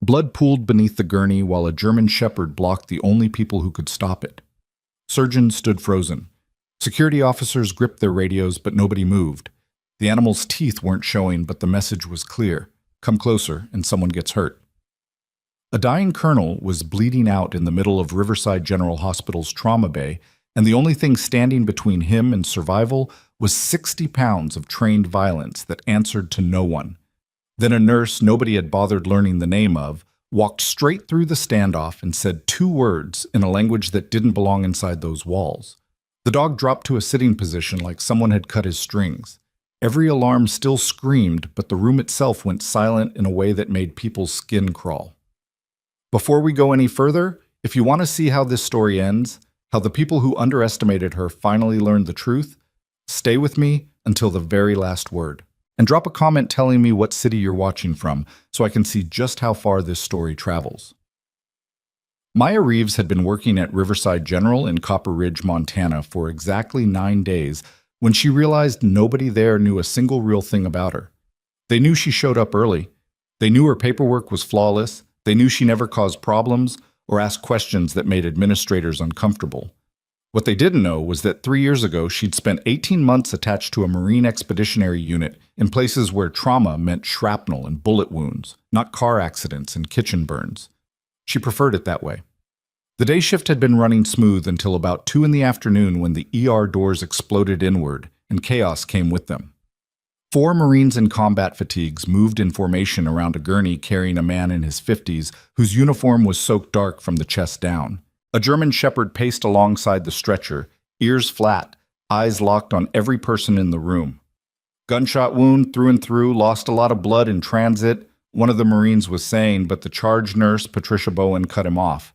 Blood pooled beneath the gurney while a German shepherd blocked the only people who could stop it. Surgeons stood frozen. Security officers gripped their radios, but nobody moved. The animal's teeth weren't showing, but the message was clear. Come closer, and someone gets hurt. A dying colonel was bleeding out in the middle of Riverside General Hospital's trauma bay, and the only thing standing between him and survival was 60 pounds of trained violence that answered to no one. Then a nurse nobody had bothered learning the name of walked straight through the standoff and said 2 words in a language that didn't belong inside those walls. The dog dropped to a sitting position like someone had cut his strings. Every alarm still screamed, but the room itself went silent in a way that made people's skin crawl. Before we go any further, if you want to see how this story ends, how the people who underestimated her finally learned the truth, stay with me until the very last word. And drop a comment telling me what city you're watching from so I can see just how far this story travels. Maya Reeves had been working at Riverside General in Copper Ridge, Montana for exactly 9 days when she realized nobody there knew a single real thing about her. They knew she showed up early. They knew her paperwork was flawless. They knew she never caused problems or asked questions that made administrators uncomfortable. What they didn't know was that 3 years ago she'd spent 18 months attached to a Marine Expeditionary Unit in places where trauma meant shrapnel and bullet wounds, not car accidents and kitchen burns. She preferred it that way. The day shift had been running smooth until about 2 in the afternoon when the ER doors exploded inward and chaos came with them. 4 Marines in combat fatigues moved in formation around a gurney carrying a man in his 50s whose uniform was soaked dark from the chest down. A German shepherd paced alongside the stretcher, ears flat, eyes locked on every person in the room. Gunshot wound through and through, lost a lot of blood in transit, one of the Marines was saying, but the charge nurse, Patricia Bowen, cut him off.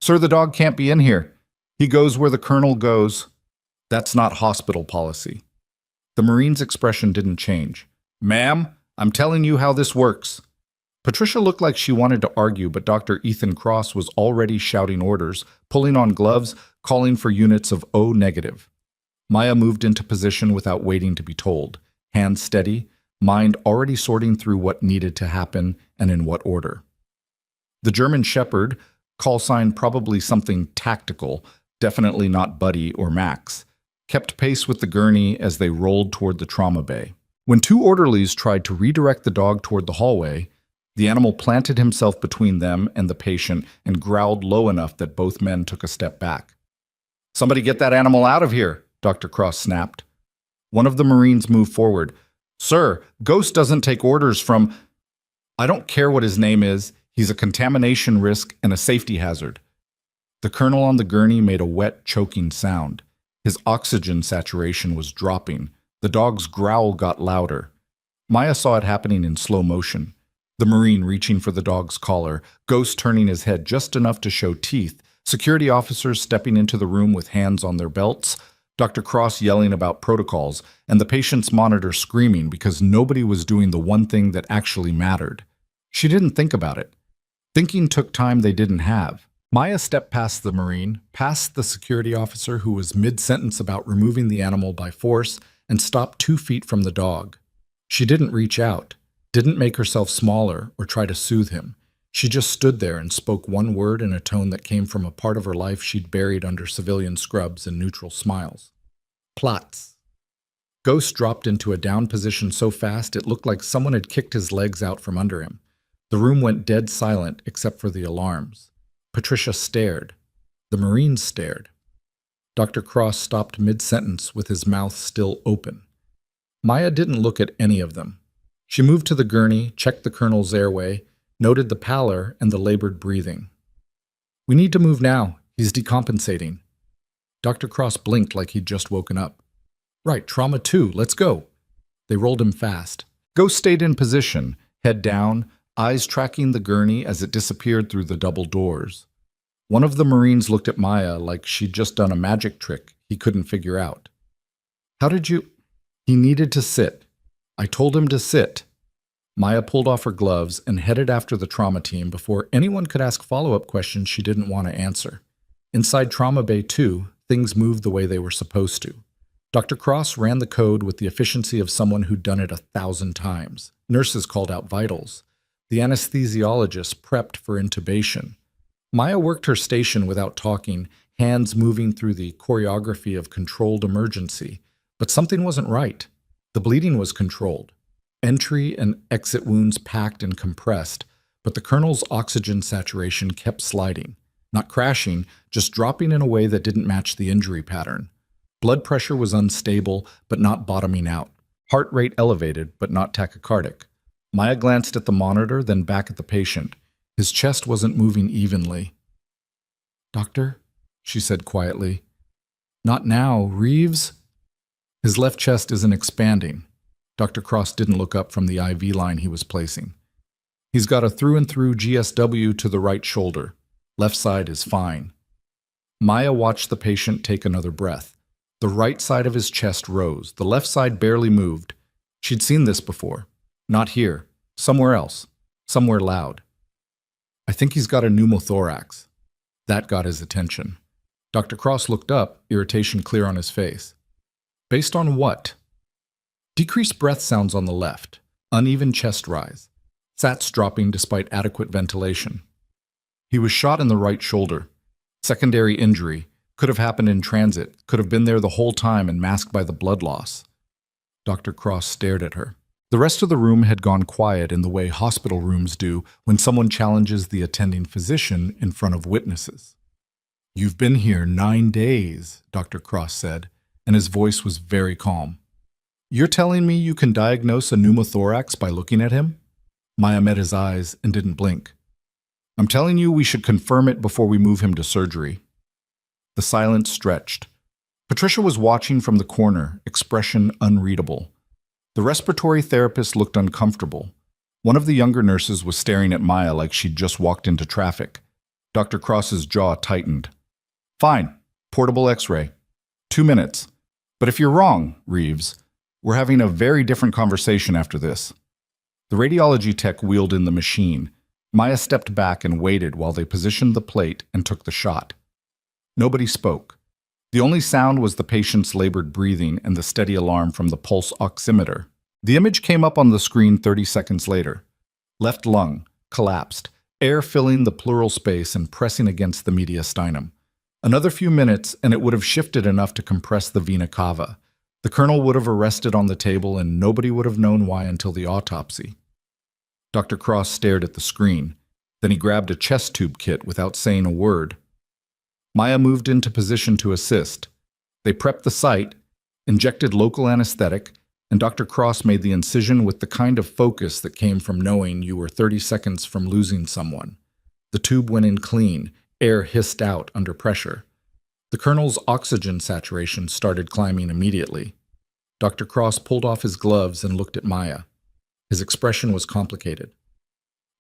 Sir, the dog can't be in here. He goes where the colonel goes. That's not hospital policy. The Marine's expression didn't change. Ma'am, I'm telling you how this works. Patricia looked like she wanted to argue, but Dr. Ethan Cross was already shouting orders, pulling on gloves, calling for units of O negative. Maya moved into position without waiting to be told, hands steady, mind already sorting through what needed to happen and in what order. The German shepherd, call sign probably something tactical, definitely not Buddy or Max, kept pace with the gurney as they rolled toward the trauma bay. When 2 orderlies tried to redirect the dog toward the hallway, the animal planted himself between them and the patient and growled low enough that both men took a step back. Somebody get that animal out of here, Dr. Cross snapped. One of the Marines moved forward. Sir, Ghost doesn't take orders from... I don't care what his name is. He's a contamination risk and a safety hazard. The colonel on the gurney made a wet, choking sound. His oxygen saturation was dropping. The dog's growl got louder. Maya saw it happening in slow motion. The Marine reaching for the dog's collar, Ghost turning his head just enough to show teeth, security officers stepping into the room with hands on their belts, Dr. Cross yelling about protocols, and the patient's monitor screaming because nobody was doing the one thing that actually mattered. She didn't think about it. Thinking took time they didn't have. Maya stepped past the Marine, past the security officer who was mid-sentence about removing the animal by force, and stopped 2 feet from the dog. She didn't reach out, didn't make herself smaller or try to soothe him. She just stood there and spoke one word in a tone that came from a part of her life she'd buried under civilian scrubs and neutral smiles. Platz. Ghost dropped into a down position so fast it looked like someone had kicked his legs out from under him. The room went dead silent except for the alarms. Patricia stared. The Marines stared. Dr. Cross stopped mid-sentence with his mouth still open. Maya didn't look at any of them. She moved to the gurney, checked the colonel's airway, noted the pallor and the labored breathing. We need to move now. He's decompensating. Dr. Cross blinked like he'd just woken up. Right, trauma 2, let's go. They rolled him fast. Ghost stayed in position, head down, eyes tracking the gurney as it disappeared through the double doors. One of the Marines looked at Maya like she'd just done a magic trick he couldn't figure out. How did you... He needed to sit. I told him to sit. Maya pulled off her gloves and headed after the trauma team before anyone could ask follow-up questions she didn't want to answer. Inside Trauma Bay 2, things moved the way they were supposed to. Dr. Cross ran the code with the efficiency of someone who'd done it 1,000 times. Nurses called out vitals. The anesthesiologist prepped for intubation. Maya worked her station without talking, hands moving through the choreography of controlled emergency. But something wasn't right. The bleeding was controlled. Entry and exit wounds packed and compressed, but the colonel's oxygen saturation kept sliding. Not crashing, just dropping in a way that didn't match the injury pattern. Blood pressure was unstable, but not bottoming out. Heart rate elevated, but not tachycardic. Maya glanced at the monitor, then back at the patient. His chest wasn't moving evenly. "Doctor?" she said quietly. "Not now, Reeves." His left chest isn't expanding. Dr. Cross didn't look up from the IV line he was placing. He's got a through-and-through GSW to the right shoulder. Left side is fine. Maya watched the patient take another breath. The right side of his chest rose. The left side barely moved. She'd seen this before. Not here. Somewhere else. Somewhere loud. "I think he's got a pneumothorax." That got his attention. Dr. Cross looked up, irritation clear on his face. "Based on what?" Decreased breath sounds on the left. Uneven chest rise. Sats dropping despite adequate ventilation. He was shot in the right shoulder. Secondary injury. Could have happened in transit. Could have been there the whole time and masked by the blood loss. Dr. Cross stared at her. The rest of the room had gone quiet in the way hospital rooms do when someone challenges the attending physician in front of witnesses. "You've been here 9 days, Dr. Cross said, and his voice was very calm. "You're telling me you can diagnose a pneumothorax by looking at him?" Maya met his eyes and didn't blink. "I'm telling you we should confirm it before we move him to surgery." The silence stretched. Patricia was watching from the corner, expression unreadable. The respiratory therapist looked uncomfortable. One of the younger nurses was staring at Maya like she'd just walked into traffic. Dr. Cross's jaw tightened. "Fine. Portable X-ray. 2 minutes. But if you're wrong, Reeves, we're having a very different conversation after this." The radiology tech wheeled in the machine. Maya stepped back and waited while they positioned the plate and took the shot. Nobody spoke. The only sound was the patient's labored breathing and the steady alarm from the pulse oximeter. The image came up on the screen 30 seconds later. Left lung, collapsed, air filling the pleural space and pressing against the mediastinum. Another few minutes and it would have shifted enough to compress the vena cava. The colonel would have arrested on the table and nobody would have known why until the autopsy. Dr. Cross stared at the screen. Then he grabbed a chest tube kit without saying a word. Maya moved into position to assist. They prepped the site, injected local anesthetic, and Dr. Cross made the incision with the kind of focus that came from knowing you were 30 seconds from losing someone. The tube went in clean, air hissed out under pressure. The colonel's oxygen saturation started climbing immediately. Dr. Cross pulled off his gloves and looked at Maya. His expression was complicated.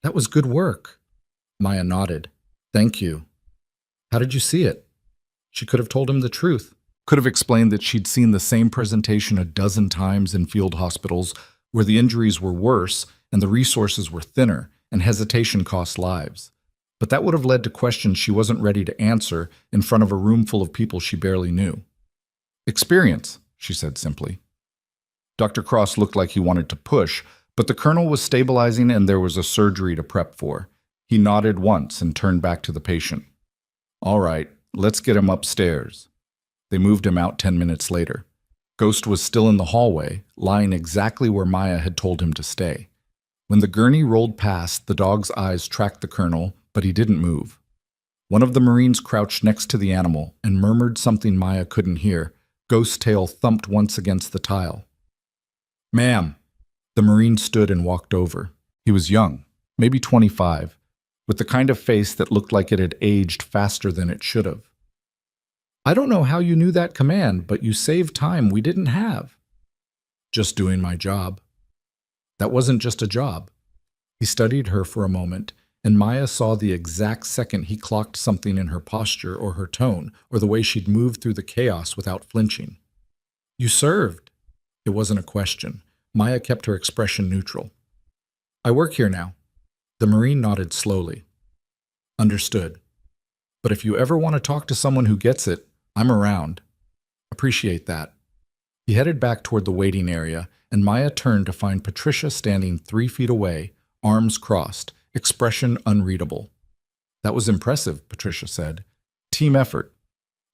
"That was good work." Maya nodded. "Thank you." "How did you see it?" She could have told him the truth. Could have explained that she'd seen the same presentation a dozen times in field hospitals where the injuries were worse and the resources were thinner and hesitation cost lives. But that would have led to questions she wasn't ready to answer in front of a room full of people she barely knew. "Experience," she said simply. Dr. Cross looked like he wanted to push, but the colonel was stabilizing and there was a surgery to prep for. He nodded once and turned back to the patient. "All right, let's get him upstairs." They moved him out 10 minutes later. Ghost was still in the hallway, lying exactly where Maya had told him to stay. When the gurney rolled past, the dog's eyes tracked the colonel, but he didn't move. One of the Marines crouched next to the animal and murmured something Maya couldn't hear. Ghost's tail thumped once against the tile. "Ma'am." The Marine stood and walked over. He was young, maybe 25, with the kind of face that looked like it had aged faster than it should have. "I don't know how you knew that command, but you saved time we didn't have." "Just doing my job." That wasn't just a job. He studied her for a moment, and Maya saw the exact second he clocked something in her posture or her tone or the way she'd moved through the chaos without flinching. "You served." It wasn't a question. Maya kept her expression neutral. "I work here now." The Marine nodded slowly. "Understood. But if you ever want to talk to someone who gets it, I'm around." "Appreciate that." He headed back toward the waiting area, and Maya turned to find Patricia standing 3 feet away, arms crossed, expression unreadable. That was impressive, Patricia said. Team effort.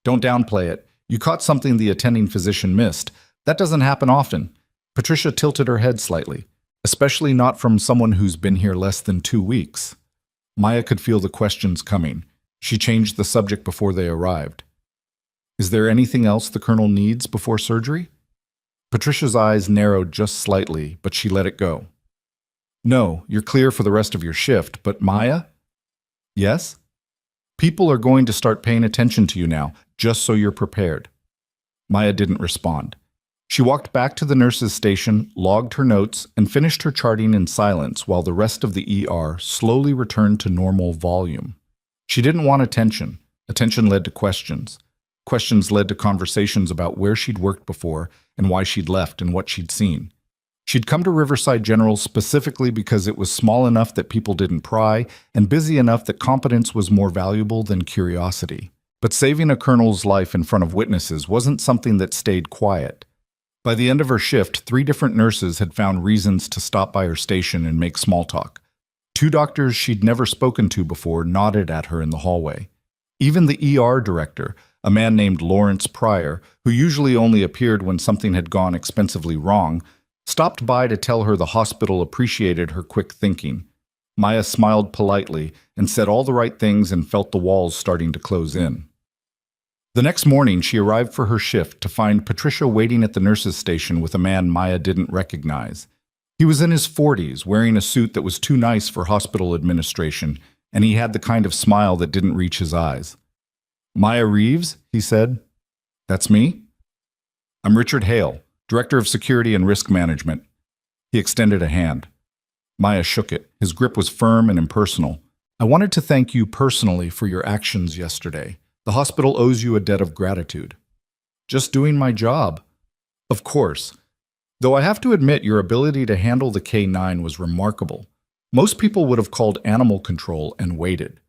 Don't downplay it. You caught something the attending physician missed. That doesn't happen often. Patricia tilted her head slightly, especially not from someone who's been here less than 2 weeks. Maya could feel the questions coming. She changed the subject before they arrived. Is there anything else the colonel needs before surgery? Patricia's eyes narrowed just slightly, but she let it go. No, you're clear for the rest of your shift, but Maya? Yes? People are going to start paying attention to you now, just so you're prepared. Maya didn't respond. She walked back to the nurse's station, logged her notes, and finished her charting in silence while the rest of the ER slowly returned to normal volume. She didn't want attention. Attention led to questions. Questions led to conversations about where she'd worked before and why she'd left and what she'd seen. She'd come to Riverside General specifically because it was small enough that people didn't pry and busy enough that competence was more valuable than curiosity. But saving a colonel's life in front of witnesses wasn't something that stayed quiet. By the end of her shift, 3 different nurses had found reasons to stop by her station and make small talk. 2 doctors she'd never spoken to before nodded at her in the hallway. Even the ER director, a man named Lawrence Pryor, who usually only appeared when something had gone expensively wrong, stopped by to tell her the hospital appreciated her quick thinking. Maya smiled politely and said all the right things and felt the walls starting to close in. The next morning, she arrived for her shift to find Patricia waiting at the nurse's station with a man Maya didn't recognize. He was in his 40s, wearing a suit that was too nice for hospital administration, and he had the kind of smile that didn't reach his eyes. Maya Reeves, he said. That's me? I'm Richard Hale, Director of Security and Risk Management. He extended a hand. Maya shook it. His grip was firm and impersonal. I wanted to thank you personally for your actions yesterday. The hospital owes you a debt of gratitude. Just doing my job. Of course. Though I have to admit your ability to handle the K9 was remarkable. Most people would have called animal control and waited.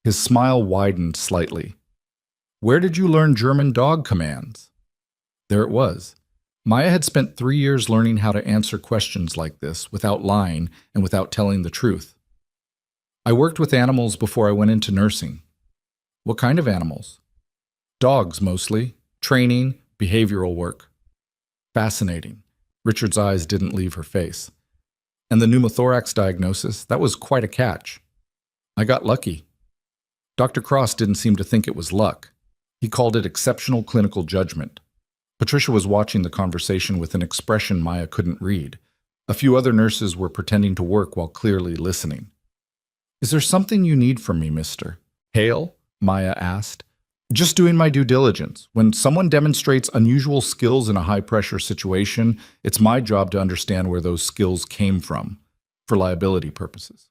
His smile widened slightly. Where did you learn German dog commands? There it was. Maya had spent 3 years learning how to answer questions like this without lying and without telling the truth. I worked with animals before I went into nursing. What kind of animals? Dogs, mostly. Training, behavioral work. Fascinating. Richard's eyes didn't leave her face. And the pneumothorax diagnosis, that was quite a catch. I got lucky. Dr. Cross didn't seem to think it was luck. He called it exceptional clinical judgment. Patricia was watching the conversation with an expression Maya couldn't read. A few other nurses were pretending to work while clearly listening. Is there something you need from me, Mr. Hale? Maya asked. Just doing my due diligence. When someone demonstrates unusual skills in a high-pressure situation, it's my job to understand where those skills came from, for liability purposes.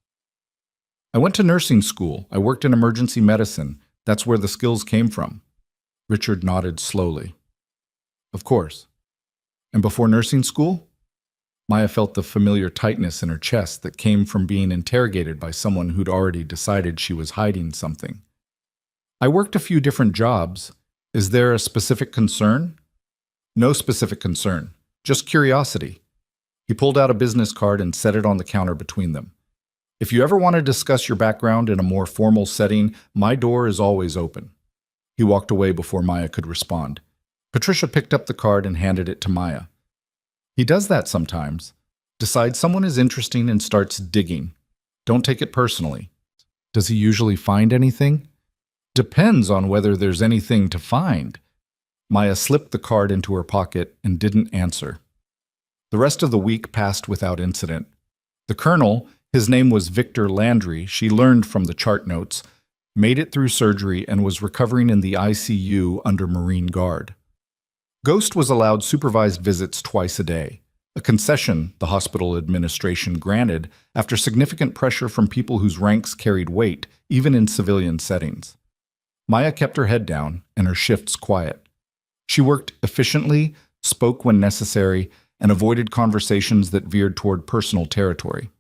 I went to nursing school. I worked in emergency medicine. That's where the skills came from. Richard nodded slowly. Of course. And before nursing school? Maya felt the familiar tightness in her chest that came from being interrogated by someone who'd already decided she was hiding something. I worked a few different jobs. Is there a specific concern? No specific concern, just curiosity. He pulled out a business card and set it on the counter between them. If you ever want to discuss your background in a more formal setting, my door is always open. He walked away before Maya could respond. Patricia picked up the card and handed it to Maya. He does that sometimes. Decides someone is interesting and starts digging. Don't take it personally. Does he usually find anything? Depends on whether there's anything to find. Maya slipped the card into her pocket and didn't answer. The rest of the week passed without incident. The colonel, his name was Victor Landry, she learned from the chart notes, made it through surgery and was recovering in the ICU under Marine Guard. Ghost was allowed supervised visits twice a day, a concession the hospital administration granted after significant pressure from people whose ranks carried weight, even in civilian settings. Maya kept her head down and her shifts quiet. She worked efficiently, spoke when necessary, and avoided conversations that veered toward personal territory.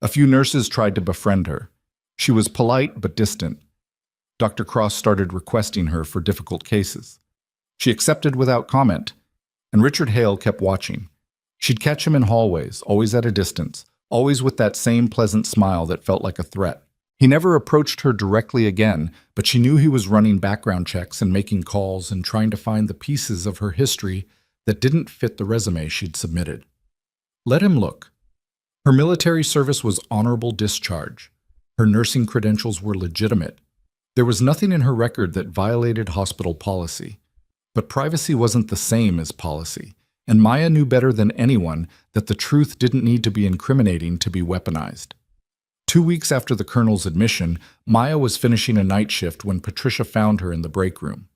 A few nurses tried to befriend her. She was polite but distant. Dr. Cross started requesting her for difficult cases. She accepted without comment, and Richard Hale kept watching. She'd catch him in hallways, always at a distance, always with that same pleasant smile that felt like a threat. He never approached her directly again, but she knew he was running background checks and making calls and trying to find the pieces of her history that didn't fit the resume she'd submitted. Let him look. Her military service was honorable discharge. Her nursing credentials were legitimate. There was nothing in her record that violated hospital policy. But privacy wasn't the same as policy, and Maya knew better than anyone that the truth didn't need to be incriminating to be weaponized. 2 weeks after the colonel's admission, Maya was finishing a night shift when Patricia found her in the break room.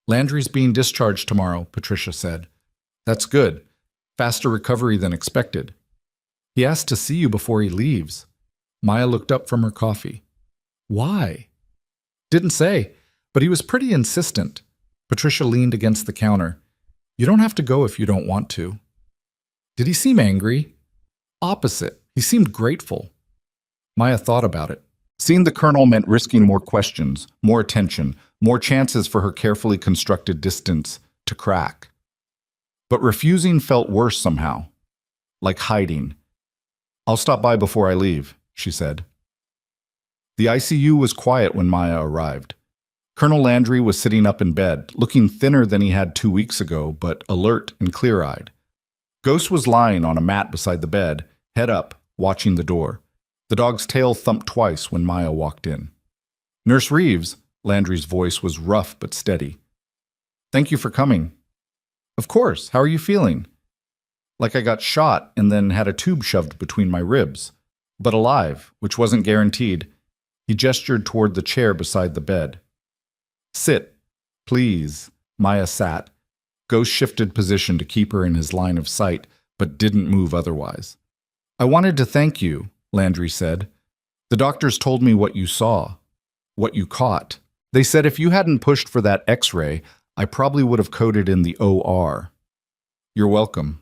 "Landry's being discharged tomorrow," Patricia said. "That's good. Faster recovery than expected. He asked to see you before he leaves." Maya looked up from her coffee. "Why?" "Didn't say, but he was pretty insistent." Patricia leaned against the counter. "You don't have to go if you don't want to." "Did he seem angry?" "Opposite. He seemed grateful." Maya thought about it. Seeing the colonel meant risking more questions, more attention, more chances for her carefully constructed distance to crack. But refusing felt worse somehow, like hiding. "I'll stop by before I leave," she said. The ICU was quiet when Maya arrived. Colonel Landry was sitting up in bed, looking thinner than he had 2 weeks ago, but alert and clear-eyed. Ghost was lying on a mat beside the bed, head up, watching the door. The dog's tail thumped twice when Maya walked in. "Nurse Reeves," Landry's voice was rough but steady. "Thank you for coming." "Of course. How are you feeling?" "Like I got shot and then had a tube shoved between my ribs. But alive, which wasn't guaranteed." He gestured toward the chair beside the bed. "Sit, please." Maya sat. Ghost shifted position to keep her in his line of sight, but didn't move otherwise. "I wanted to thank you," Landry said. "The doctors told me what you saw, what you caught. They said if you hadn't pushed for that X-ray, I probably would have coded in the OR." "You're welcome."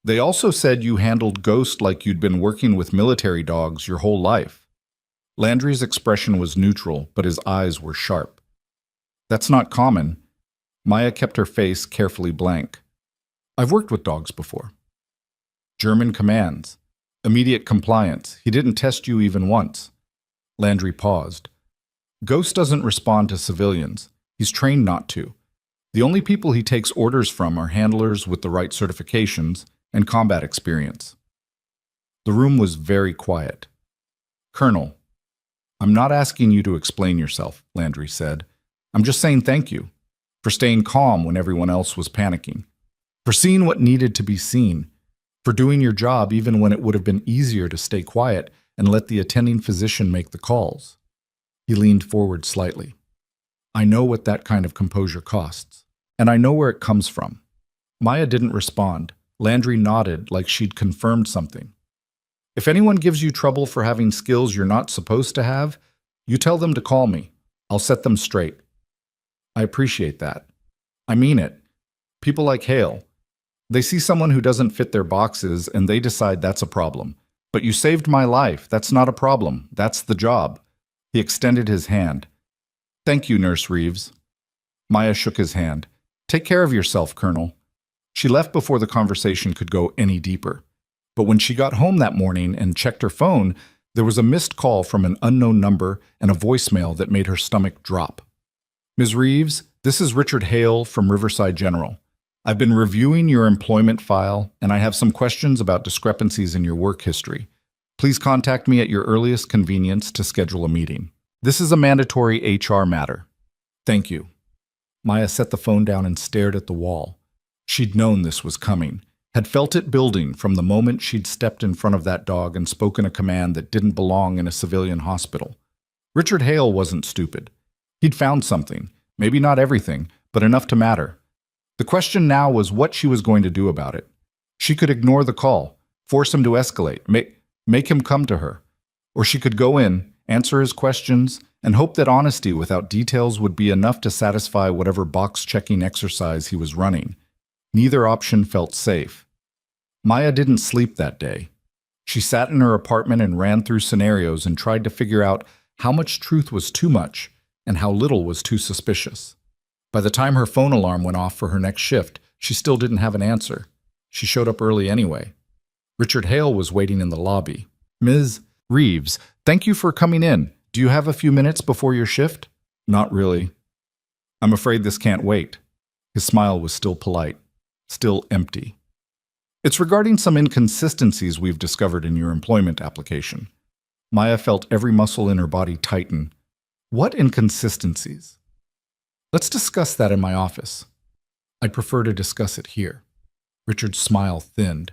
"They also said you handled Ghost like you'd been working with military dogs your whole life." Landry's expression was neutral, but his eyes were sharp. "That's not common." Maya kept her face carefully blank. "I've worked with dogs before." "German commands. Immediate compliance. He didn't test you even once." Landry paused. "Ghost doesn't respond to civilians. He's trained not to. The only people he takes orders from are handlers with the right certifications and combat experience." The room was very quiet. "Colonel, I'm not asking you to explain yourself," Landry said. "I'm just saying thank you for staying calm when everyone else was panicking, for seeing what needed to be seen, for doing your job even when it would have been easier to stay quiet and let the attending physician make the calls." He leaned forward slightly. "I know what that kind of composure costs, and I know where it comes from." Maya didn't respond. Landry nodded like she'd confirmed something. "If anyone gives you trouble for having skills you're not supposed to have, you tell them to call me. I'll set them straight." "I appreciate that. I mean it. People like Hale. They see someone who doesn't fit their boxes and they decide that's a problem. But you saved my life. That's not a problem. That's the job." He extended his hand. "Thank you, Nurse Reeves." Maya shook his hand. "Take care of yourself, Colonel." She left before the conversation could go any deeper. But when she got home that morning and checked her phone, there was a missed call from an unknown number and a voicemail that made her stomach drop. "Ms. Reeves, this is Richard Hale from Riverside General. I've been reviewing your employment file, and I have some questions about discrepancies in your work history. Please contact me at your earliest convenience to schedule a meeting. This is a mandatory HR matter. Thank you." Maya set the phone down and stared at the wall. She'd known this was coming, had felt it building from the moment she'd stepped in front of that dog and spoken a command that didn't belong in a civilian hospital. Richard Hale wasn't stupid. He'd found something, maybe not everything, but enough to matter. The question now was what she was going to do about it. She could ignore the call, force him to escalate, make him come to her. Or she could go in, answer his questions, and hope that honesty without details would be enough to satisfy whatever box-checking exercise he was running. Neither option felt safe. Maya didn't sleep that day. She sat in her apartment and ran through scenarios and tried to figure out how much truth was too much and how little was too suspicious. By the time her phone alarm went off for her next shift, she still didn't have an answer. She showed up early anyway. Richard Hale was waiting in the lobby. Ms. Reeves, thank you for coming in. Do you have a few minutes before your shift? Not really. I'm afraid this can't wait. His smile was still polite, still empty. It's regarding some inconsistencies we've discovered in your employment application. Maya felt every muscle in her body tighten. What inconsistencies? Let's discuss that in my office. I'd prefer to discuss it here. Richard's smile thinned.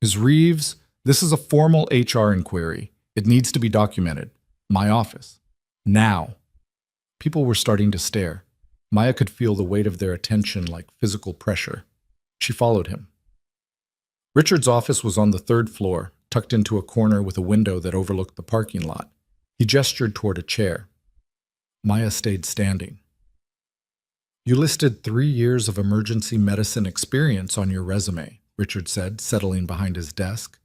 Ms. Reeves, this is a formal HR inquiry. It needs to be documented. My office. Now. People were starting to stare. Maya could feel the weight of their attention like physical pressure. She followed him. Richard's office was on the third floor, tucked into a corner with a window that overlooked the parking lot. He gestured toward a chair. Maya stayed standing. You listed 3 years of emergency medicine experience on your resume, Richard said, settling behind his desk.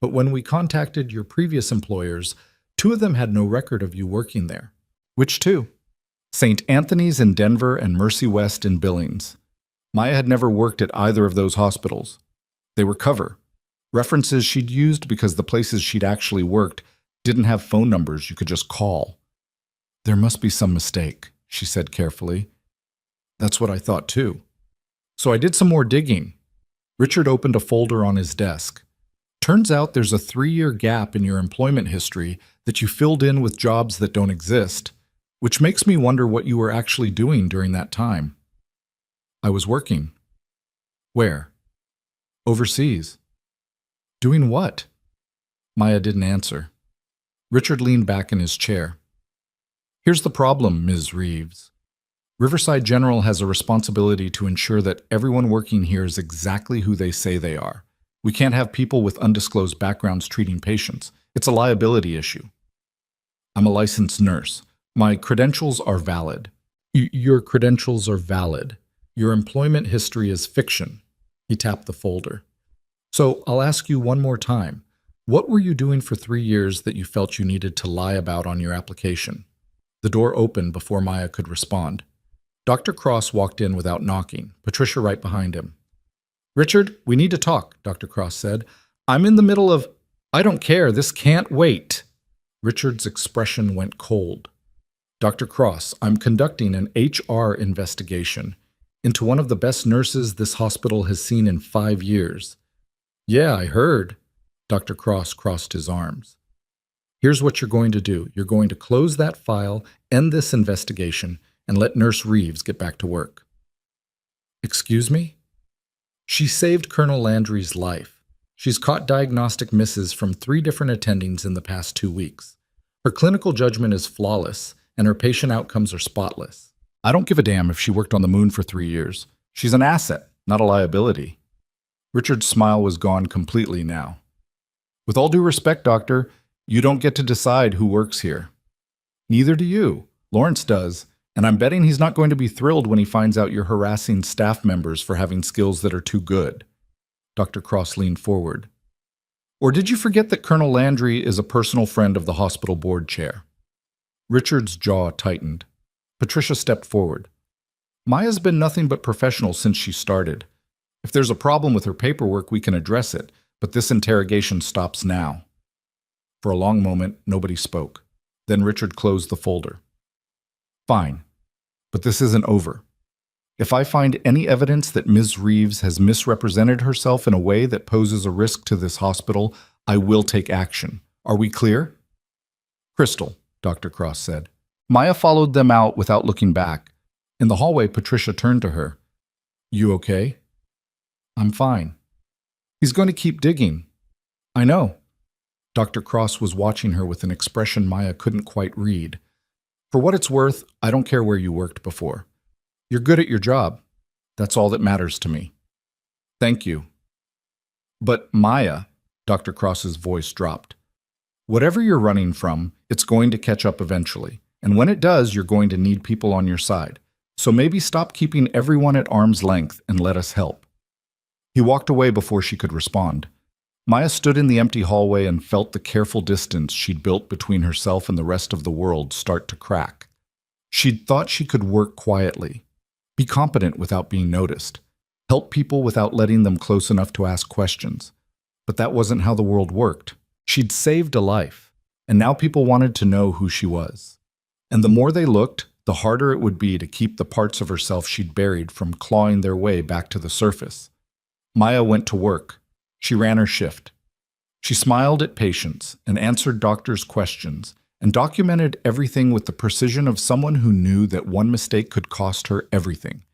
But when we contacted your previous employers, 2 of them had no record of you working there. Which 2? St. Anthony's in Denver and Mercy West in Billings. Maya had never worked at either of those hospitals. They were cover. References she'd used because the places she'd actually worked didn't have phone numbers you could just call. There must be some mistake, she said carefully. That's what I thought too. So I did some more digging. Richard opened a folder on his desk. Turns out there's a 3-year gap in your employment history that you filled in with jobs that don't exist, which makes me wonder what you were actually doing during that time. I was working. Where? Overseas. Doing what? Maya didn't answer. Richard leaned back in his chair. Here's the problem, Ms. Reeves. Riverside General has a responsibility to ensure that everyone working here is exactly who they say they are. We can't have people with undisclosed backgrounds treating patients. It's a liability issue. I'm a licensed nurse. My credentials are valid. Your credentials are valid. Your employment history is fiction. He tapped the folder. So I'll ask you one more time. What were you doing for 3 years that you felt you needed to lie about on your application? The door opened before Maya could respond. Dr. Cross walked in without knocking, Patricia right behind him. Richard, we need to talk, Dr. Cross said. I'm in the middle of... I don't care, this can't wait. Richard's expression went cold. Dr. Cross, I'm conducting an HR investigation into one of the best nurses this hospital has seen in 5 years. Yeah, I heard. Dr. Cross crossed his arms. Here's what you're going to do. You're going to close that file, end this investigation, and let Nurse Reeves get back to work. Excuse me? She saved Colonel Landry's life. She's caught diagnostic misses from 3 different attendings in the past 2 weeks. Her clinical judgment is flawless, and her patient outcomes are spotless. I don't give a damn if she worked on the moon for 3 years. She's an asset, not a liability. Richard's smile was gone completely now. With all due respect, Doctor, you don't get to decide who works here. Neither do you. Lawrence does, and I'm betting he's not going to be thrilled when he finds out you're harassing staff members for having skills that are too good. Dr. Cross leaned forward. Or did you forget that Colonel Landry is a personal friend of the hospital board chair? Richard's jaw tightened. Patricia stepped forward. Maya's been nothing but professional since she started. If there's a problem with her paperwork, we can address it, but this interrogation stops now. For a long moment, nobody spoke. Then Richard closed the folder. Fine, but this isn't over. If I find any evidence that Ms. Reeves has misrepresented herself in a way that poses a risk to this hospital, I will take action. Are we clear? Crystal, Dr. Cross said. Maya followed them out without looking back. In the hallway, Patricia turned to her. You okay? I'm fine. He's going to keep digging. I know. Dr. Cross was watching her with an expression Maya couldn't quite read. For what it's worth, I don't care where you worked before. You're good at your job. That's all that matters to me. Thank you. But Maya, Dr. Cross's voice dropped. Whatever you're running from, it's going to catch up eventually. And when it does, you're going to need people on your side. So maybe stop keeping everyone at arm's length and let us help. He walked away before she could respond. Maya stood in the empty hallway and felt the careful distance she'd built between herself and the rest of the world start to crack. She'd thought she could work quietly, be competent without being noticed, help people without letting them close enough to ask questions. But that wasn't how the world worked. She'd saved a life, and now people wanted to know who she was. And the more they looked, the harder it would be to keep the parts of herself she'd buried from clawing their way back to the surface. Maya went to work. She ran her shift. She smiled at patients and answered doctors' questions and documented everything with the precision of someone who knew that one mistake could cost her everything.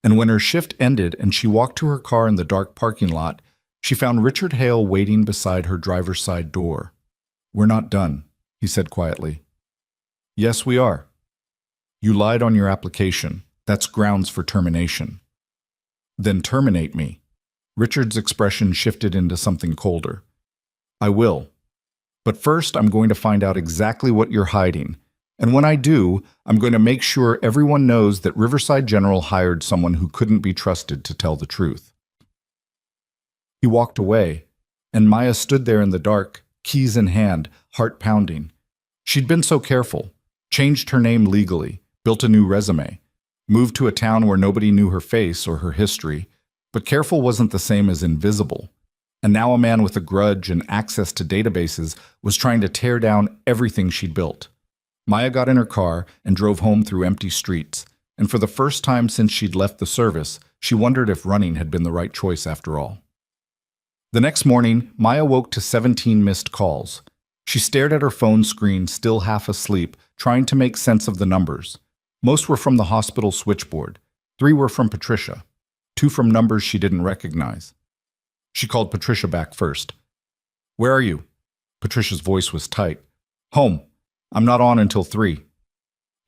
And when her shift ended and she walked to her car in the dark parking lot, she found Richard Hale waiting beside her driver's side door. "We're not done," he said quietly. "Yes, we are. You lied on your application. That's grounds for termination." "Then terminate me." Richard's expression shifted into something colder. "I will. But first, I'm going to find out exactly what you're hiding. And when I do, I'm going to make sure everyone knows that Riverside General hired someone who couldn't be trusted to tell the truth." He walked away, and Maya stood there in the dark, keys in hand, heart pounding. She'd been so careful, changed her name legally, built a new resume, moved to a town where nobody knew her face or her history, but careful wasn't the same as invisible. And now a man with a grudge and access to databases was trying to tear down everything she'd built. Maya got in her car and drove home through empty streets, and for the first time since she'd left the service, she wondered if running had been the right choice after all. The next morning, Maya woke to 17 missed calls. She stared at her phone screen, still half asleep, trying to make sense of the numbers. Most were from the hospital switchboard. 3 were from Patricia. 2 from numbers she didn't recognize. She called Patricia back first. "Where are you?" Patricia's voice was tight. "Home. I'm not on until 3.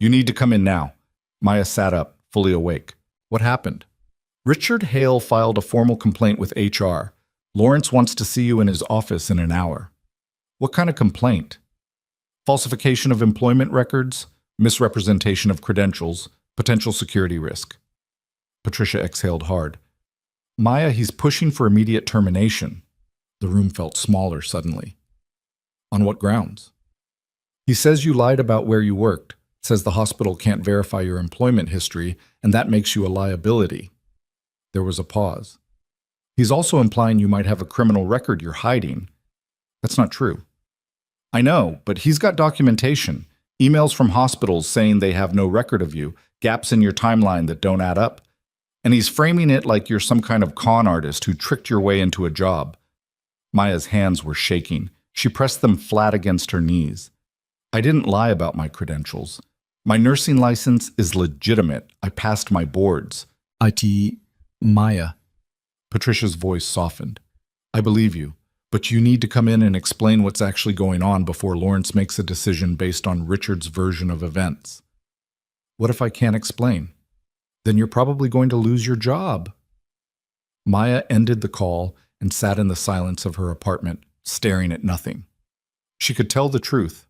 "You need to come in now." Maya sat up, fully awake. "What happened?" "Richard Hale filed a formal complaint with HR. Lawrence wants to see you in his office in an hour." "What kind of complaint?" "Falsification of employment records, misrepresentation of credentials, potential security risk." Patricia exhaled hard. "Maya, he's pushing for immediate termination." The room felt smaller suddenly. "On what grounds?" "He says you lied about where you worked, says the hospital can't verify your employment history, and that makes you a liability." There was a pause. "He's also implying you might have a criminal record you're hiding." "That's not true." "I know, but he's got documentation. Emails from hospitals saying they have no record of you, gaps in your timeline that don't add up. And he's framing it like you're some kind of con artist who tricked your way into a job." Maya's hands were shaking. She pressed them flat against her knees. "I didn't lie about my credentials. My nursing license is legitimate. I passed my boards." Maya. Patricia's voice softened. "I believe you, but you need to come in and explain what's actually going on before Lawrence makes a decision based on Richard's version of events." "What if I can't explain?" "Then you're probably going to lose your job." Maya ended the call and sat in the silence of her apartment, staring at nothing. She could tell the truth.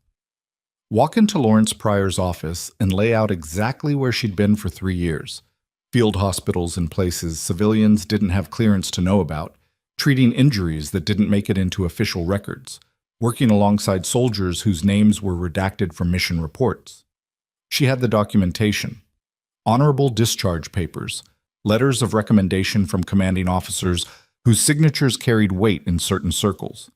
Walk into Lawrence Pryor's office and lay out exactly where she'd been for 3 years. Field hospitals in places civilians didn't have clearance to know about, treating injuries that didn't make it into official records, working alongside soldiers whose names were redacted from mission reports. She had the documentation. Honorable discharge papers, letters of recommendation from commanding officers whose signatures carried weight in certain circles.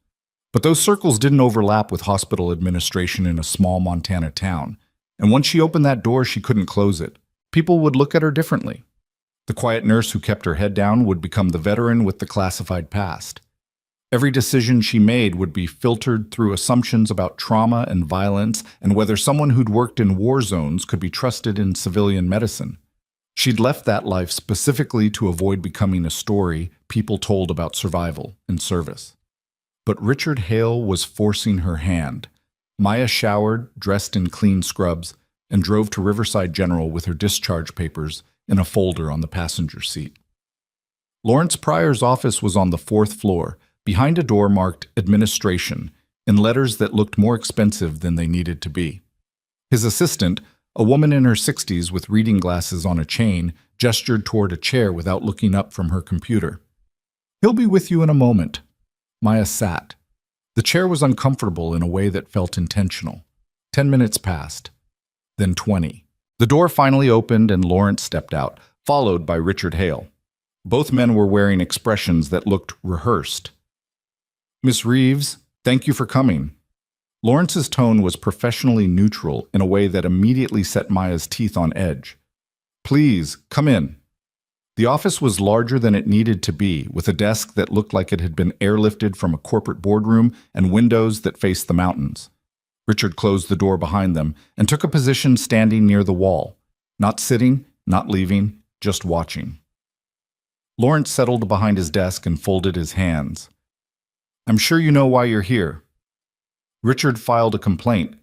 But those circles didn't overlap with hospital administration in a small Montana town, and once she opened that door, she couldn't close it. People would look at her differently. The quiet nurse who kept her head down would become the veteran with the classified past. Every decision she made would be filtered through assumptions about trauma and violence and whether someone who'd worked in war zones could be trusted in civilian medicine. She'd left that life specifically to avoid becoming a story people told about survival and service. But Richard Hale was forcing her hand. Maya showered, dressed in clean scrubs, and drove to Riverside General with her discharge papers in a folder on the passenger seat. Lawrence Pryor's office was on the 4th floor, behind a door marked Administration, in letters that looked more expensive than they needed to be. His assistant, a woman in her 60s with reading glasses on a chain, gestured toward a chair without looking up from her computer. "He'll be with you in a moment." Maya sat. The chair was uncomfortable in a way that felt intentional. 10 minutes passed. Then 20. The door finally opened and Lawrence stepped out, followed by Richard Hale. Both men were wearing expressions that looked rehearsed. Miss Reeves, thank you for coming. Lawrence's tone was professionally neutral in a way that immediately set Maya's teeth on edge. Please, come in. The office was larger than it needed to be, with a desk that looked like it had been airlifted from a corporate boardroom and windows that faced the mountains. Richard closed the door behind them and took a position standing near the wall. Not sitting, not leaving, just watching. Lawrence settled behind his desk and folded his hands. I'm sure you know why you're here. Richard filed a complaint.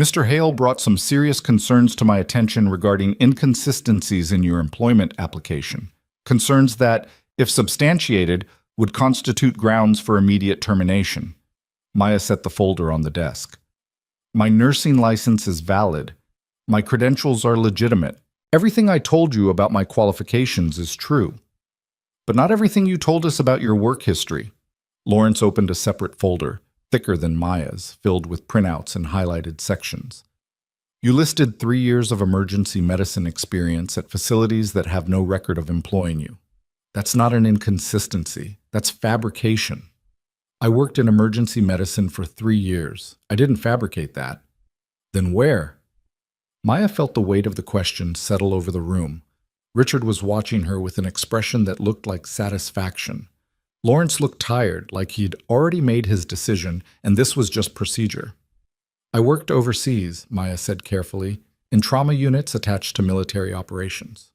Mr. Hale brought some serious concerns to my attention regarding inconsistencies in your employment application. Concerns that, if substantiated, would constitute grounds for immediate termination. Maya set the folder on the desk. My nursing license is valid. My credentials are legitimate. Everything I told you about my qualifications is true. But not everything you told us about your work history. Lawrence opened a separate folder, thicker than Maya's, filled with printouts and highlighted sections. You listed 3 years of emergency medicine experience at facilities that have no record of employing you. That's not an inconsistency. That's fabrication. I worked in emergency medicine for 3 years. I didn't fabricate that. Then where? Maya felt the weight of the question settle over the room. Richard was watching her with an expression that looked like satisfaction. Lawrence looked tired, like he'd already made his decision, and this was just procedure. I worked overseas, Maya said carefully, in trauma units attached to military operations.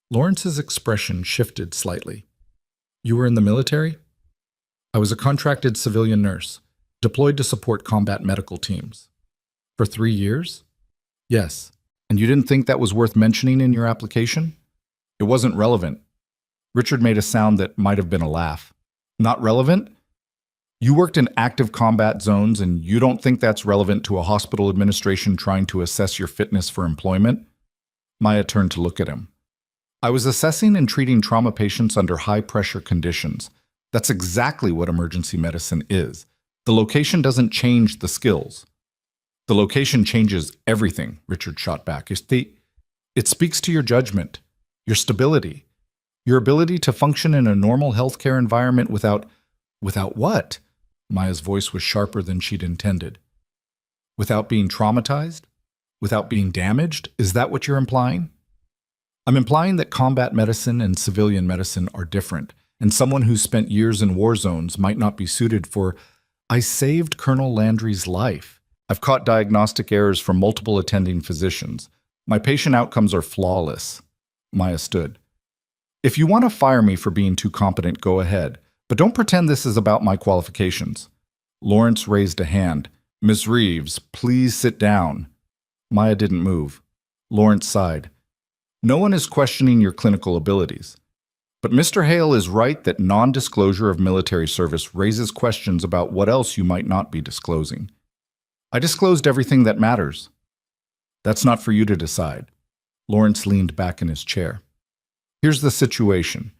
Lawrence's expression shifted slightly. You were in the military? I was a contracted civilian nurse, deployed to support combat medical teams. For 3 years? Yes. And you didn't think that was worth mentioning in your application? It wasn't relevant. Richard made a sound that might have been a laugh. Not relevant? You worked in active combat zones and you don't think that's relevant to a hospital administration trying to assess your fitness for employment? Maya turned to look at him. I was assessing and treating trauma patients under high-pressure conditions. That's exactly what emergency medicine is. The location doesn't change the skills. The location changes everything, Richard shot back. It speaks to your judgment, your stability, your ability to function in a normal healthcare environment without what? Maya's voice was sharper than she'd intended. Without being traumatized? Without being damaged? Is that what you're implying? I'm implying that combat medicine and civilian medicine are different, and someone who's spent years in war zones might not be suited for... I saved Colonel Landry's life. I've caught diagnostic errors from multiple attending physicians. My patient outcomes are flawless. Maya stood. If you want to fire me for being too competent, go ahead. But don't pretend this is about my qualifications. Lawrence raised a hand. Ms. Reeves, please sit down. Maya didn't move. Lawrence sighed. No one is questioning your clinical abilities. But Mr. Hale is right that non-disclosure of military service raises questions about what else you might not be disclosing. I disclosed everything that matters. That's not for you to decide. Lawrence leaned back in his chair. Here's the situation.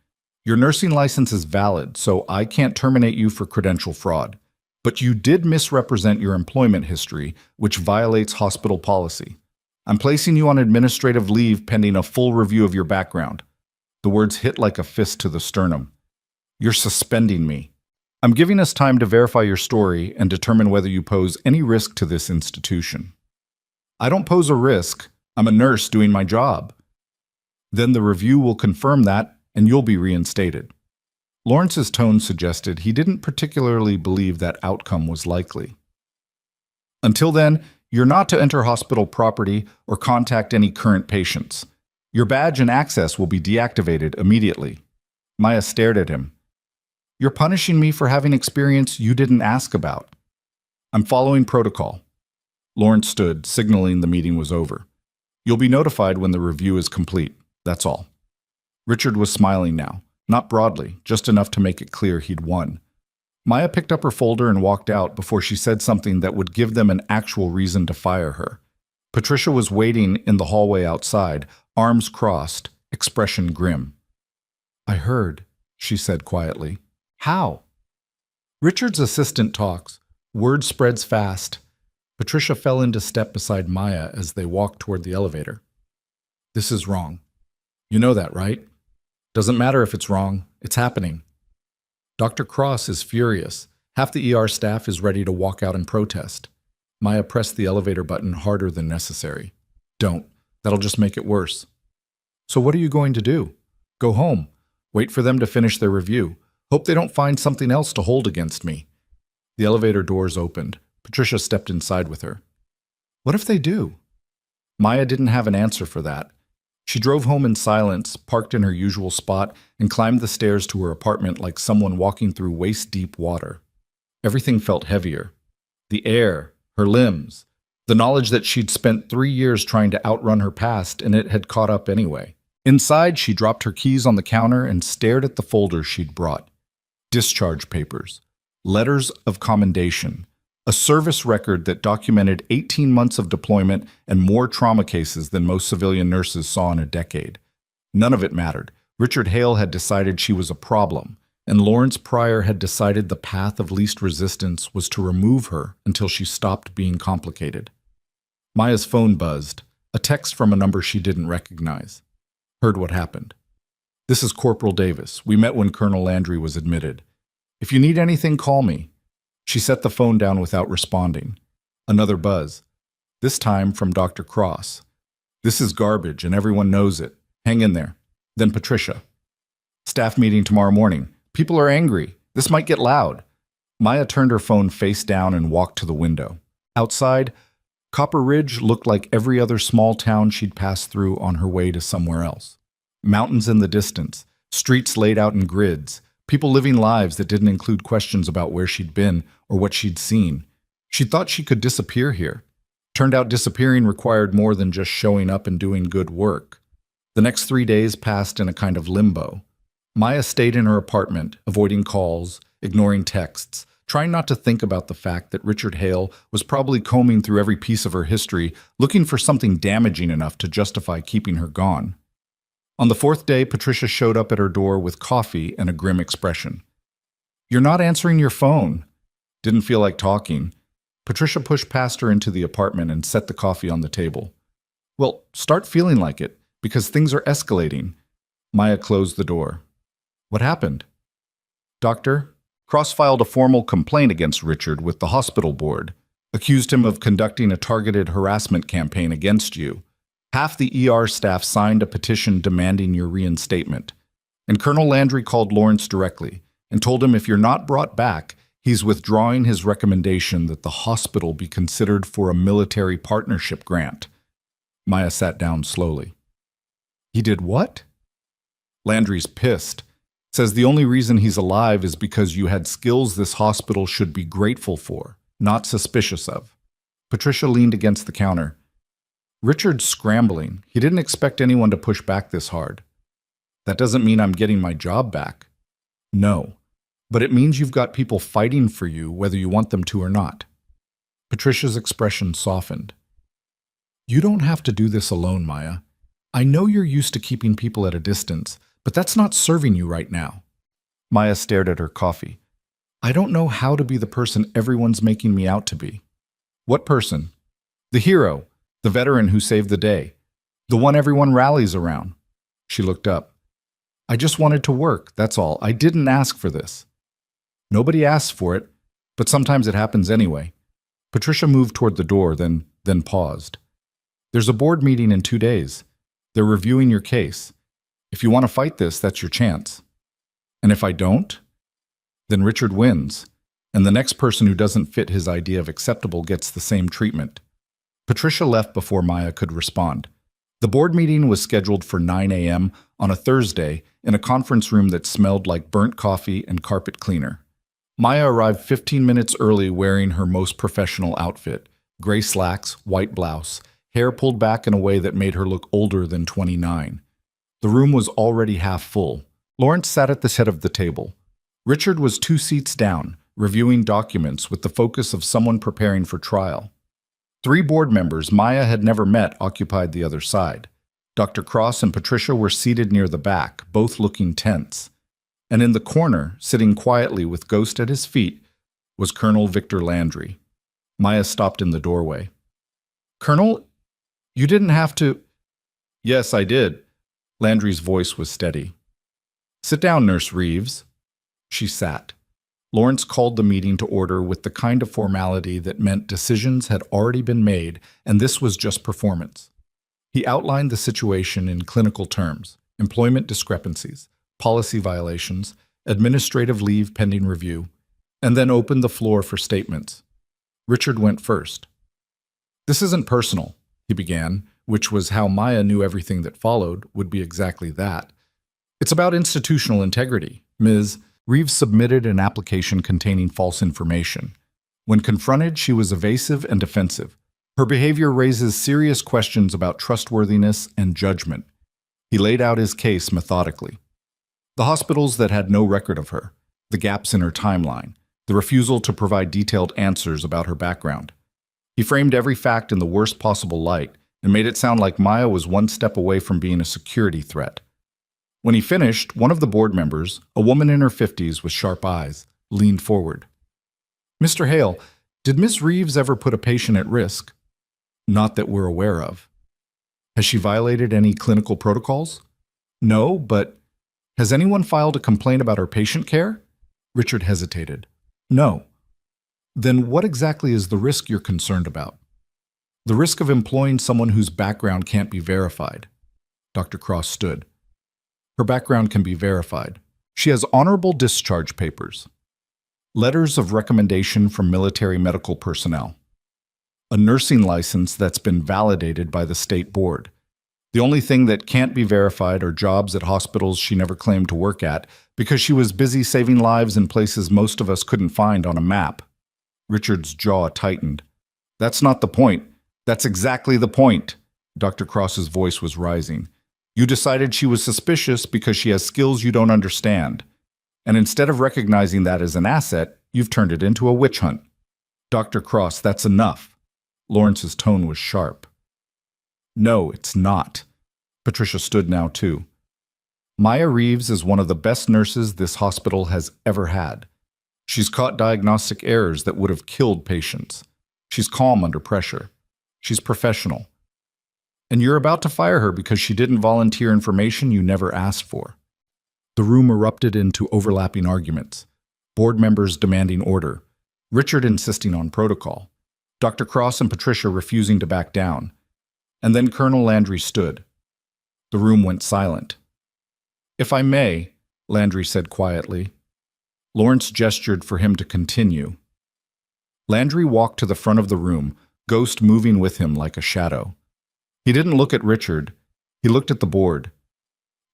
Your nursing license is valid, so I can't terminate you for credential fraud. But you did misrepresent your employment history, which violates hospital policy. I'm placing you on administrative leave pending a full review of your background. The words hit like a fist to the sternum. You're suspending me. I'm giving us time to verify your story and determine whether you pose any risk to this institution. I don't pose a risk. I'm a nurse doing my job. Then the review will confirm that, and you'll be reinstated. Lawrence's tone suggested he didn't particularly believe that outcome was likely. Until then, you're not to enter hospital property or contact any current patients. Your badge and access will be deactivated immediately. Maya stared at him. You're punishing me for having experience you didn't ask about. I'm following protocol. Lawrence stood, signaling the meeting was over. You'll be notified when the review is complete. That's all. Richard was smiling now, not broadly, just enough to make it clear he'd won. Maya picked up her folder and walked out before she said something that would give them an actual reason to fire her. Patricia was waiting in the hallway outside, arms crossed, expression grim. I heard, she said quietly. How? Richard's assistant talks. Word spreads fast. Patricia fell into step beside Maya as they walked toward the elevator. This is wrong. You know that, right? Doesn't matter if it's wrong. It's happening. Dr. Cross is furious. Half the ER staff is ready to walk out in protest. Maya pressed the elevator button harder than necessary. Don't. That'll just make it worse. So what are you going to do? Go home. Wait for them to finish their review. Hope they don't find something else to hold against me. The elevator doors opened. Patricia stepped inside with her. What if they do? Maya didn't have an answer for that. She drove home in silence, parked in her usual spot, and climbed the stairs to her apartment like someone walking through waist-deep water. Everything felt heavier. The air, her limbs, the knowledge that she'd spent 3 years trying to outrun her past and it had caught up anyway. Inside, she dropped her keys on the counter and stared at the folders she'd brought. Discharge papers, letters of commendation, a service record that documented 18 months of deployment and more trauma cases than most civilian nurses saw in a decade. None of it mattered. Richard Hale had decided she was a problem, and Lawrence Pryor had decided the path of least resistance was to remove her until she stopped being complicated. Maya's phone buzzed, a text from a number she didn't recognize. Heard what happened. This is Corporal Davis. We met when Colonel Landry was admitted. If you need anything, call me. She set the phone down without responding. Another buzz. This time from Dr. Cross. This is garbage and everyone knows it. Hang in there. Then Patricia. Staff meeting tomorrow morning. People are angry. This might get loud. Maya turned her phone face down and walked to the window. Outside, Copper Ridge looked like every other small town she'd passed through on her way to somewhere else. Mountains in the distance, streets laid out in grids, people living lives that didn't include questions about where she'd been or what she'd seen. She thought she could disappear here. Turned out disappearing required more than just showing up and doing good work. The next 3 days passed in a kind of limbo. Maya stayed in her apartment, avoiding calls, ignoring texts, trying not to think about the fact that Richard Hale was probably combing through every piece of her history, looking for something damaging enough to justify keeping her gone. On the 4th day, Patricia showed up at her door with coffee and a grim expression. You're not answering your phone. Didn't feel like talking. Patricia pushed past her into the apartment and set the coffee on the table. Well, start feeling like it, because things are escalating. Maya closed the door. What happened? Doctor, Cross filed a formal complaint against Richard with the hospital board, accused him of conducting a targeted harassment campaign against you. Half the ER staff signed a petition demanding your reinstatement. And Colonel Landry called Lawrence directly and told him if you're not brought back, he's withdrawing his recommendation that the hospital be considered for a military partnership grant. Maya sat down slowly. He did what? Landry's pissed. Says the only reason he's alive is because you had skills this hospital should be grateful for, not suspicious of. Patricia leaned against the counter. Richard's scrambling. He didn't expect anyone to push back this hard. That doesn't mean I'm getting my job back. No, but it means you've got people fighting for you whether you want them to or not. Patricia's expression softened. You don't have to do this alone, Maya. I know you're used to keeping people at a distance, but that's not serving you right now. Maya stared at her coffee. I don't know how to be the person everyone's making me out to be. What person? The hero, the veteran who saved the day, the one everyone rallies around. She looked up. I just wanted to work, that's all. I didn't ask for this. Nobody asks for it, but sometimes it happens anyway. Patricia moved toward the door, then paused. There's a board meeting in 2 days. They're reviewing your case. If you want to fight this, that's your chance. And if I don't, then Richard wins, and the next person who doesn't fit his idea of acceptable gets the same treatment. Patricia left before Maya could respond. The board meeting was scheduled for 9 a.m. on a Thursday in a conference room that smelled like burnt coffee and carpet cleaner. Maya arrived 15 minutes early wearing her most professional outfit, gray slacks, white blouse, hair pulled back in a way that made her look older than 29. The room was already half full. Lawrence sat at the head of the table. Richard was 2 seats down, reviewing documents with the focus of someone preparing for trial. 3 board members Maya had never met occupied the other side. Dr. Cross and Patricia were seated near the back, both looking tense. And in the corner, sitting quietly with Ghost at his feet, was Colonel Victor Landry. Maya stopped in the doorway. Colonel, you didn't have to... Yes, I did. Landry's voice was steady. Sit down, Nurse Reeves. She sat. Lawrence called the meeting to order with the kind of formality that meant decisions had already been made, and this was just performance. He outlined the situation in clinical terms: employment discrepancies, policy violations, administrative leave pending review, and then opened the floor for statements. Richard went first. "This isn't personal," he began, which was how Maya knew everything that followed would be exactly that. "It's about institutional integrity. Ms. Reeves submitted an application containing false information. When confronted, she was evasive and defensive. Her behavior raises serious questions about trustworthiness and judgment." He laid out his case methodically. The hospitals that had no record of her, the gaps in her timeline, the refusal to provide detailed answers about her background. He framed every fact in the worst possible light and made it sound like Maya was one step away from being a security threat. When he finished, one of the board members, a woman in her 50s with sharp eyes, leaned forward. "Mr. Hale, did Miss Reeves ever put a patient at risk?" "Not that we're aware of." "Has she violated any clinical protocols?" "No, but has anyone filed a complaint about her patient care?" Richard hesitated. "No." "Then what exactly is the risk you're concerned about?" "The risk of employing someone whose background can't be verified." Dr. Cross stood. "Her background can be verified. She has honorable discharge papers, letters of recommendation from military medical personnel, a nursing license that's been validated by the state board. The only thing that can't be verified are jobs at hospitals she never claimed to work at because she was busy saving lives in places most of us couldn't find on a map." Richard's jaw tightened. "That's not the point. That's exactly the point." Dr. Cross's voice was rising. "You decided she was suspicious because she has skills you don't understand. And instead of recognizing that as an asset, you've turned it into a witch hunt." "Dr. Cross, that's enough." Lawrence's tone was sharp. "No, it's not." Patricia stood now too. "Maya Reeves is one of the best nurses this hospital has ever had. She's caught diagnostic errors that would have killed patients. She's calm under pressure. She's professional. And you're about to fire her because she didn't volunteer information you never asked for." The room erupted into overlapping arguments, board members demanding order, Richard insisting on protocol, Dr. Cross and Patricia refusing to back down. And then Colonel Landry stood. The room went silent. "If I may," Landry said quietly. Lawrence gestured for him to continue. Landry walked to the front of the room, Ghost moving with him like a shadow. He didn't look at Richard. He looked at the board.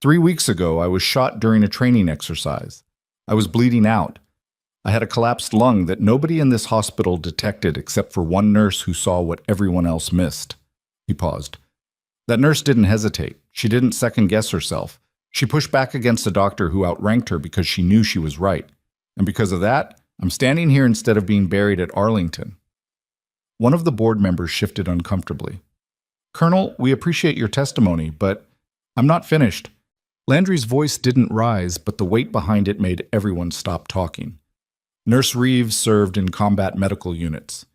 3 weeks ago, I was shot during a training exercise. I was bleeding out. I had a collapsed lung that nobody in this hospital detected except for one nurse who saw what everyone else missed." He paused. "That nurse didn't hesitate. She didn't second-guess herself. She pushed back against a doctor who outranked her because she knew she was right. And because of that, I'm standing here instead of being buried at Arlington." One of the board members shifted uncomfortably. "Colonel, we appreciate your testimony, but I'm not finished." Landry's voice didn't rise, but the weight behind it made everyone stop talking. Nurse Reeves served in combat medical units.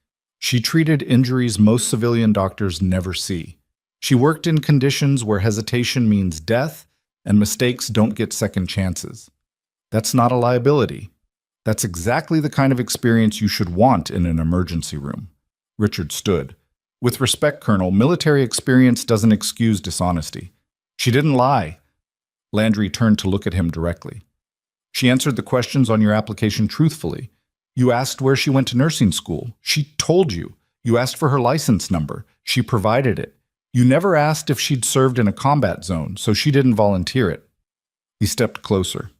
She treated injuries most civilian doctors never see. She worked in conditions where hesitation means death and mistakes don't get second chances. That's not a liability. That's exactly the kind of experience you should want in an emergency room. Richard stood. "With respect, Colonel, military experience doesn't excuse dishonesty. She didn't lie." Landry turned to look at him directly. "She answered the questions on your application truthfully. You asked where she went to nursing school. She told you. You asked for her license number. She provided it. You never asked if she'd served in a combat zone, so she didn't volunteer it." He stepped closer.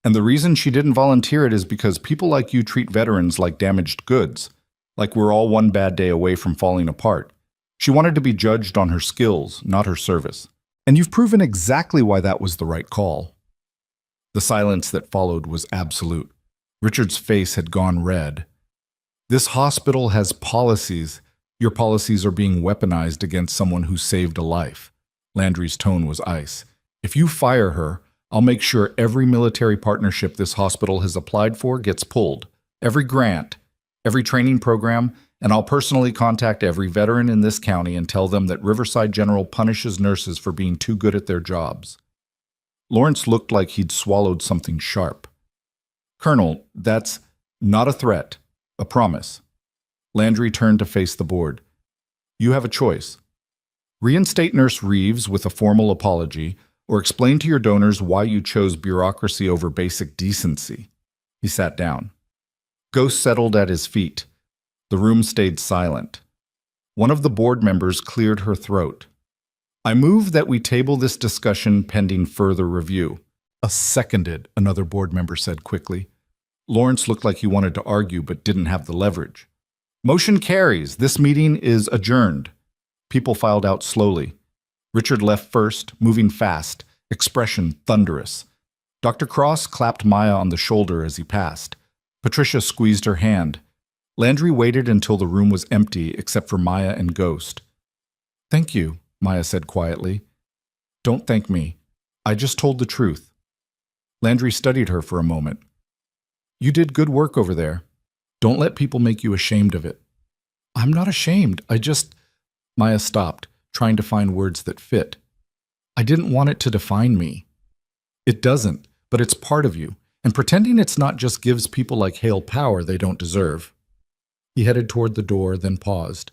"And the reason she didn't volunteer it is because people like you treat veterans like damaged goods, like we're all one bad day away from falling apart. She wanted to be judged on her skills, not her service. And you've proven exactly why that was the right call." The silence that followed was absolute. Richard's face had gone red. "This hospital has policies. Your policies are being weaponized against someone who saved a life." Landry's tone was ice. "If you fire her, I'll make sure every military partnership this hospital has applied for gets pulled. Every grant, every training program, and I'll personally contact every veteran in this county and tell them that Riverside General punishes nurses for being too good at their jobs." Lawrence looked like he'd swallowed something sharp. Colonel, that's not a threat, a promise. Landry turned to face the board. You have a choice. Reinstate Nurse Reeves with a formal apology, or explain to your donors why you chose bureaucracy over basic decency. He sat down. Ghost settled at his feet. The room stayed silent. One of the board members cleared her throat. I move that we table this discussion pending further review. Seconded, another board member said quickly. Lawrence looked like he wanted to argue but didn't have the leverage. Motion carries. This meeting is adjourned. People filed out slowly. Richard left first, moving fast, expression thunderous. Dr. Cross clapped Maya on the shoulder as he passed. Patricia squeezed her hand. Landry waited until the room was empty except for Maya and Ghost. Thank you, Maya said quietly. Don't thank me. I just told the truth. Landry studied her for a moment. You did good work over there. Don't let people make you ashamed of it. I'm not ashamed. Maya stopped, trying to find words that fit. I didn't want it to define me. It doesn't, but it's part of you, and pretending it's not just gives people like Hale power they don't deserve. He headed toward the door, then paused.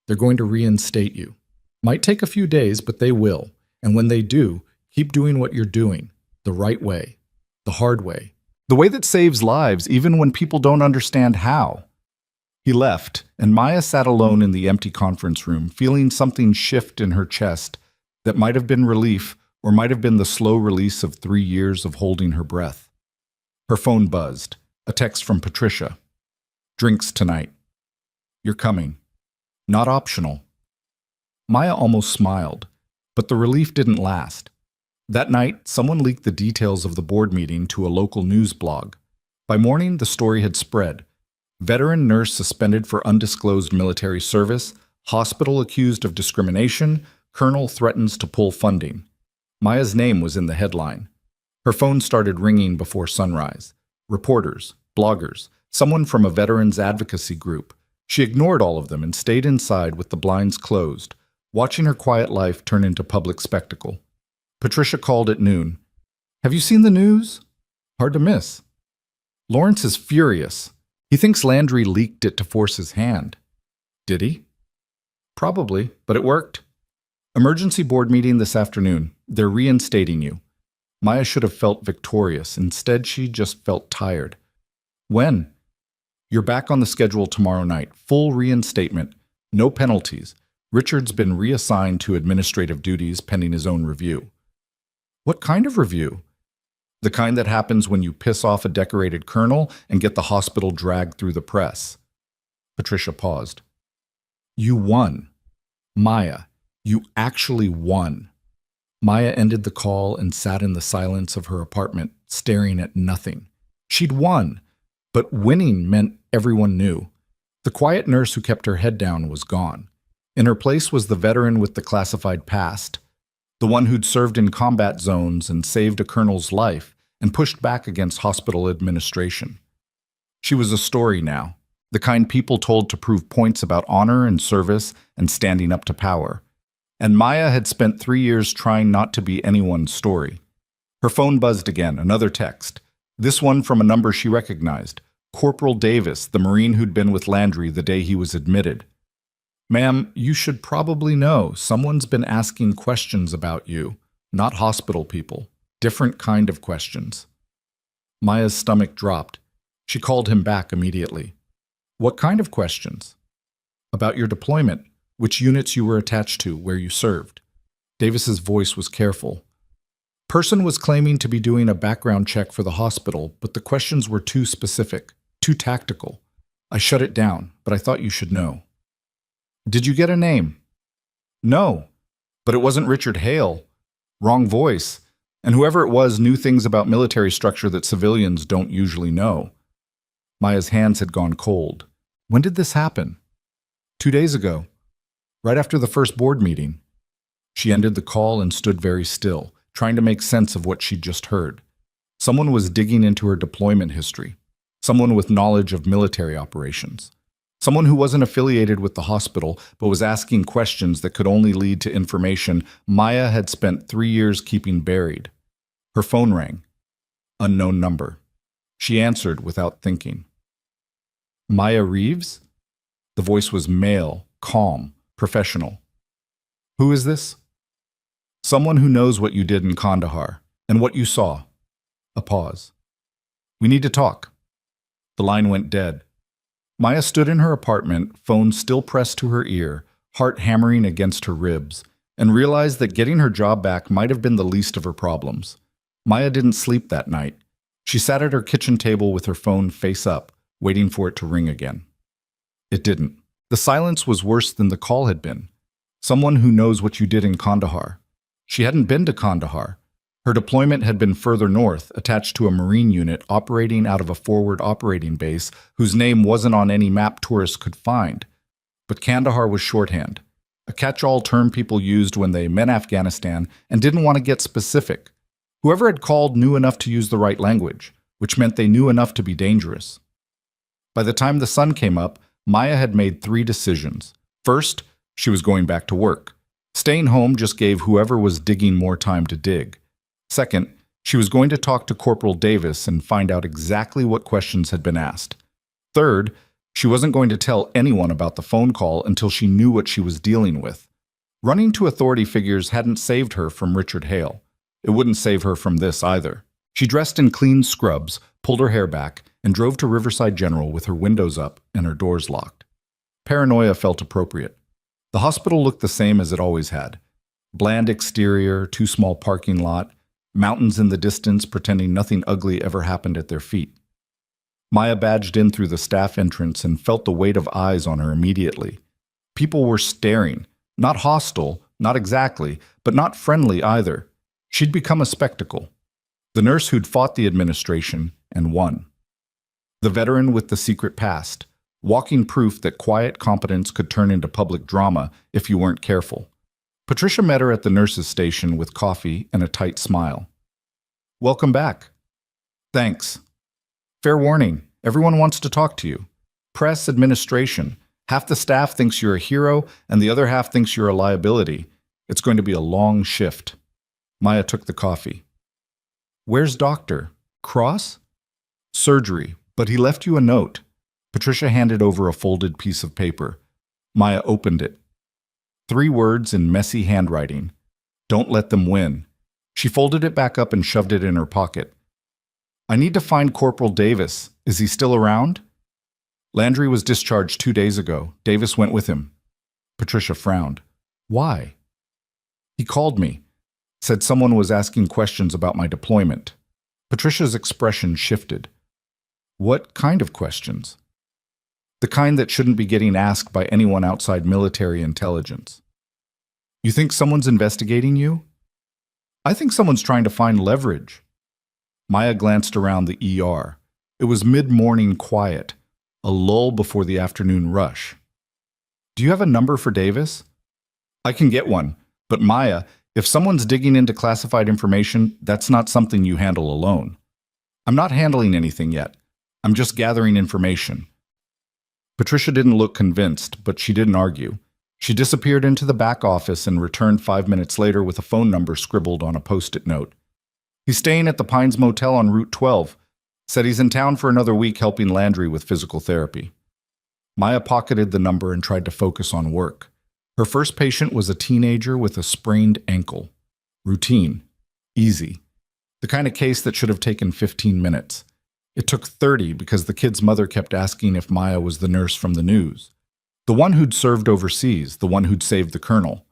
They're going to reinstate you. Might take a few days, but they will, and when they do, keep doing what you're doing, the right way, the hard way, the way that saves lives even when people don't understand how. He left, and Maya sat alone in the empty conference room, feeling something shift in her chest that might have been relief or might have been the slow release of 3 years of holding her breath. Her phone buzzed, a text from Patricia. Drinks tonight. You're coming. Not optional. Maya almost smiled, but the relief didn't last. That night, someone leaked the details of the board meeting to a local news blog. By morning, the story had spread. Veteran nurse suspended for undisclosed military service, hospital accused of discrimination, colonel threatens to pull funding. Maya's name was in the headline. Her phone started ringing before sunrise. Reporters, bloggers, someone from a veterans advocacy group. She ignored all of them and stayed inside with the blinds closed, watching her quiet life turn into public spectacle. Patricia called at noon. Have you seen the news? Hard to miss. Lawrence is furious. He thinks Landry leaked it to force his hand. Did he? Probably, but it worked. Emergency board meeting this afternoon. They're reinstating you. Maya should have felt victorious. Instead, she just felt tired. When? You're back on the schedule tomorrow night. Full reinstatement. No penalties. Richard's been reassigned to administrative duties pending his own review. What kind of review? The kind that happens when you piss off a decorated colonel and get the hospital dragged through the press. Patricia paused. You won. Maya, you actually won. Maya ended the call and sat in the silence of her apartment, staring at nothing. She'd won, but winning meant everyone knew. The quiet nurse who kept her head down was gone. In her place was the veteran with the classified past, the one who'd served in combat zones and saved a colonel's life and pushed back against hospital administration. She was a story now, the kind people told to prove points about honor and service and standing up to power. And Maya had spent 3 years trying not to be anyone's story. Her phone buzzed again, another text. This one from a number she recognized. Corporal Davis, the Marine who'd been with Landry the day he was admitted. Ma'am, you should probably know someone's been asking questions about you, not hospital people. Different kind of questions. Maya's stomach dropped. She called him back immediately. What kind of questions? About your deployment, which units you were attached to, where you served. Davis's voice was careful. Person was claiming to be doing a background check for the hospital, but the questions were too specific, too tactical. I shut it down, but I thought you should know. Did you get a name? No, but it wasn't Richard Hale. Wrong voice. And whoever it was knew things about military structure that civilians don't usually know. Maya's hands had gone cold. When did this happen? 2 days ago, right after the first board meeting. She ended the call and stood very still, trying to make sense of what she'd just heard. Someone was digging into her deployment history. Someone with knowledge of military operations. Someone who wasn't affiliated with the hospital, but was asking questions that could only lead to information Maya had spent 3 years keeping buried. Her phone rang. Unknown number. She answered without thinking. Maya Reeves? The voice was male, calm, professional. Who is this? Someone who knows what you did in Kandahar and what you saw. A pause. We need to talk. The line went dead. Maya stood in her apartment, phone still pressed to her ear, heart hammering against her ribs, and realized that getting her job back might have been the least of her problems. Maya didn't sleep that night. She sat at her kitchen table with her phone face up, waiting for it to ring again. It didn't. The silence was worse than the call had been. Someone who knows what you did in Kandahar. She hadn't been to Kandahar. Her deployment had been further north, attached to a Marine unit operating out of a forward operating base whose name wasn't on any map tourists could find. But Kandahar was shorthand, a catch-all term people used when they meant Afghanistan and didn't want to get specific. Whoever had called knew enough to use the right language, which meant they knew enough to be dangerous. By the time the sun came up, Maya had made 3 decisions. First, she was going back to work. Staying home just gave whoever was digging more time to dig. Second, she was going to talk to Corporal Davis and find out exactly what questions had been asked. Third, she wasn't going to tell anyone about the phone call until she knew what she was dealing with. Running to authority figures hadn't saved her from Richard Hale. It wouldn't save her from this either. She dressed in clean scrubs, pulled her hair back, and drove to Riverside General with her windows up and her doors locked. Paranoia felt appropriate. The hospital looked the same as it always had. Bland exterior, too small parking lot, mountains in the distance pretending nothing ugly ever happened at their feet. Maya badged in through the staff entrance and felt the weight of eyes on her immediately. People were staring, not hostile, not exactly, but not friendly either. She'd become a spectacle. The nurse who'd fought the administration and won. The veteran with the secret past, walking proof that quiet competence could turn into public drama if you weren't careful. Patricia met her at the nurse's station with coffee and a tight smile. Welcome back. Thanks. Fair warning, everyone wants to talk to you. Press, administration. Half the staff thinks you're a hero and the other half thinks you're a liability. It's going to be a long shift. Maya took the coffee. Where's Doctor? Cross? Surgery, but he left you a note. Patricia handed over a folded piece of paper. Maya opened it. 3 words in messy handwriting. Don't let them win. She folded it back up and shoved it in her pocket. I need to find Corporal Davis. Is he still around? Landry was discharged 2 days ago. Davis went with him. Patricia frowned. Why? He called me. Said someone was asking questions about my deployment. Patricia's expression shifted. What kind of questions? The kind that shouldn't be getting asked by anyone outside military intelligence. You think someone's investigating you? I think someone's trying to find leverage. Maya glanced around the ER. It was mid-morning quiet, a lull before the afternoon rush. Do you have a number for Davis? I can get one, but Maya, if someone's digging into classified information, that's not something you handle alone. I'm not handling anything yet. I'm just gathering information. Patricia didn't look convinced, but she didn't argue. She disappeared into the back office and returned 5 minutes later with a phone number scribbled on a post-it note. He's staying at the Pines Motel on Route 12. Said he's in town for another week helping Landry with physical therapy. Maya pocketed the number and tried to focus on work. Her first patient was a teenager with a sprained ankle. Routine. Easy. The kind of case that should have taken 15 minutes. It took 30 because the kid's mother kept asking if Maya was the nurse from the news. The one who'd served overseas, the one who'd saved the colonel.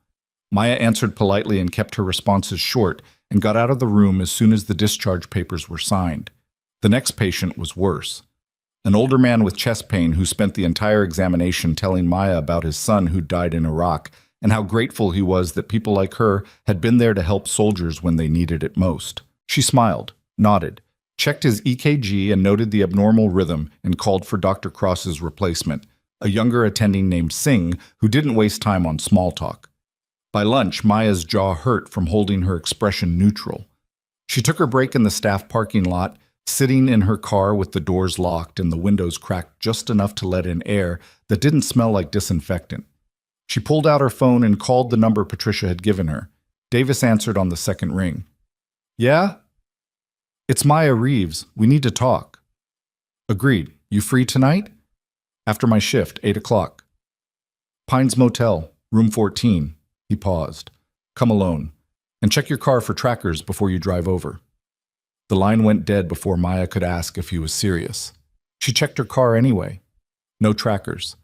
Maya answered politely and kept her responses short and got out of the room as soon as the discharge papers were signed. The next patient was worse. An older man with chest pain who spent the entire examination telling Maya about his son who died in Iraq and how grateful he was that people like her had been there to help soldiers when they needed it most. She smiled, nodded, checked his EKG and noted the abnormal rhythm and called for Dr. Cross's replacement, a younger attending named Singh who didn't waste time on small talk. By lunch, Maya's jaw hurt from holding her expression neutral. She took her break in the staff parking lot, sitting in her car with the doors locked and the windows cracked just enough to let in air that didn't smell like disinfectant. She pulled out her phone and called the number Patricia had given her. Davis answered on the second ring. Yeah? It's Maya Reeves. We need to talk. Agreed. You free tonight? After my shift, 8 o'clock. Pines Motel, room 14. He paused. Come alone. And check your car for trackers before you drive over. The line went dead before Maya could ask if he was serious. She checked her car anyway. No trackers.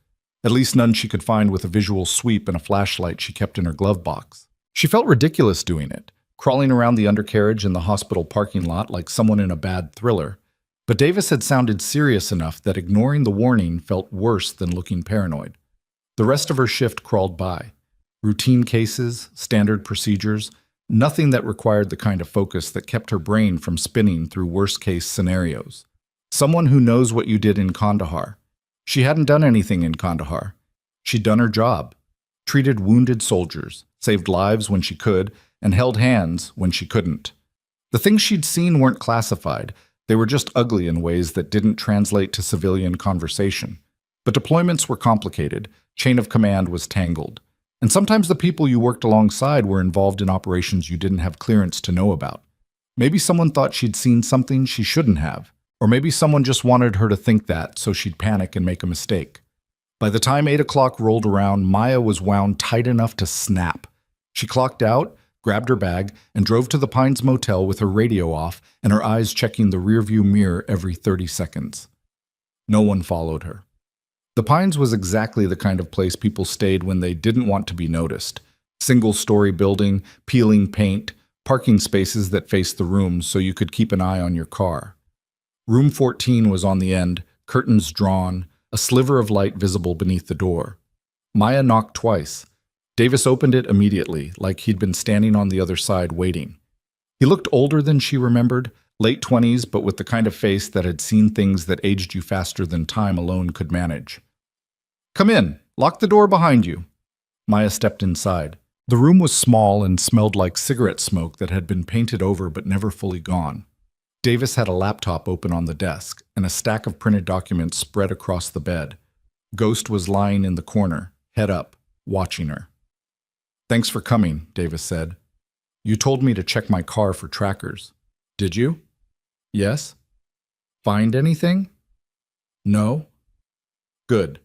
At least none she could find with a visual sweep and a flashlight she kept in her glove box. She felt ridiculous doing it, crawling around the undercarriage in the hospital parking lot like someone in a bad thriller. But Davis had sounded serious enough that ignoring the warning felt worse than looking paranoid. The rest of her shift crawled by. Routine cases, standard procedures, nothing that required the kind of focus that kept her brain from spinning through worst-case scenarios. Someone who knows what you did in Kandahar. She hadn't done anything in Kandahar. She'd done her job, treated wounded soldiers, saved lives when she could, and held hands when she couldn't. The things she'd seen weren't classified. They were just ugly in ways that didn't translate to civilian conversation. But deployments were complicated, chain of command was tangled. And sometimes the people you worked alongside were involved in operations you didn't have clearance to know about. Maybe someone thought she'd seen something she shouldn't have. Or maybe someone just wanted her to think that so she'd panic and make a mistake. By the time 8 o'clock rolled around, Maya was wound tight enough to snap. She clocked out, grabbed her bag, and drove to the Pines Motel with her radio off and her eyes checking the rearview mirror every 30 seconds. No one followed her. The Pines was exactly the kind of place people stayed when they didn't want to be noticed. Single-story building, peeling paint, parking spaces that faced the rooms so you could keep an eye on your car. Room 14 was on the end, curtains drawn, a sliver of light visible beneath the door. Maya knocked twice. Davis opened it immediately, like he'd been standing on the other side waiting. He looked older than she remembered, late 20s, but with the kind of face that had seen things that aged you faster than time alone could manage. Come in. Lock the door behind you. Maya stepped inside. The room was small and smelled like cigarette smoke that had been painted over but never fully gone. Davis had a laptop open on the desk and a stack of printed documents spread across the bed. Ghost was lying in the corner, head up, watching her. Thanks for coming, Davis said. You told me to check my car for trackers. Did you? Yes. Find anything? No. Good.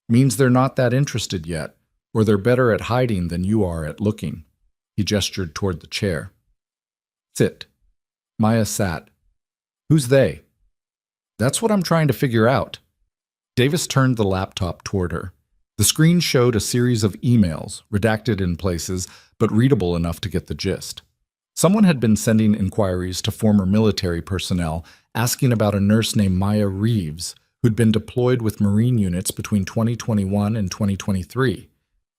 Means they're not that interested yet, or they're better at hiding than you are at looking. He gestured toward the chair. Sit. Maya sat. Who's they? That's what I'm trying to figure out. Davis turned the laptop toward her. The screen showed a series of emails, redacted in places, but readable enough to get the gist. Someone had been sending inquiries to former military personnel asking about a nurse named Maya Reeves, who'd been deployed with Marine units between 2021 and 2023.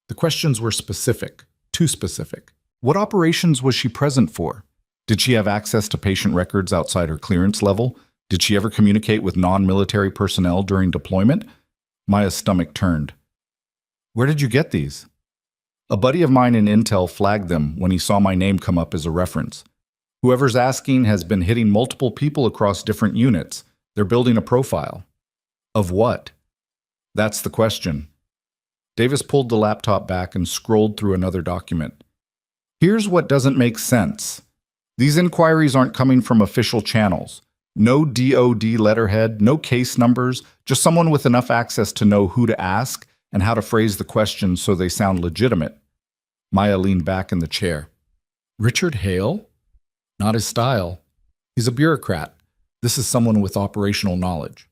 The questions were specific, too specific. What operations was she present for? Did she have access to patient records outside her clearance level? Did she ever communicate with non-military personnel during deployment? Maya's stomach turned. Where did you get these? A buddy of mine in Intel flagged them when he saw my name come up as a reference. Whoever's asking has been hitting multiple people across different units. They're building a profile. Of what? That's the question. Davis pulled the laptop back and scrolled through another document. Here's what doesn't make sense. These inquiries aren't coming from official channels. No DOD letterhead, no case numbers, just someone with enough access to know who to ask and how to phrase the questions so they sound legitimate. Maya leaned back in the chair. Richard Hale? Not his style. He's a bureaucrat. This is someone with operational knowledge.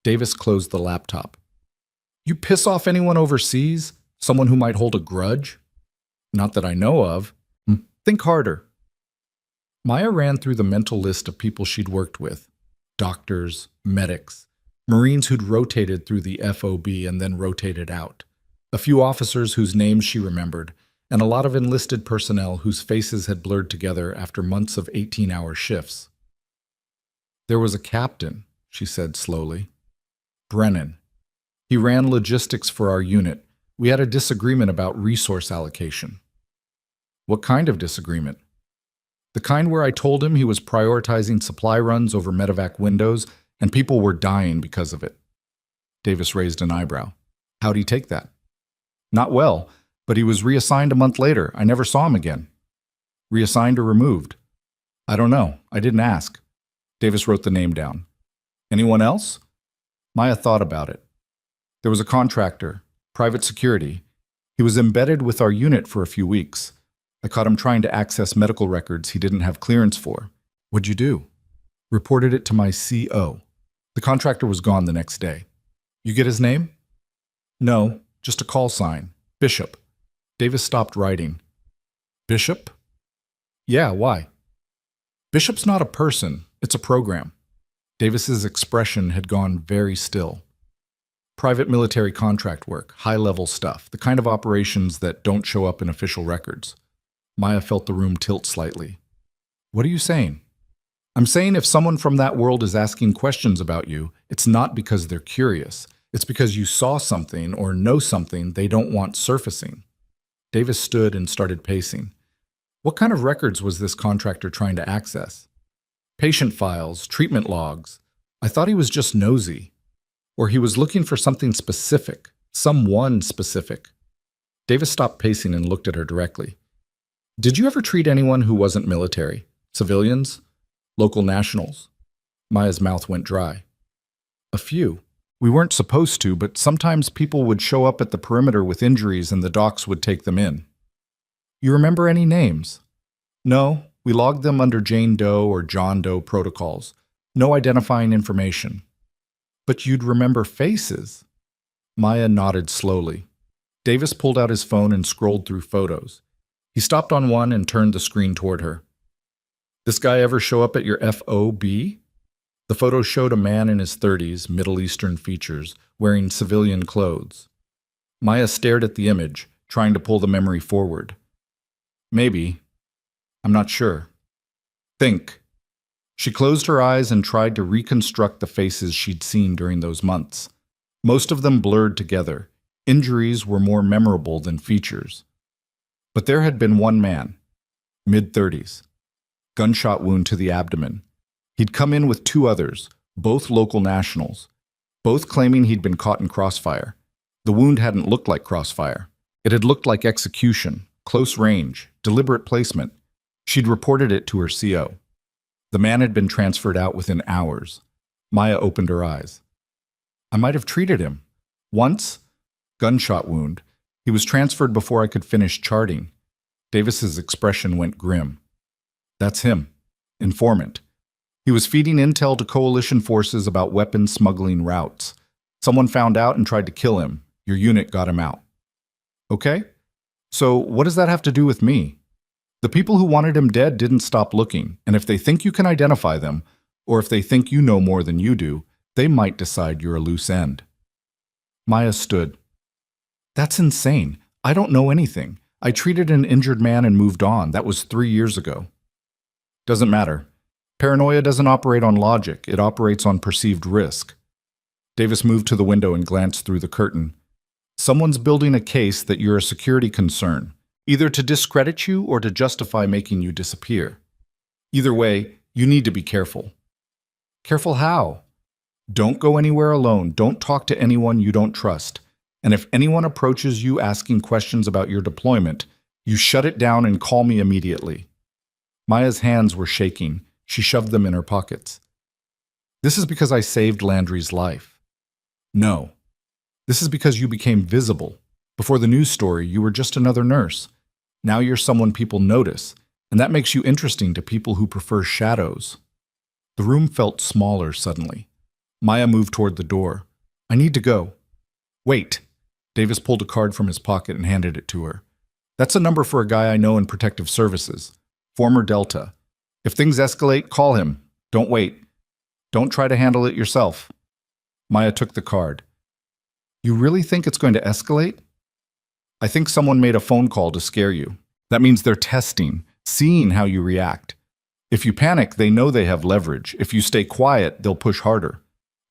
Davis closed the laptop. You piss off anyone overseas? Someone who might hold a grudge? Not that I know of. Think harder. Maya ran through the mental list of people she'd worked with. Doctors, medics, Marines who'd rotated through the FOB and then rotated out. A few officers whose names she remembered, and a lot of enlisted personnel whose faces had blurred together after months of 18-hour shifts. There was a captain, she said slowly. Brennan. He ran logistics for our unit. We had a disagreement about resource allocation. What kind of disagreement? The kind where I told him he was prioritizing supply runs over medevac windows and people were dying because of it. Davis raised an eyebrow. How'd he take that? Not well, but he was reassigned a month later. I never saw him again. Reassigned or removed? I don't know. I didn't ask. Davis wrote the name down. Anyone else? Maya thought about it. There was a contractor, private security. He was embedded with our unit for a few weeks. I caught him trying to access medical records he didn't have clearance for. What'd you do? Reported it to my CO. The contractor was gone the next day. You get his name? No, just a call sign. Bishop. Davis stopped writing. Bishop? Yeah, why? Bishop's not a person, it's a program. Davis's expression had gone very still. Private military contract work, high-level stuff, the kind of operations that don't show up in official records. Maya felt the room tilt slightly. What are you saying? I'm saying if someone from that world is asking questions about you, it's not because they're curious. It's because you saw something or know something they don't want surfacing. Davis stood and started pacing. What kind of records was this contractor trying to access? Patient files, treatment logs. I thought he was just nosy. Or he was looking for something specific, someone specific. Davis stopped pacing and looked at her directly. Did you ever treat anyone who wasn't military? Civilians? Local nationals? Maya's mouth went dry. A few. We weren't supposed to, but sometimes people would show up at the perimeter with injuries and the docs would take them in. You remember any names? No, we logged them under Jane Doe or John Doe protocols. No identifying information. But you'd remember faces. Maya nodded slowly. Davis pulled out his phone and scrolled through photos. He stopped on one and turned the screen toward her. This guy ever show up at your FOB? The photo showed a man in his 30s, Middle Eastern features, wearing civilian clothes. Maya stared at the image, trying to pull the memory forward. Maybe. I'm not sure. Think. She closed her eyes and tried to reconstruct the faces she'd seen during those months. Most of them blurred together. Injuries were more memorable than features. But there had been one man, mid-30s. Gunshot wound to the abdomen. He'd come in with two others, both local nationals, both claiming he'd been caught in crossfire. The wound hadn't looked like crossfire. It had looked like execution, close range, deliberate placement. She'd reported it to her CO. The man had been transferred out within hours. Maya opened her eyes. I might have treated him. Once, gunshot wound. He was transferred before I could finish charting. Davis's expression went grim. That's him. Informant. He was feeding intel to coalition forces about weapons smuggling routes. Someone found out and tried to kill him. Your unit got him out. Okay? So what does that have to do with me? The people who wanted him dead didn't stop looking, and if they think you can identify them, or if they think you know more than you do, they might decide you're a loose end. Maya stood. That's insane. I don't know anything. I treated an injured man and moved on. That was 3 years ago. Doesn't matter. Paranoia doesn't operate on logic. It operates on perceived risk. Davis moved to the window and glanced through the curtain. Someone's building a case that you're a security concern, either to discredit you or to justify making you disappear. Either way, you need to be careful. Careful how? Don't go anywhere alone. Don't talk to anyone you don't trust. And if anyone approaches you asking questions about your deployment, you shut it down and call me immediately. Maya's hands were shaking. She shoved them in her pockets. This is because I saved Landry's life. No. This is because you became visible. Before the news story, you were just another nurse. Now you're someone people notice, and that makes you interesting to people who prefer shadows. The room felt smaller suddenly. Maya moved toward the door. I need to go. Wait. Davis pulled a card from his pocket and handed it to her. That's a number for a guy I know in protective services. Former Delta. If things escalate, call him. Don't wait. Don't try to handle it yourself. Maya took the card. You really think it's going to escalate? I think someone made a phone call to scare you. That means they're testing, seeing how you react. If you panic, they know they have leverage. If you stay quiet, they'll push harder.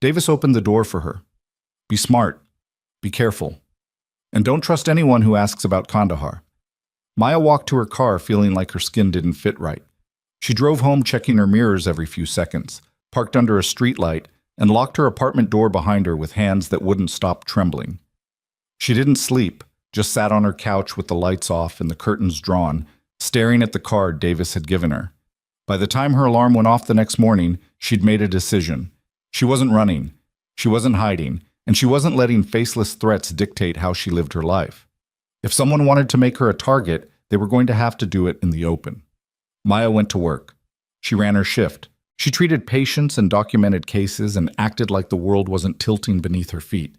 Davis opened the door for her. Be smart. Be careful. And don't trust anyone who asks about Kandahar. Maya walked to her car feeling like her skin didn't fit right. She drove home checking her mirrors every few seconds, parked under a streetlight, and locked her apartment door behind her with hands that wouldn't stop trembling. She didn't sleep, just sat on her couch with the lights off and the curtains drawn, staring at the card Davis had given her. By the time her alarm went off the next morning, she'd made a decision. She wasn't running. She wasn't hiding, and she wasn't letting faceless threats dictate how she lived her life. If someone wanted to make her a target, they were going to have to do it in the open. Maya went to work. She ran her shift. She treated patients and documented cases and acted like the world wasn't tilting beneath her feet.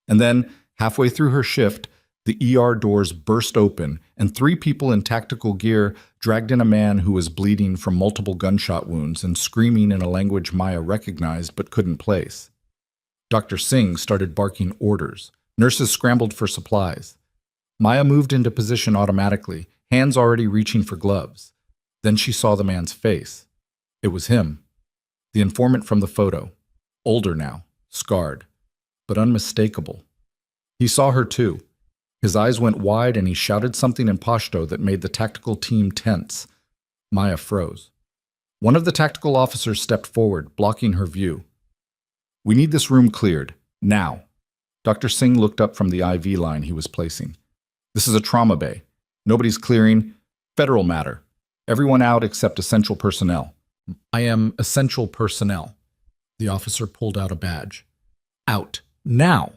And then, halfway through her shift, the ER doors burst open, and 3 people in tactical gear dragged in a man who was bleeding from multiple gunshot wounds and screaming in a language Maya recognized but couldn't place. Dr. Singh started barking orders. Nurses scrambled for supplies. Maya moved into position automatically, hands already reaching for gloves. Then she saw the man's face. It was him, the informant from the photo. Older now, scarred, but unmistakable. He saw her too. His eyes went wide and he shouted something in Pashto that made the tactical team tense. Maya froze. One of the tactical officers stepped forward, blocking her view. "We need this room cleared, now." Dr. Singh looked up from the IV line he was placing. "This is a trauma bay. Nobody's clearing. Federal matter. Everyone out except essential personnel." "I am essential personnel." The officer pulled out a badge. "Out. Now."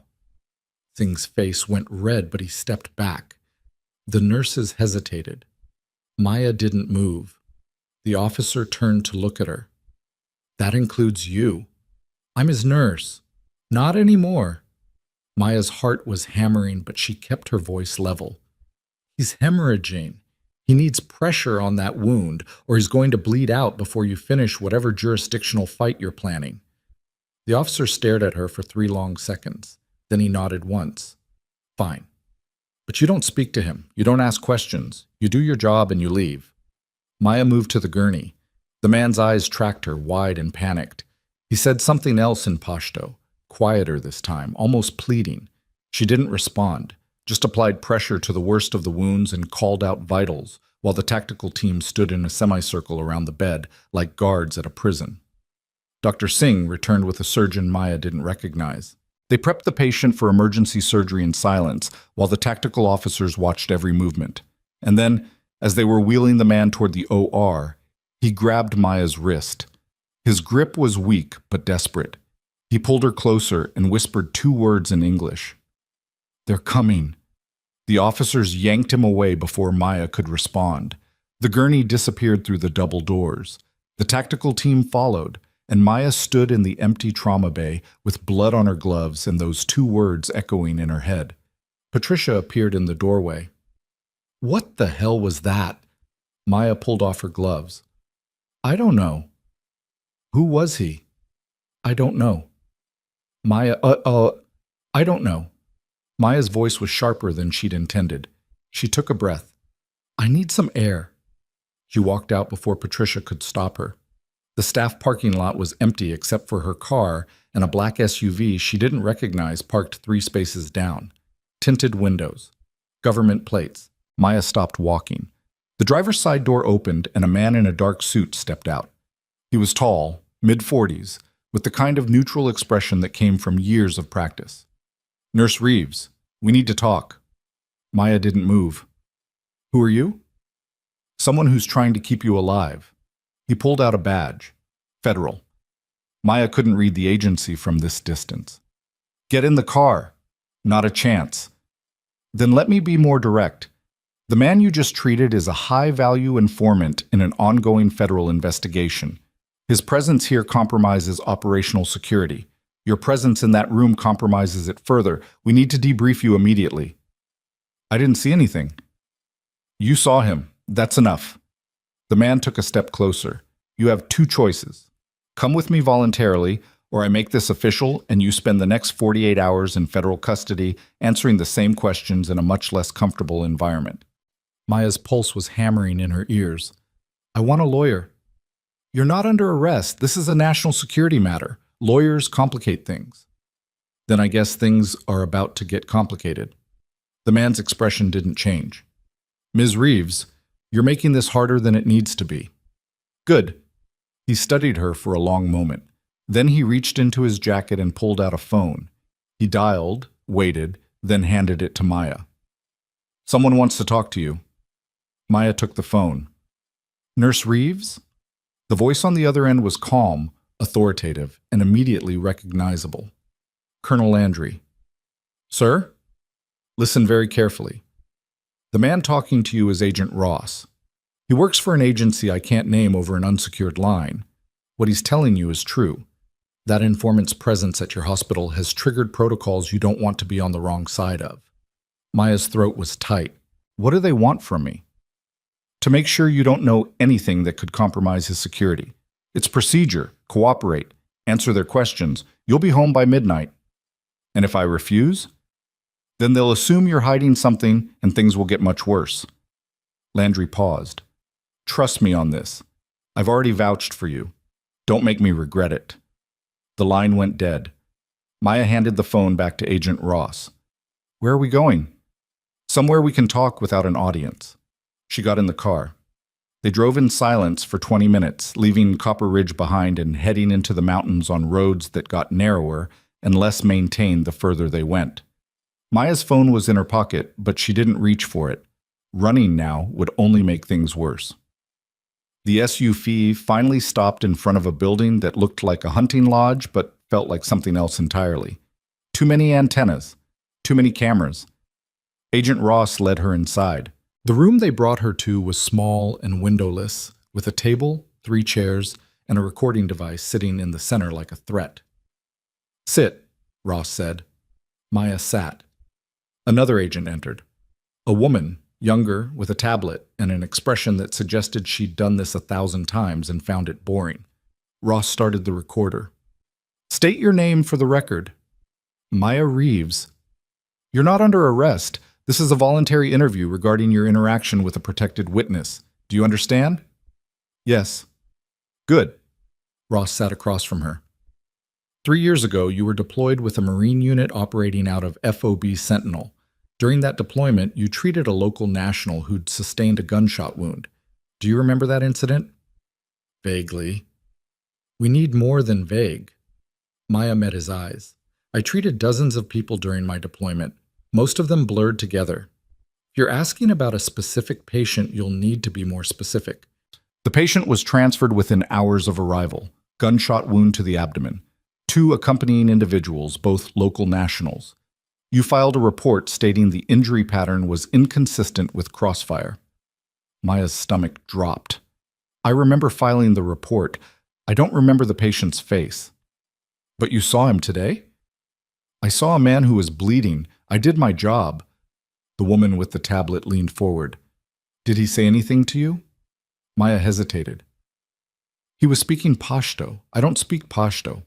Singh's face went red, but he stepped back. The nurses hesitated. Maya didn't move. The officer turned to look at her. "That includes you." "I'm his nurse." "Not anymore." Maya's heart was hammering, but she kept her voice level. "He's hemorrhaging. He needs pressure on that wound, or he's going to bleed out before you finish whatever jurisdictional fight you're planning." The officer stared at her for 3 long seconds. Then he nodded once. "Fine. But you don't speak to him. You don't ask questions. You do your job and you leave." Maya moved to the gurney. The man's eyes tracked her, wide and panicked. He said something else in Pashto, quieter this time, almost pleading. She didn't respond, just applied pressure to the worst of the wounds and called out vitals, while the tactical team stood in a semicircle around the bed, like guards at a prison. Dr. Singh returned with a surgeon Maya didn't recognize. They prepped the patient for emergency surgery in silence, while the tactical officers watched every movement. And then, as they were wheeling the man toward the OR, he grabbed Maya's wrist. His grip was weak but desperate. He pulled her closer and whispered 2 words in English. "They're coming." The officers yanked him away before Maya could respond. The gurney disappeared through the double doors. The tactical team followed, and Maya stood in the empty trauma bay with blood on her gloves and those 2 words echoing in her head. Patricia appeared in the doorway. "What the hell was that?" Maya pulled off her gloves. "I don't know." "Who was he?" "I don't know." Maya, I don't know." Maya's voice was sharper than she'd intended. She took a breath. "I need some air." She walked out before Patricia could stop her. The staff parking lot was empty except for her car and a black SUV she didn't recognize parked 3 spaces down. Tinted windows. Government plates. Maya stopped walking. The driver's side door opened and a man in a dark suit stepped out. He was tall, mid-40s, with the kind of neutral expression that came from years of practice. "Nurse Reeves, we need to talk." Maya didn't move. "Who are you?" "Someone who's trying to keep you alive." He pulled out a badge. "Federal." Maya couldn't read the agency from this distance. "Get in the car." "Not a chance." "Then let me be more direct. The man you just treated is a high-value informant in an ongoing federal investigation. His presence here compromises operational security. Your presence in that room compromises it further. We need to debrief you immediately." "I didn't see anything." "You saw him. That's enough." The man took a step closer. "You have 2 choices. Come with me voluntarily, or I make this official and you spend the next 48 hours in federal custody answering the same questions in a much less comfortable environment." Maya's pulse was hammering in her ears. "I want a lawyer." "You're not under arrest. This is a national security matter. Lawyers complicate things." "Then I guess things are about to get complicated." The man's expression didn't change. "Ms. Reeves, you're making this harder than it needs to be." "Good." He studied her for a long moment. Then he reached into his jacket and pulled out a phone. He dialed, waited, then handed it to Maya. "Someone wants to talk to you." Maya took the phone. "Nurse Reeves?" The voice on the other end was calm, authoritative, and immediately recognizable. Colonel Landry. Sir? Listen very carefully. The man talking to you is Agent Ross. He works for an agency I can't name over an unsecured line. What he's telling you is true. That informant's presence at your hospital has triggered protocols you don't want to be on the wrong side of. Maya's throat was tight. What do they want from me? To make sure you don't know anything that could compromise his security. It's procedure. Cooperate. Answer their questions. You'll be home by midnight. And if I refuse? Then they'll assume you're hiding something and things will get much worse. Landry paused. Trust me on this. I've already vouched for you. Don't make me regret it. The line went dead. Maya handed the phone back to Agent Ross. Where are we going? Somewhere we can talk without an audience. She got in the car. They drove in silence for 20 minutes, leaving Copper Ridge behind and heading into the mountains on roads that got narrower and less maintained the further they went. Maya's phone was in her pocket, but she didn't reach for it. Running now would only make things worse. The SUV finally stopped in front of a building that looked like a hunting lodge but felt like something else entirely. Too many antennas. Too many cameras. Agent Ross led her inside. The room they brought her to was small and windowless, with a table, 3 chairs, and a recording device sitting in the center like a threat. Sit, Ross said. Maya sat. Another agent entered. A woman, younger, with a tablet and an expression that suggested she'd done this 1,000 times and found it boring. Ross started the recorder. State your name for the record. Maya Reeves. You're not under arrest. This is a voluntary interview regarding your interaction with a protected witness. Do you understand? Yes. Good. Ross sat across from her. 3 years ago, you were deployed with a Marine unit operating out of FOB Sentinel. During that deployment, you treated a local national who'd sustained a gunshot wound. Do you remember that incident? Vaguely. We need more than vague. Maya met his eyes. I treated dozens of people during my deployment. Most of them blurred together. If you're asking about a specific patient, you'll need to be more specific. The patient was transferred within hours of arrival. Gunshot wound to the abdomen. 2 accompanying individuals, both local nationals. You filed a report stating the injury pattern was inconsistent with crossfire. Maya's stomach dropped. I remember filing the report. I don't remember the patient's face. But you saw him today? I saw a man who was bleeding. I did my job. The woman with the tablet leaned forward. Did he say anything to you? Maya hesitated. He was speaking Pashto. I don't speak Pashto.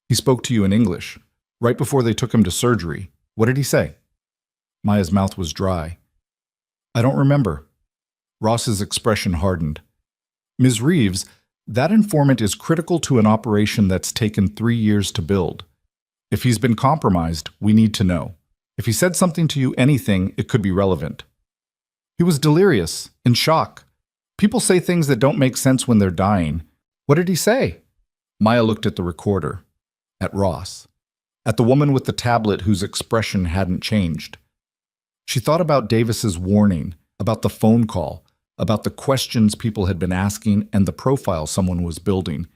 He spoke to you in English. Right before they took him to surgery. What did he say? Maya's mouth was dry. I don't remember. Ross's expression hardened. Ms. Reeves, that informant is critical to an operation that's taken 3 years to build. If he's been compromised, we need to know. If he said something to you, anything, it could be relevant. He was delirious, in shock. People say things that don't make sense when they're dying. What did he say? Maya looked at the recorder, at Ross, at the woman with the tablet whose expression hadn't changed. She thought about Davis's warning, about the phone call, about the questions people had been asking and the profile someone was building,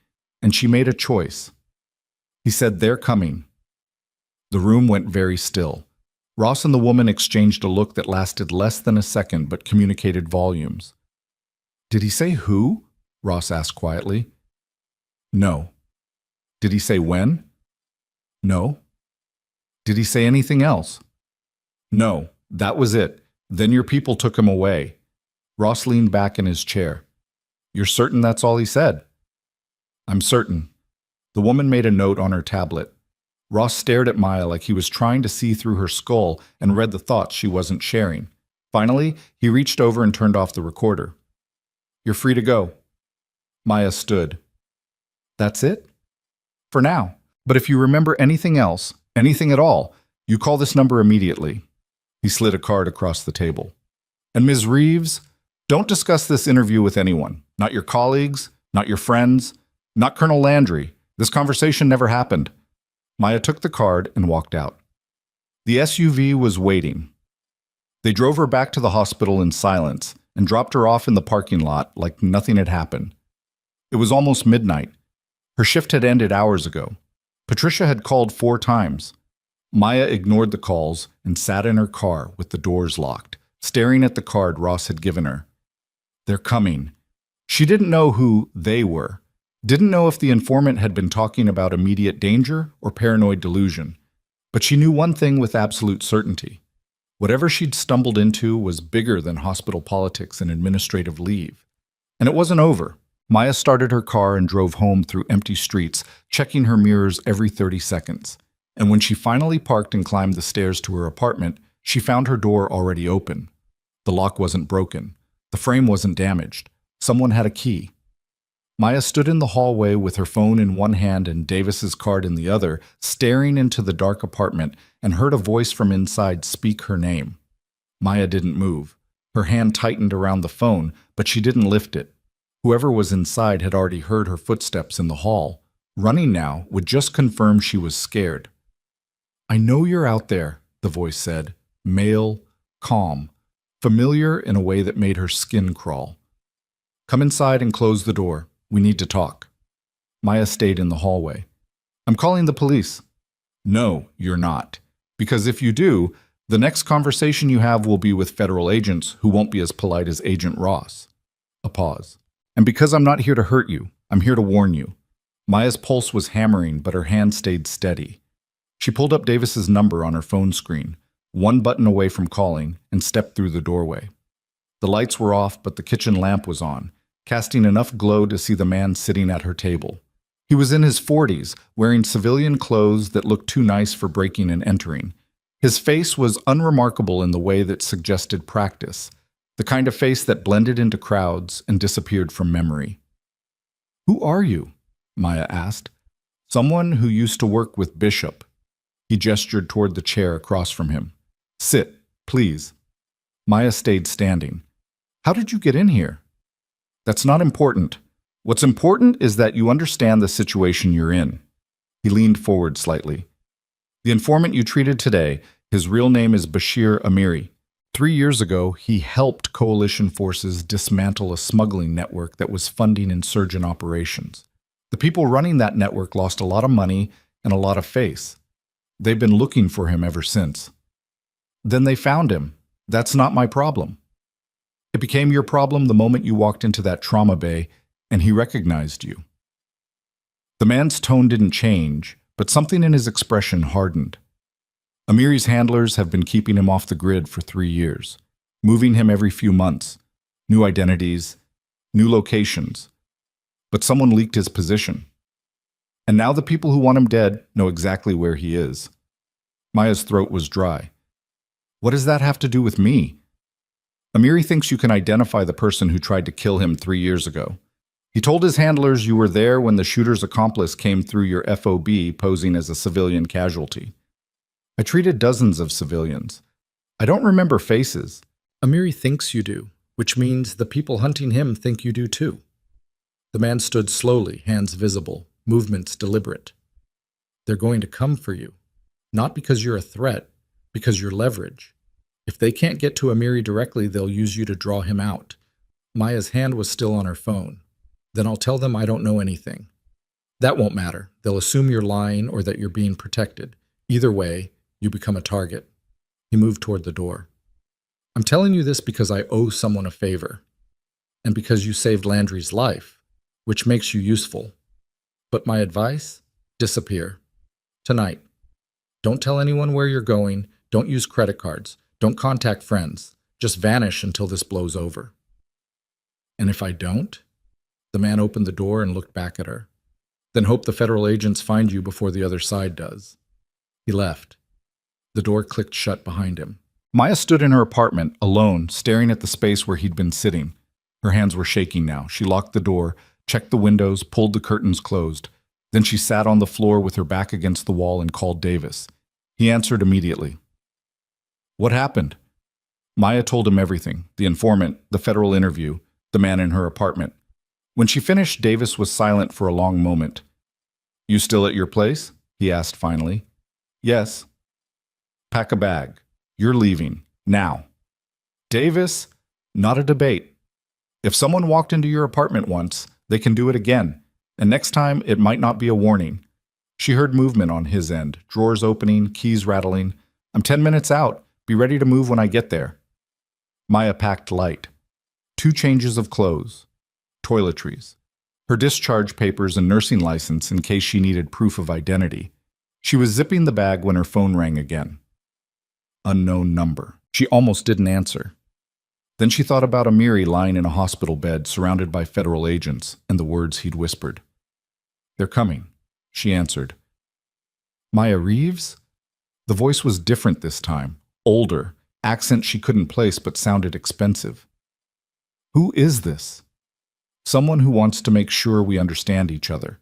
and she made a choice. He said, "They're coming." The room went very still. Ross and the woman exchanged a look that lasted less than a second but communicated volumes. Did he say who? Ross asked quietly. No. Did he say when? No. Did he say anything else? No, that was it. Then your people took him away. Ross leaned back in his chair. You're certain that's all he said? I'm certain. The woman made a note on her tablet. Ross stared at Maya like he was trying to see through her skull and read the thoughts she wasn't sharing. Finally, he reached over and turned off the recorder. You're free to go. Maya stood. That's it? For now. But if you remember anything else, anything at all, you call this number immediately. He slid a card across the table. And Ms. Reeves, don't discuss this interview with anyone. Not your colleagues, not your friends, not Colonel Landry. This conversation never happened. Maya took the card and walked out. The SUV was waiting. They drove her back to the hospital in silence and dropped her off in the parking lot like nothing had happened. It was almost midnight. Her shift had ended hours ago. Patricia had called 4 times. Maya ignored the calls and sat in her car with the doors locked, staring at the card Ross had given her. They're coming. She didn't know who they were. Didn't know if the informant had been talking about immediate danger or paranoid delusion. But she knew one thing with absolute certainty. Whatever she'd stumbled into was bigger than hospital politics and administrative leave. And it wasn't over. Maya started her car and drove home through empty streets, checking her mirrors every 30 seconds. And when she finally parked and climbed the stairs to her apartment, she found her door already open. The lock wasn't broken. The frame wasn't damaged. Someone had a key. Maya stood in the hallway with her phone in one hand and Davis's card in the other, staring into the dark apartment, and heard a voice from inside speak her name. Maya didn't move. Her hand tightened around the phone, but she didn't lift it. Whoever was inside had already heard her footsteps in the hall. Running now would just confirm she was scared. "I know you're out there," the voice said, male, calm, familiar in a way that made her skin crawl. "Come inside and close the door. We need to talk." Maya stayed in the hallway. "I'm calling the police." "No, you're not. Because if you do, the next conversation you have will be with federal agents who won't be as polite as Agent Ross." A pause. "And because I'm not here to hurt you, I'm here to warn you." Maya's pulse was hammering, but her hand stayed steady. She pulled up Davis's number on her phone screen, one button away from calling, and stepped through the doorway. The lights were off, but the kitchen lamp was on, casting enough glow to see the man sitting at her table. He was in his 40s, wearing civilian clothes that looked too nice for breaking and entering. His face was unremarkable in the way that suggested practice, the kind of face that blended into crowds and disappeared from memory. "Who are you?" Maya asked. "Someone who used to work with Bishop." He gestured toward the chair across from him. "Sit, please." Maya stayed standing. "How did you get in here?" "That's not important. What's important is that you understand the situation you're in." He leaned forward slightly. "The informant you treated today, his real name is Bashir Amiri. 3 years ago, he helped coalition forces dismantle a smuggling network that was funding insurgent operations. The people running that network lost a lot of money and a lot of face. They've been looking for him ever since. Then they found him. That's not my problem. It became your problem the moment you walked into that trauma bay and he recognized you." The man's tone didn't change, but something in his expression hardened. Amiri's handlers have been keeping him off the grid for 3 years, moving him every few months, new identities, new locations. But someone leaked his position. And now the people who want him dead know exactly where he is. Maya's throat was dry. "What does that have to do with me?" "Amiri thinks you can identify the person who tried to kill him 3 years ago. He told his handlers you were there when the shooter's accomplice came through your FOB posing as a civilian casualty. I treated dozens of civilians. I don't remember faces. Amiri thinks you do, which means the people hunting him think you do too." The man stood slowly, hands visible, movements deliberate. "They're going to come for you, not because you're a threat, because you're leverage. If they can't get to Amiri directly, they'll use you to draw him out." Maya's hand was still on her phone. "Then I'll tell them I don't know anything. That won't matter. They'll assume you're lying or that you're being protected. Either way, you become a target." He moved toward the door. "I'm telling you this because I owe someone a favor, and because you saved Landry's life, which makes you useful. But my advice? Disappear. Tonight. Don't tell anyone where you're going. Don't use credit cards. Don't contact friends. Just vanish until this blows over." "And if I don't?" The man opened the door and looked back at her. "Then hope the federal agents find you before the other side does." He left. The door clicked shut behind him. Maya stood in her apartment, alone, staring at the space where he'd been sitting. Her hands were shaking now. She locked the door, checked the windows, pulled the curtains closed. Then she sat on the floor with her back against the wall and called Davis. He answered immediately. "What happened?" Maya told him everything, the informant, the federal interview, the man in her apartment. When she finished, Davis was silent for a long moment. "You still at your place?" he asked finally. "Yes." "Pack a bag. You're leaving. Now." "Davis, not a debate. If someone walked into your apartment once, they can do it again, and next time it might not be a warning. She heard movement on his end, drawers opening, keys rattling. "I'm 10 minutes out. Be ready to move when I get there." Maya packed light. 2 changes of clothes. Toiletries. Her discharge papers and nursing license in case she needed proof of identity. She was zipping the bag when her phone rang again. Unknown number. She almost didn't answer. Then she thought about Amiri lying in a hospital bed surrounded by federal agents and the words he'd whispered. "They're coming," she answered. Maya Reeves? The voice was different this time, older, accent she couldn't place but sounded expensive. Who is this? Someone who wants to make sure we understand each other.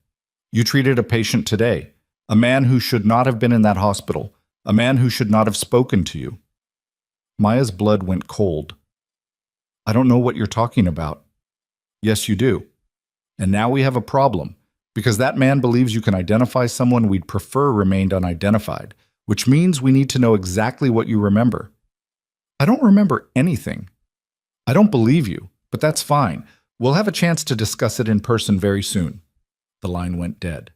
You treated a patient today, a man who should not have been in that hospital, a man who should not have spoken to you. Maya's blood went cold. "I don't know what you're talking about." "Yes, you do. And now we have a problem, because that man believes you can identify someone we'd prefer remained unidentified, which means we need to know exactly what you remember." "I don't remember anything." "I don't believe you, but that's fine. We'll have a chance to discuss it in person very soon." The line went dead.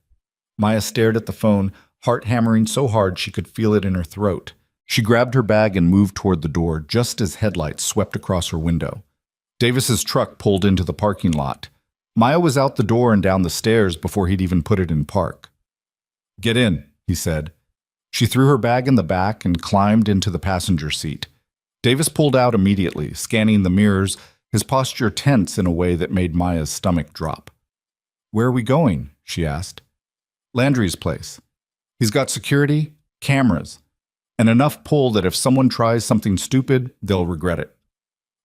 Maya stared at the phone, heart hammering so hard she could feel it in her throat. She grabbed her bag and moved toward the door just as headlights swept across her window. Davis's truck pulled into the parking lot. Maya was out the door and down the stairs before he'd even put it in park. "Get in," he said. She threw her bag in the back and climbed into the passenger seat. Davis pulled out immediately, scanning the mirrors, his posture tense in a way that made Maya's stomach drop. "Where are we going?" she asked. "Landry's place. He's got security, cameras, and enough pull that if someone tries something stupid, they'll regret it."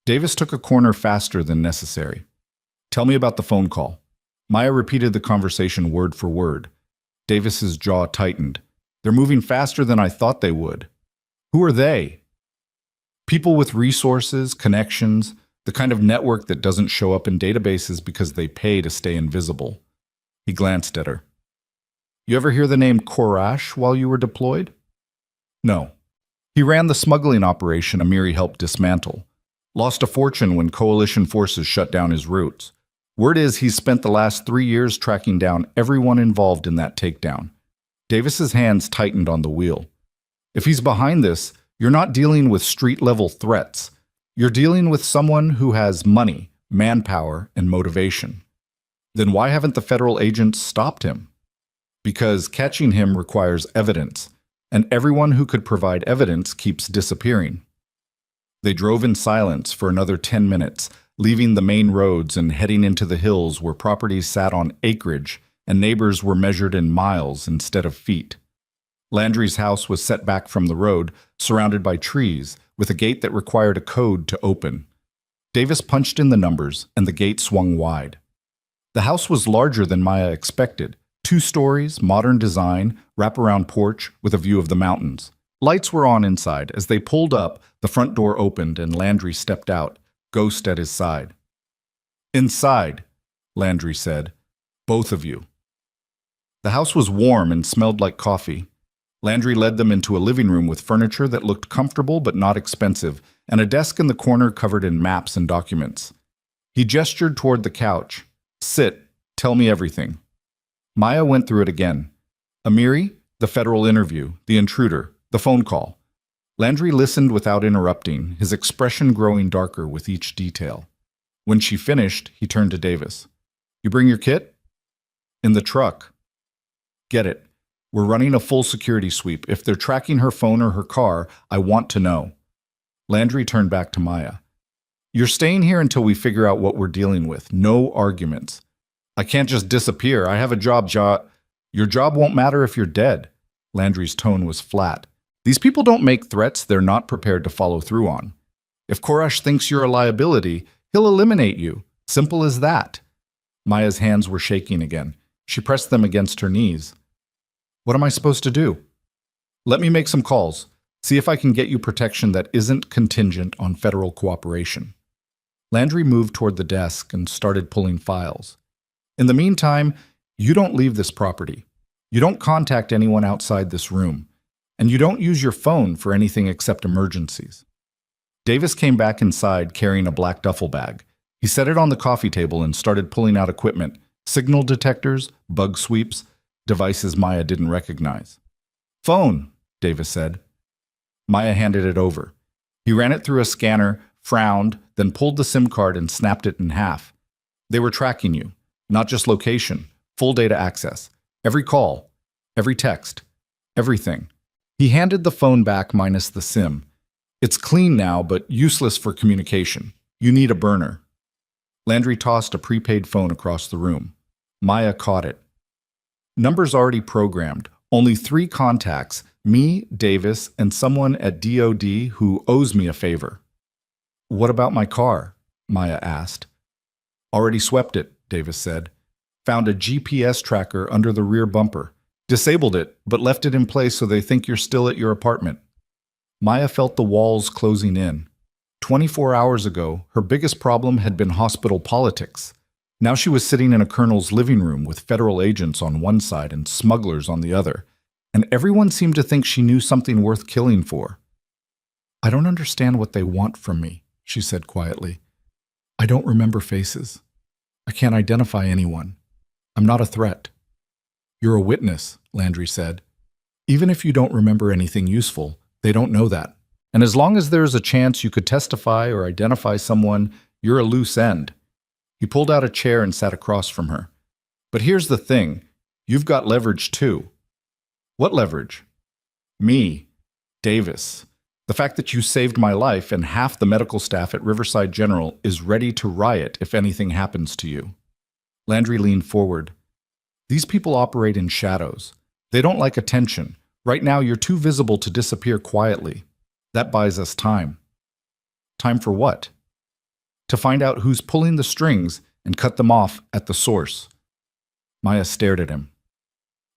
Davis took a corner faster than necessary. "Tell me about the phone call." Maya repeated the conversation word for word. Davis's jaw tightened. "They're moving faster than I thought they would." "Who are they?" "People with resources, connections, the kind of network that doesn't show up in databases because they pay to stay invisible." He glanced at her. "You ever hear the name Korash while you were deployed?" "No." He ran the smuggling operation Amiri helped dismantle. Lost a fortune when coalition forces shut down his routes. Word is he's spent the last 3 years tracking down everyone involved in that takedown. Davis's hands tightened on the wheel. "If he's behind this, you're not dealing with street-level threats. You're dealing with someone who has money, manpower, and motivation. Then why haven't the federal agents stopped him?" "Because catching him requires evidence, and everyone who could provide evidence keeps disappearing." They drove in silence for another 10 minutes, leaving the main roads and heading into the hills where properties sat on acreage and neighbors were measured in miles instead of feet. Landry's house was set back from the road, surrounded by trees, with a gate that required a code to open. Davis punched in the numbers, and the gate swung wide. The house was larger than Maya expected. 2 stories, modern design, wraparound porch with a view of the mountains. Lights were on inside. As they pulled up, the front door opened and Landry stepped out, Ghost at his side. "Inside," Landry said. "Both of you." The house was warm and smelled like coffee. Landry led them into a living room with furniture that looked comfortable but not expensive, and a desk in the corner covered in maps and documents. He gestured toward the couch. "Sit. Tell me everything." Maya went through it again. Amiri, the federal interview, the intruder, the phone call. Landry listened without interrupting, his expression growing darker with each detail. When she finished, he turned to Davis. "You bring your kit?" "In the truck." "Get it. We're running a full security sweep. If they're tracking her phone or her car, I want to know." Landry turned back to Maya. "You're staying here until we figure out what we're dealing with. No arguments." "I can't just disappear. I have a job, Your job won't matter if you're dead." Landry's tone was flat. "These people don't make threats they're not prepared to follow through on. If Korash thinks you're a liability, he'll eliminate you. Simple as that." Maya's hands were shaking again. She pressed them against her knees. "What am I supposed to do?" "Let me make some calls. See if I can get you protection that isn't contingent on federal cooperation." Landry moved toward the desk and started pulling files. "In the meantime, you don't leave this property. You don't contact anyone outside this room. And you don't use your phone for anything except emergencies." Davis came back inside carrying a black duffel bag. He set it on the coffee table and started pulling out equipment, signal detectors, bug sweeps. devices Maya didn't recognize. "Phone," Davis said. Maya handed it over. He ran it through a scanner, frowned, then pulled the SIM card and snapped it in half. They were tracking you, not just location, full data access. Every call, every text, everything. He handed the phone back minus the SIM. "It's clean now, but useless for communication. You need a burner." Landry tossed a prepaid phone across the room. Maya caught it. "Numbers already programmed. Only 3 contacts, me, Davis, and someone at DOD who owes me a favor." "What about my car?" Maya asked. "Already swept it," Davis said. "Found a GPS tracker under the rear bumper. Disabled it, but left it in place so they think you're still at your apartment." Maya felt the walls closing in. 24 hours ago, her biggest problem had been hospital politics. Now she was sitting in a colonel's living room with federal agents on one side and smugglers on the other, and everyone seemed to think she knew something worth killing for. "I don't understand what they want from me," she said quietly. "I don't remember faces. I can't identify anyone. I'm not a threat." "You're a witness," Landry said. "Even if you don't remember anything useful, they don't know that. And as long as there's a chance you could testify or identify someone, you're a loose end." He pulled out a chair and sat across from her. "But here's the thing. You've got leverage too." "What leverage?" "Me, Davis. The fact that you saved my life and half the medical staff at Riverside General is ready to riot if anything happens to you." Landry leaned forward. "These people operate in shadows. They don't like attention. Right now, you're too visible to disappear quietly. That buys us time." "Time for what?" "To find out who's pulling the strings and cut them off at the source." Maya stared at him.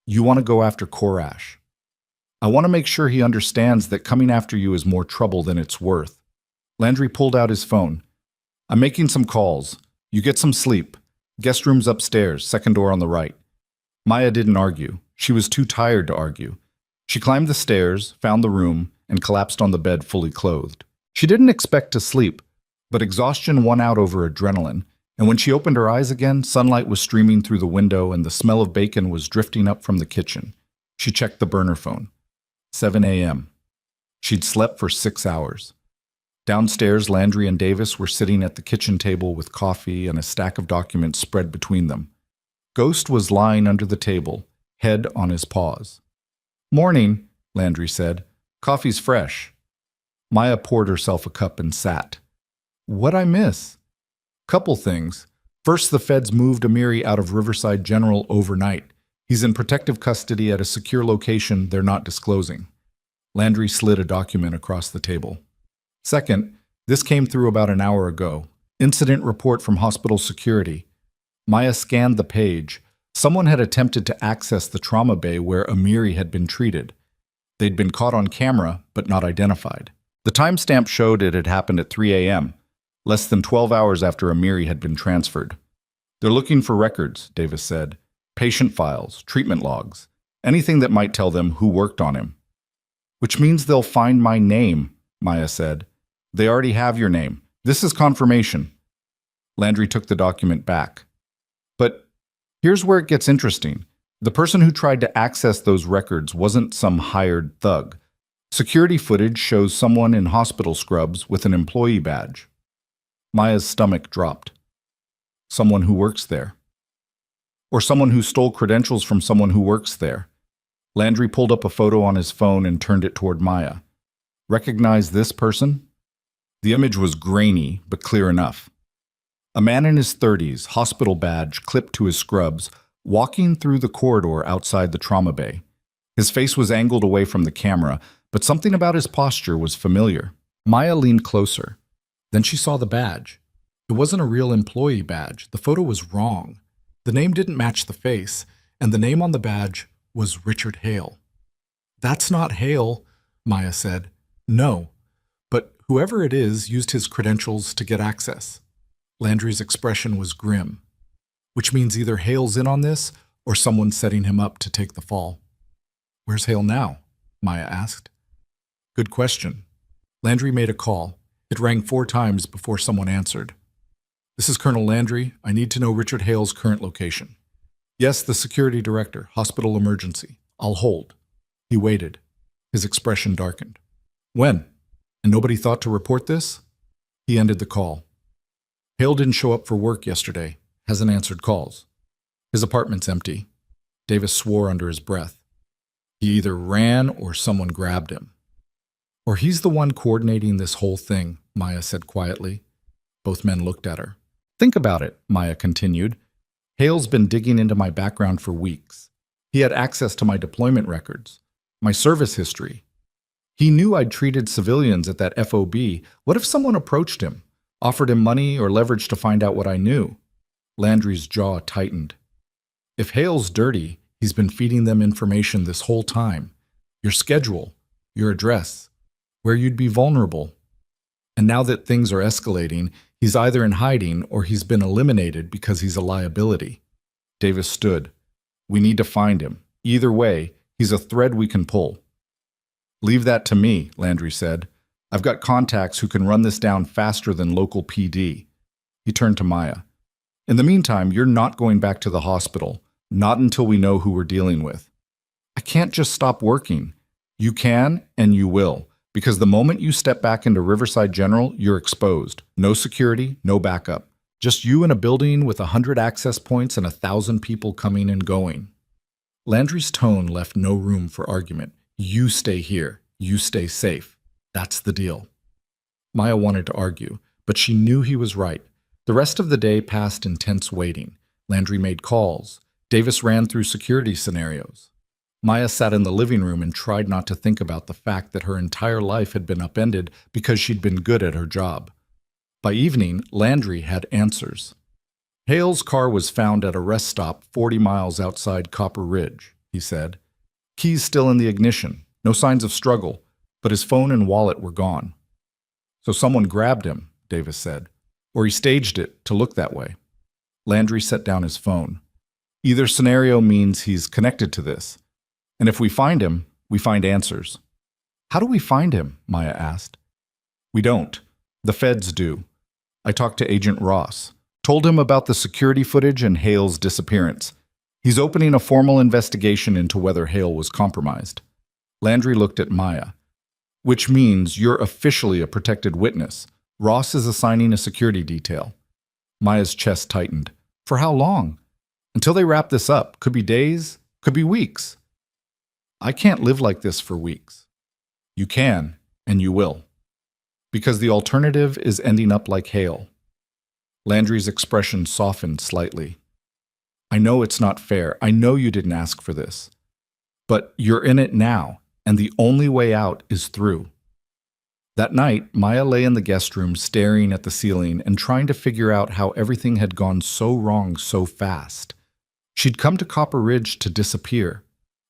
"You want to go after Korash. I want to make sure he understands that coming after you is more trouble than it's worth." Landry pulled out his phone. "I'm making some calls. You get some sleep. Guest room's upstairs, second door on the right." Maya didn't argue. She was too tired to argue. She climbed the stairs, found the room, and collapsed on the bed fully clothed. She didn't expect to sleep, but exhaustion won out over adrenaline, and when she opened her eyes again, sunlight was streaming through the window and the smell of bacon was drifting up from the kitchen. She checked the burner phone. 7 a.m. She'd slept for 6 hours. Downstairs, Landry and Davis were sitting at the kitchen table with coffee and a stack of documents spread between them. Ghost was lying under the table, head on his paws. "Morning," Landry said. "Coffee's fresh." Maya poured herself a cup and sat. "What'd I miss?" "Couple things. First, the feds moved Amiri out of Riverside General overnight. He's in protective custody at a secure location they're not disclosing." Landry slid a document across the table. "Second, this came through about an hour ago. Incident report from hospital security." Maya scanned the page. Someone had attempted to access the trauma bay where Amiri had been treated. They'd been caught on camera, but not identified. The timestamp showed it had happened at 3 a.m., less than 12 hours after Amiri had been transferred. "They're looking for records," Davis said. "Patient files, treatment logs, anything that might tell them who worked on him." "Which means they'll find my name," Maya said. "They already have your name. This is confirmation." Landry took the document back. "But here's where it gets interesting. The person who tried to access those records wasn't some hired thug. Security footage shows someone in hospital scrubs with an employee badge." Maya's stomach dropped. "Someone who works there. Or someone who stole credentials from someone who works there." Landry pulled up a photo on his phone and turned it toward Maya. "Recognize this person?" The image was grainy, but clear enough. A man in his 30s, hospital badge clipped to his scrubs, walking through the corridor outside the trauma bay. His face was angled away from the camera, but something about his posture was familiar. Maya leaned closer. Then she saw the badge. It wasn't a real employee badge. The photo was wrong. The name didn't match the face, and the name on the badge was Richard Hale. "That's not Hale," Maya said. "No, but whoever it is used his credentials to get access." Landry's expression was grim, which means either Hale's in on this or someone's setting him up to take the fall. "Where's Hale now?" Maya asked. "Good question." Landry made a call. It rang 4 times before someone answered. "This is Colonel Landry. I need to know Richard Hale's current location." Yes, the security director. Hospital emergency. I'll hold. He waited. His expression darkened. When? And nobody thought to report this? He ended the call. Hale didn't show up for work yesterday. Hasn't answered calls. His apartment's empty. Davis swore under his breath. He either ran or someone grabbed him. Or he's the one coordinating this whole thing, Maya said quietly. Both men looked at her. Think about it, Maya continued. Hale's been digging into my background for weeks. He had access to my deployment records, my service history. He knew I'd treated civilians at that FOB. What if someone approached him, offered him money or leverage to find out what I knew? Landry's jaw tightened. If Hale's dirty, he's been feeding them information this whole time. Your schedule, your address, where you'd be vulnerable. And now that things are escalating, he's either in hiding or he's been eliminated because he's a liability. Davis stood. We need to find him. Either way, he's a thread we can pull. Leave that to me, Landry said. I've got contacts who can run this down faster than local PD. He turned to Maya. In the meantime, you're not going back to the hospital, not until we know who we're dealing with. I can't just stop working. You can and you will, because the moment you step back into Riverside General, you're exposed. No security, no backup. Just you in a building with 100 access points and 1,000 people coming and going. Landry's tone left no room for argument. You stay here. You stay safe. That's the deal. Maya wanted to argue, but she knew he was right. The rest of the day passed in tense waiting. Landry made calls. Davis ran through security scenarios. Maya sat in the living room and tried not to think about the fact that her entire life had been upended because she'd been good at her job. By evening, Landry had answers. Hale's car was found at a rest stop 40 miles outside Copper Ridge, he said. Keys still in the ignition, no signs of struggle, but his phone and wallet were gone. So someone grabbed him, Davis said, or he staged it to look that way. Landry set down his phone. Either scenario means he's connected to this. And if we find him, we find answers. How do we find him? Maya asked. We don't. The feds do. I talked to Agent Ross, told him about the security footage and Hale's disappearance. He's opening a formal investigation into whether Hale was compromised. Landry looked at Maya. Which means you're officially a protected witness. Ross is assigning a security detail. Maya's chest tightened. For how long? Until they wrap this up. Could be days, could be weeks. I can't live like this for weeks. You can, and you will. Because the alternative is ending up like Hale. Landry's expression softened slightly. I know it's not fair. I know you didn't ask for this. But you're in it now, and the only way out is through. That night, Maya lay in the guest room staring at the ceiling and trying to figure out how everything had gone so wrong so fast. She'd come to Copper Ridge to disappear,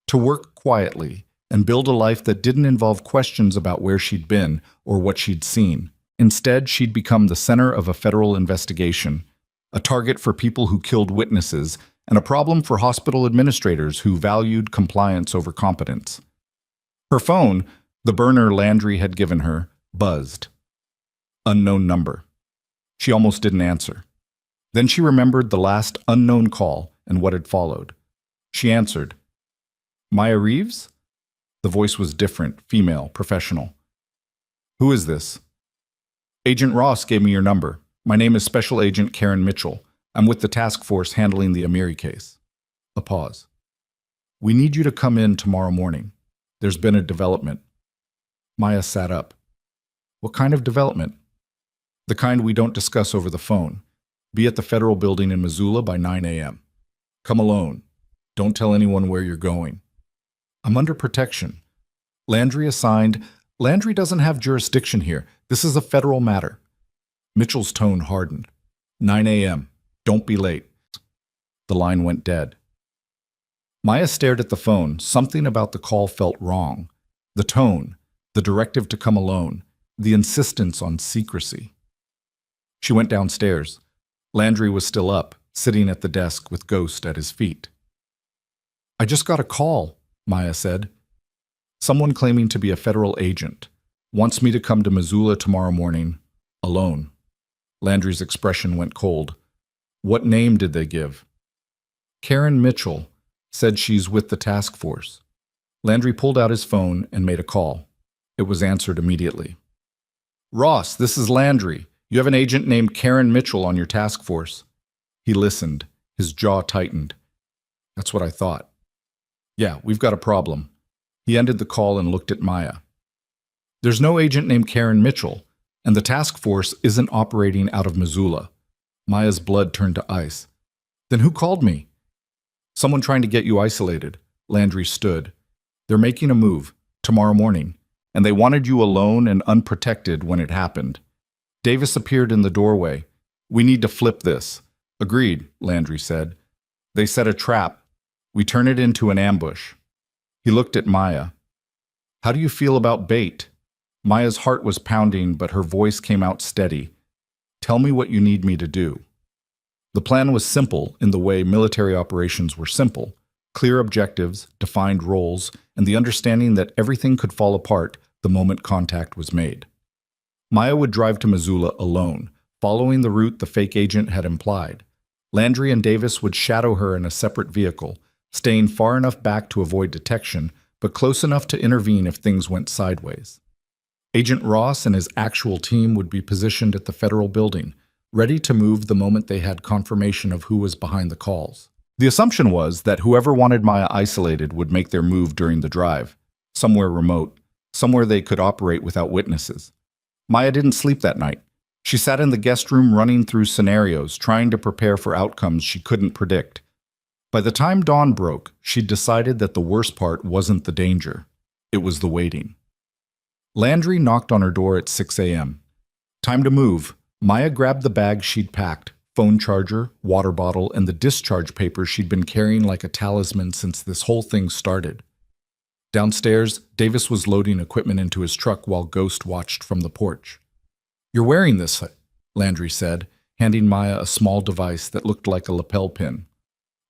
to work quietly, and build a life that didn't involve questions about where she'd been or what she'd seen. Instead, she'd become the center of a federal investigation, a target for people who killed witnesses, and a problem for hospital administrators who valued compliance over competence. Her phone, the burner Landry had given her, buzzed. Unknown number. She almost didn't answer. Then she remembered the last unknown call and what had followed. She answered. Maya Reeves? The voice was different, female, professional. Who is this? Agent Ross gave me your number. My name is Special Agent Karen Mitchell. I'm with the task force handling the Amiri case. A pause. We need you to come in tomorrow morning. There's been a development. Maya sat up. What kind of development? The kind we don't discuss over the phone. Be at the federal building in Missoula by 9 a.m. Come alone. Don't tell anyone where you're going. I'm under protection. Landry assigned. Landry doesn't have jurisdiction here. This is a federal matter. Mitchell's tone hardened. 9 a.m. Don't be late. The line went dead. Maya stared at the phone. Something about the call felt wrong. The tone, the directive to come alone, the insistence on secrecy. She went downstairs. Landry was still up, sitting at the desk with Ghost at his feet. I just got a call, Maya said. Someone claiming to be a federal agent. Wants me to come to Missoula tomorrow morning, alone. Landry's expression went cold. What name did they give? Karen Mitchell said she's with the task force. Landry pulled out his phone and made a call. It was answered immediately. Ross, this is Landry. You have an agent named Karen Mitchell on your task force. He listened. His jaw tightened. That's what I thought. Yeah, we've got a problem. He ended the call and looked at Maya. There's no agent named Karen Mitchell, and the task force isn't operating out of Missoula. Maya's blood turned to ice. Then who called me? Someone trying to get you isolated. Landry stood. They're making a move, tomorrow morning, and they wanted you alone and unprotected when it happened. Davis appeared in the doorway. We need to flip this. Agreed, Landry said. They set a trap. We turn it into an ambush. He looked at Maya. How do you feel about bait? Maya's heart was pounding, but her voice came out steady. Tell me what you need me to do. The plan was simple in the way military operations were simple. Clear objectives, defined roles, and the understanding that everything could fall apart the moment contact was made. Maya would drive to Missoula alone, following the route the fake agent had implied. Landry and Davis would shadow her in a separate vehicle, staying far enough back to avoid detection, but close enough to intervene if things went sideways. Agent Ross and his actual team would be positioned at the federal building, ready to move the moment they had confirmation of who was behind the calls. The assumption was that whoever wanted Maya isolated would make their move during the drive, somewhere remote, somewhere they could operate without witnesses. Maya didn't sleep that night. She sat in the guest room running through scenarios, trying to prepare for outcomes she couldn't predict. By the time dawn broke, she'd decided that the worst part wasn't the danger. It was the waiting. Landry knocked on her door at 6 a.m. Time to move. Maya grabbed the bag she'd packed, phone charger, water bottle, and the discharge papers she'd been carrying like a talisman since this whole thing started. Downstairs, Davis was loading equipment into his truck while Ghost watched from the porch. You're wearing this, Landry said, handing Maya a small device that looked like a lapel pin.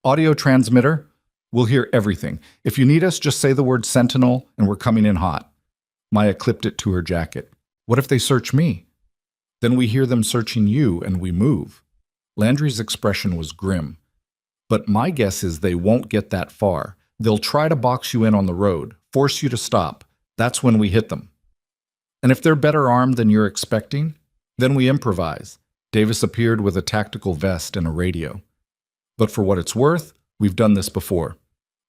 Audio transmitter? We'll hear everything. If you need us, just say the word Sentinel and we're coming in hot. Maya clipped it to her jacket. What if they search me? Then we hear them searching you and we move. Landry's expression was grim. But my guess is they won't get that far. They'll try to box you in on the road, force you to stop. That's when we hit them. And if they're better armed than you're expecting, then we improvise. Davis appeared with a tactical vest and a radio. But for what it's worth, we've done this before.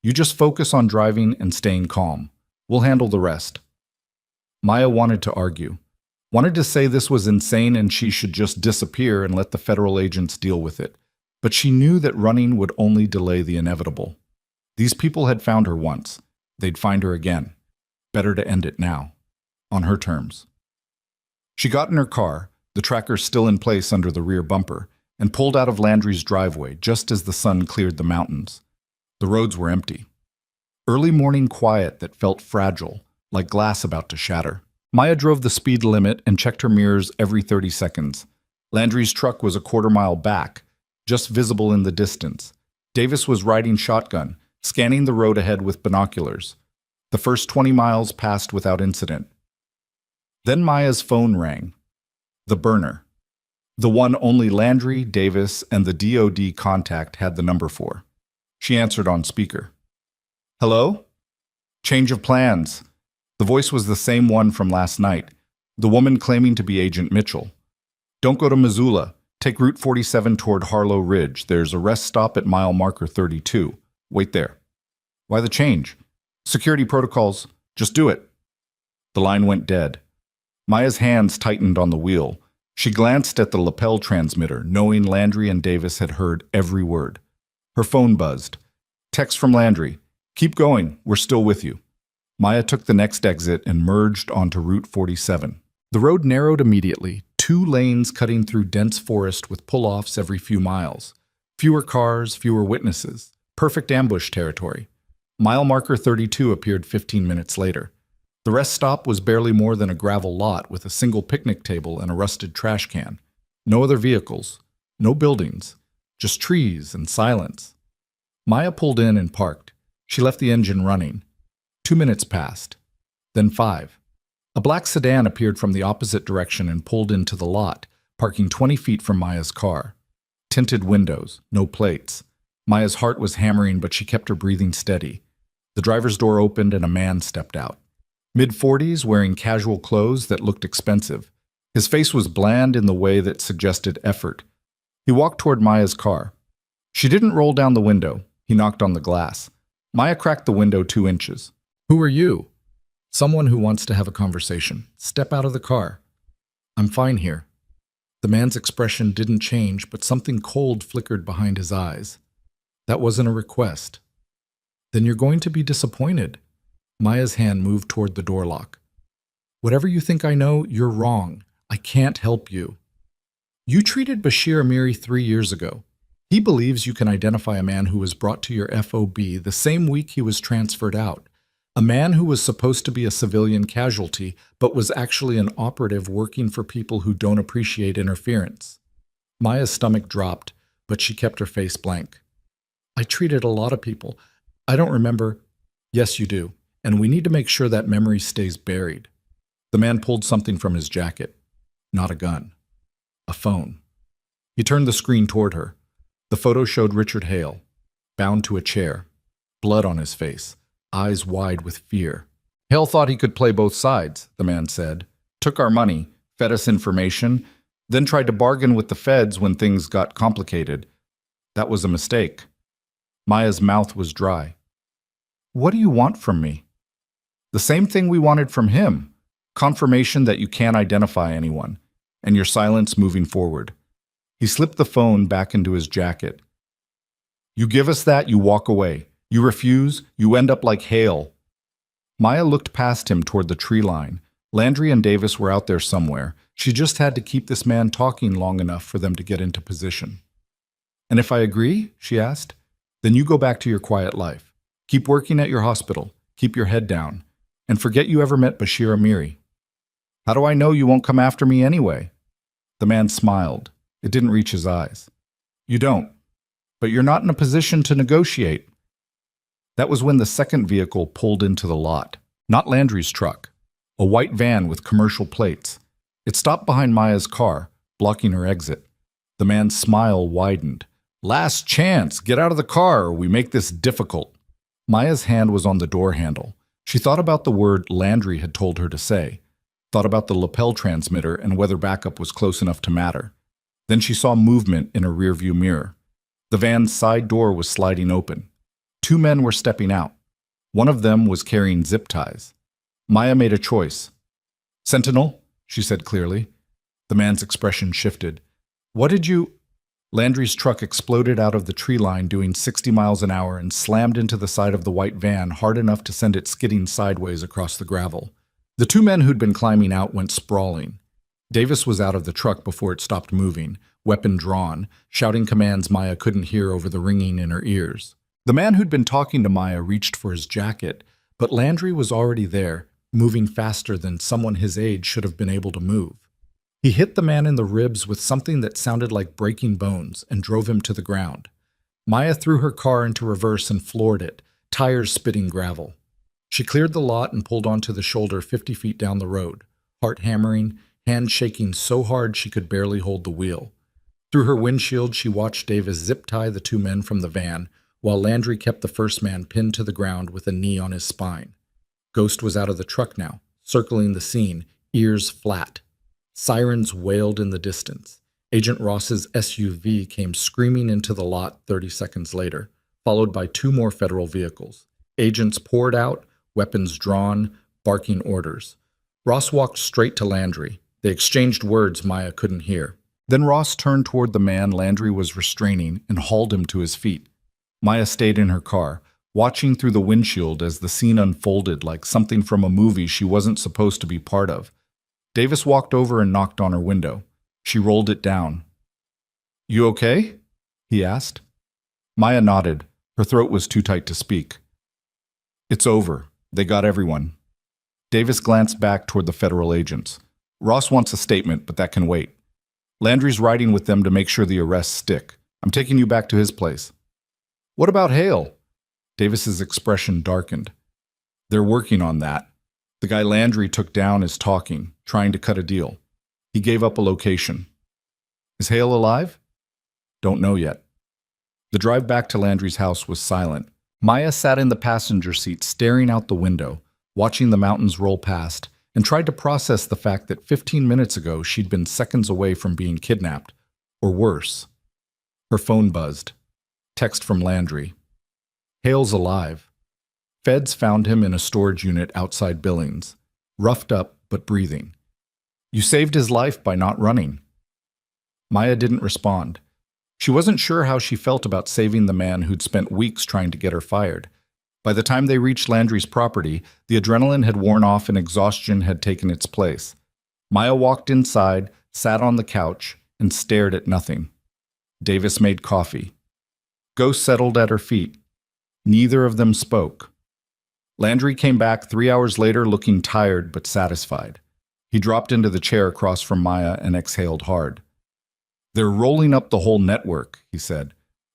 You just focus on driving and staying calm. We'll handle the rest. Maya wanted to argue. Wanted to say this was insane and she should just disappear and let the federal agents deal with it. But she knew that running would only delay the inevitable. These people had found her once. They'd find her again. Better to end it now. On her terms. She got in her car, the tracker still in place under the rear bumper, and pulled out of Landry's driveway just as the sun cleared the mountains. The roads were empty. Early morning quiet that felt fragile, like glass about to shatter. Maya drove the speed limit and checked her mirrors every 30 seconds. Landry's truck was a quarter-mile back, just visible in the distance. Davis was riding shotgun, scanning the road ahead with binoculars. The first 20 miles passed without incident. Then Maya's phone rang. The burner. The one only Landry, Davis, and the DOD contact had the number for. She answered on speaker. Hello? Change of plans. The voice was the same one from last night, the woman claiming to be Agent Mitchell. Don't go to Missoula. Take Route 47 toward Harlow Ridge. There's a rest stop at mile marker 32. Wait there. Why the change? Security protocols. Just do it. The line went dead. Maya's hands tightened on the wheel. She glanced at the lapel transmitter, knowing Landry and Davis had heard every word. Her phone buzzed. Text from Landry. Keep going. We're still with you. Maya took the next exit and merged onto Route 47. The road narrowed immediately, 2 lanes cutting through dense forest with pull-offs every few miles. Fewer cars, fewer witnesses. Perfect ambush territory. Mile marker 32 appeared 15 minutes later. The rest stop was barely more than a gravel lot with a single picnic table and a rusted trash can. No other vehicles. No buildings. Just trees and silence. Maya pulled in and parked. She left the engine running. 2 minutes passed. Then 5. A black sedan appeared from the opposite direction and pulled into the lot, parking 20 feet from Maya's car. Tinted windows, no plates. Maya's heart was hammering, but she kept her breathing steady. The driver's door opened and a man stepped out. Mid-40s, wearing casual clothes that looked expensive. His face was bland in the way that suggested effort. He walked toward Maya's car. She didn't roll down the window. He knocked on the glass. Maya cracked the window 2 inches. "Who are you?" "Someone who wants to have a conversation. Step out of the car." "I'm fine here." The man's expression didn't change, but something cold flickered behind his eyes. "That wasn't a request." "Then you're going to be disappointed." Maya's hand moved toward the door lock. "Whatever you think I know, you're wrong. I can't help you. You treated Bashir Amiri 3 years ago. He believes you can identify a man who was brought to your FOB the same week he was transferred out. A man who was supposed to be a civilian casualty, but was actually an operative working for people who don't appreciate interference." Maya's stomach dropped, but she kept her face blank. "I treated a lot of people. I don't remember." "Yes, you do, and we need to make sure that memory stays buried." The man pulled something from his jacket. Not a gun. A phone. He turned the screen toward her. The photo showed Richard Hale, bound to a chair, blood on his face, eyes wide with fear. "Hale thought he could play both sides," the man said. "Took our money, fed us information, then tried to bargain with the feds when things got complicated. That was a mistake." Maya's mouth was dry. "What do you want from me?" "The same thing we wanted from him. Confirmation that you can't identify anyone, and your silence moving forward." He slipped the phone back into his jacket. "You give us that, you walk away. You refuse, you end up like Hale." Maya looked past him toward the tree line. Landry and Davis were out there somewhere. She just had to keep this man talking long enough for them to get into position. "And if I agree," she asked, "then you go back to your quiet life. Keep working at your hospital. Keep your head down. And forget you ever met Bashir Amiri." "How do I know you won't come after me anyway?" The man smiled. It didn't reach his eyes. "You don't. But you're not in a position to negotiate." That was when the second vehicle pulled into the lot. Not Landry's truck. A white van with commercial plates. It stopped behind Maya's car, blocking her exit. The man's smile widened. "Last chance. Get out of the car or we make this difficult." Maya's hand was on the door handle. She thought about the word Landry had told her to say. Thought about the lapel transmitter and whether backup was close enough to matter. Then she saw movement in her rearview mirror. The van's side door was sliding open. 2 men were stepping out. One of them was carrying zip ties. Maya made a choice. "Sentinel," she said clearly. The man's expression shifted. "What did you—" Landry's truck exploded out of the tree line doing 60 miles an hour and slammed into the side of the white van hard enough to send it skidding sideways across the gravel. The 2 men who'd been climbing out went sprawling. Davis was out of the truck before it stopped moving, weapon drawn, shouting commands Maya couldn't hear over the ringing in her ears. The man who'd been talking to Maya reached for his jacket, but Landry was already there, moving faster than someone his age should have been able to move. He hit the man in the ribs with something that sounded like breaking bones and drove him to the ground. Maya threw her car into reverse and floored it, tires spitting gravel. She cleared the lot and pulled onto the shoulder 50 feet down the road, heart hammering, hand shaking so hard she could barely hold the wheel. Through her windshield, she watched Davis zip-tie the 2 men from the van, while Landry kept the first man pinned to the ground with a knee on his spine. Ghost was out of the truck now, circling the scene, ears flat. Sirens wailed in the distance. Agent Ross's SUV came screaming into the lot 30 seconds later, followed by 2 more federal vehicles. Agents poured out, weapons drawn, barking orders. Ross walked straight to Landry. They exchanged words Maya couldn't hear. Then Ross turned toward the man Landry was restraining and hauled him to his feet. Maya stayed in her car, watching through the windshield as the scene unfolded like something from a movie she wasn't supposed to be part of. Davis walked over and knocked on her window. She rolled it down. "You okay?" he asked. Maya nodded. Her throat was too tight to speak. "It's over. They got everyone." Davis glanced back toward the federal agents. "Ross wants a statement, but that can wait. Landry's riding with them to make sure the arrests stick. I'm taking you back to his place." "What about Hale?" Davis's expression darkened. "They're working on that. The guy Landry took down is talking, trying to cut a deal. He gave up a location." "Is Hale alive?" "Don't know yet." The drive back to Landry's house was silent. Maya sat in the passenger seat staring out the window, watching the mountains roll past, and tried to process the fact that 15 minutes ago she'd been seconds away from being kidnapped, or worse. Her phone buzzed. Text from Landry. Hale's alive. Feds found him in a storage unit outside Billings, roughed up but breathing. You saved his life by not running. Maya didn't respond. She wasn't sure how she felt about saving the man who'd spent weeks trying to get her fired. By the time they reached Landry's property, the adrenaline had worn off and exhaustion had taken its place. Maya walked inside, sat on the couch, and stared at nothing. Davis made coffee. Ghost settled at her feet. Neither of them spoke. Landry came back 3 hours later looking tired but satisfied. He dropped into the chair across from Maya and exhaled hard. They're rolling up the whole network, he said.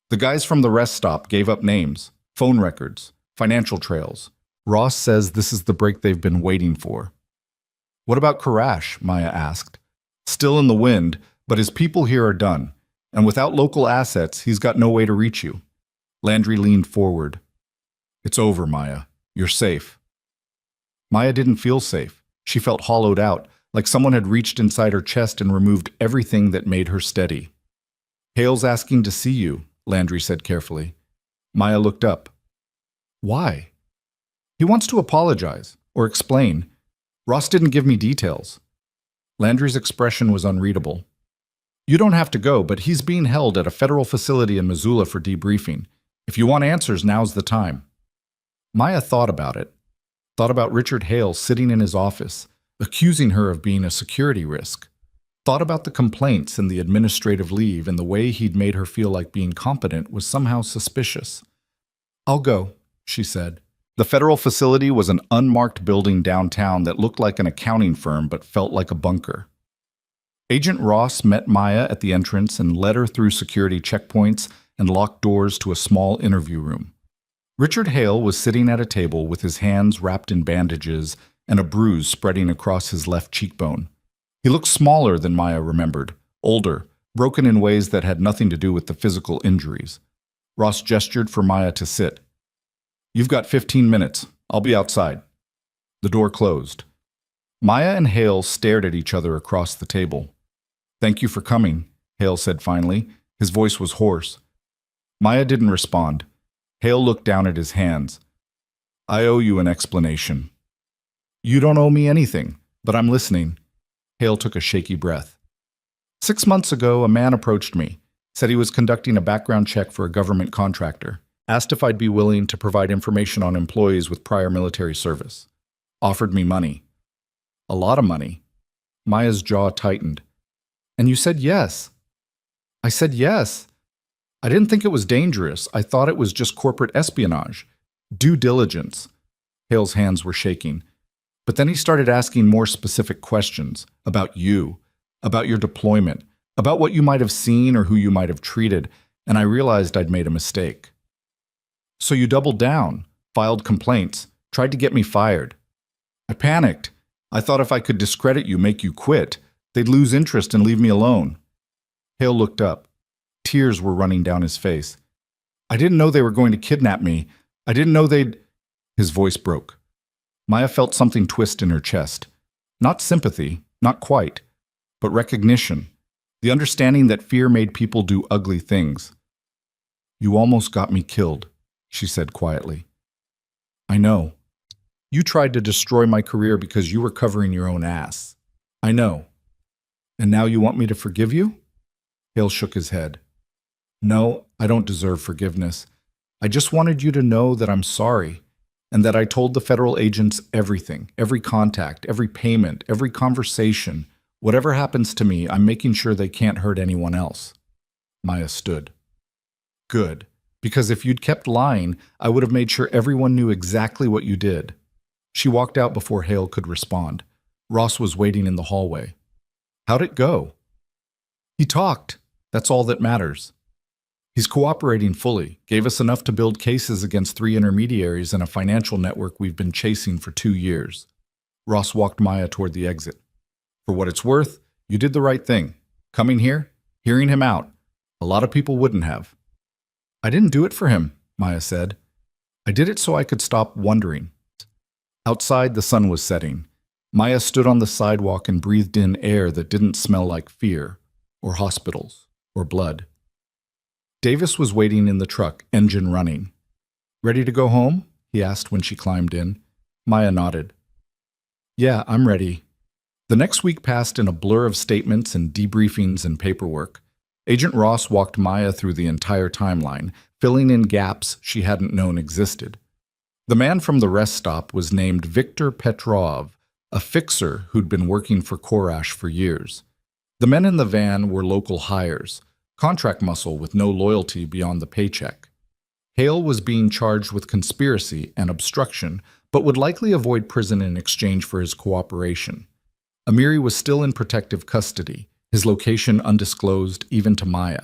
The guys from the rest stop gave up names, phone records, financial trails. Ross says this is the break they've been waiting for. What about Karash? Maya asked. Still in the wind, but his people here are done. And without local assets, he's got no way to reach you. Landry leaned forward. It's over, Maya. You're safe. Maya didn't feel safe. She felt hollowed out, like someone had reached inside her chest and removed everything that made her steady. Hale's asking to see you, Landry said carefully. Maya looked up. Why? He wants to apologize, or explain. Ross didn't give me details. Landry's expression was unreadable. You don't have to go, but he's being held at a federal facility in Missoula for debriefing. If you want answers, now's the time. Maya thought about it. Thought about Richard Hale sitting in his office, accusing her of being a security risk. Thought about the complaints and the administrative leave and the way he'd made her feel like being competent was somehow suspicious. I'll go, she said. The federal facility was an unmarked building downtown that looked like an accounting firm but felt like a bunker. Agent Ross met Maya at the entrance and led her through security checkpoints and locked doors to a small interview room. Richard Hale was sitting at a table with his hands wrapped in bandages and a bruise spreading across his left cheekbone. He looked smaller than Maya remembered, older, broken in ways that had nothing to do with the physical injuries. Ross gestured for Maya to sit. You've got 15 minutes. I'll be outside. The door closed. Maya and Hale stared at each other across the table. Thank you for coming, Hale said finally. His voice was hoarse. Maya didn't respond. Hale looked down at his hands. I owe you an explanation. You don't owe me anything, but I'm listening. Hale took a shaky breath. 6 months ago, a man approached me, said he was conducting a background check for a government contractor, asked if I'd be willing to provide information on employees with prior military service. Offered me money. A lot of money. Maya's jaw tightened. And you said yes. I said yes. I didn't think it was dangerous. I thought it was just corporate espionage. Due diligence. Hale's hands were shaking. But then he started asking more specific questions about you, about your deployment, about what you might have seen or who you might have treated, and I realized I'd made a mistake. So you doubled down, filed complaints, tried to get me fired. I panicked. I thought if I could discredit you, make you quit, they'd lose interest and leave me alone. Hale looked up. Tears were running down his face. I didn't know they were going to kidnap me. I didn't know they'd... His voice broke. Maya felt something twist in her chest. Not sympathy, not quite, but recognition. The understanding that fear made people do ugly things. You almost got me killed, she said quietly. I know. You tried to destroy my career because you were covering your own ass. I know. And now you want me to forgive you? Hale shook his head. No, I don't deserve forgiveness. I just wanted you to know that I'm sorry, and that I told the federal agents everything, every contact, every payment, every conversation. Whatever happens to me, I'm making sure they can't hurt anyone else. Maya stood. Good, because if you'd kept lying, I would have made sure everyone knew exactly what you did. She walked out before Hale could respond. Ross was waiting in the hallway. How'd it go? He talked. That's all that matters. He's cooperating fully, gave us enough to build cases against 3 intermediaries and a financial network we've been chasing for 2 years. Ross walked Maya toward the exit. For what it's worth, you did the right thing. Coming here, hearing him out. A lot of people wouldn't have. I didn't do it for him, Maya said. I did it so I could stop wondering. Outside, the sun was setting. Maya stood on the sidewalk and breathed in air that didn't smell like fear, or hospitals, or blood. Davis was waiting in the truck, engine running. Ready to go home? He asked when she climbed in. Maya nodded. Yeah, I'm ready. The next week passed in a blur of statements and debriefings and paperwork. Agent Ross walked Maya through the entire timeline, filling in gaps she hadn't known existed. The man from the rest stop was named Viktor Petrov, a fixer who'd been working for Korash for years. The men in the van were local hires, contract muscle with no loyalty beyond the paycheck. Hale was being charged with conspiracy and obstruction, but would likely avoid prison in exchange for his cooperation. Amiri was still in protective custody, his location undisclosed even to Maya.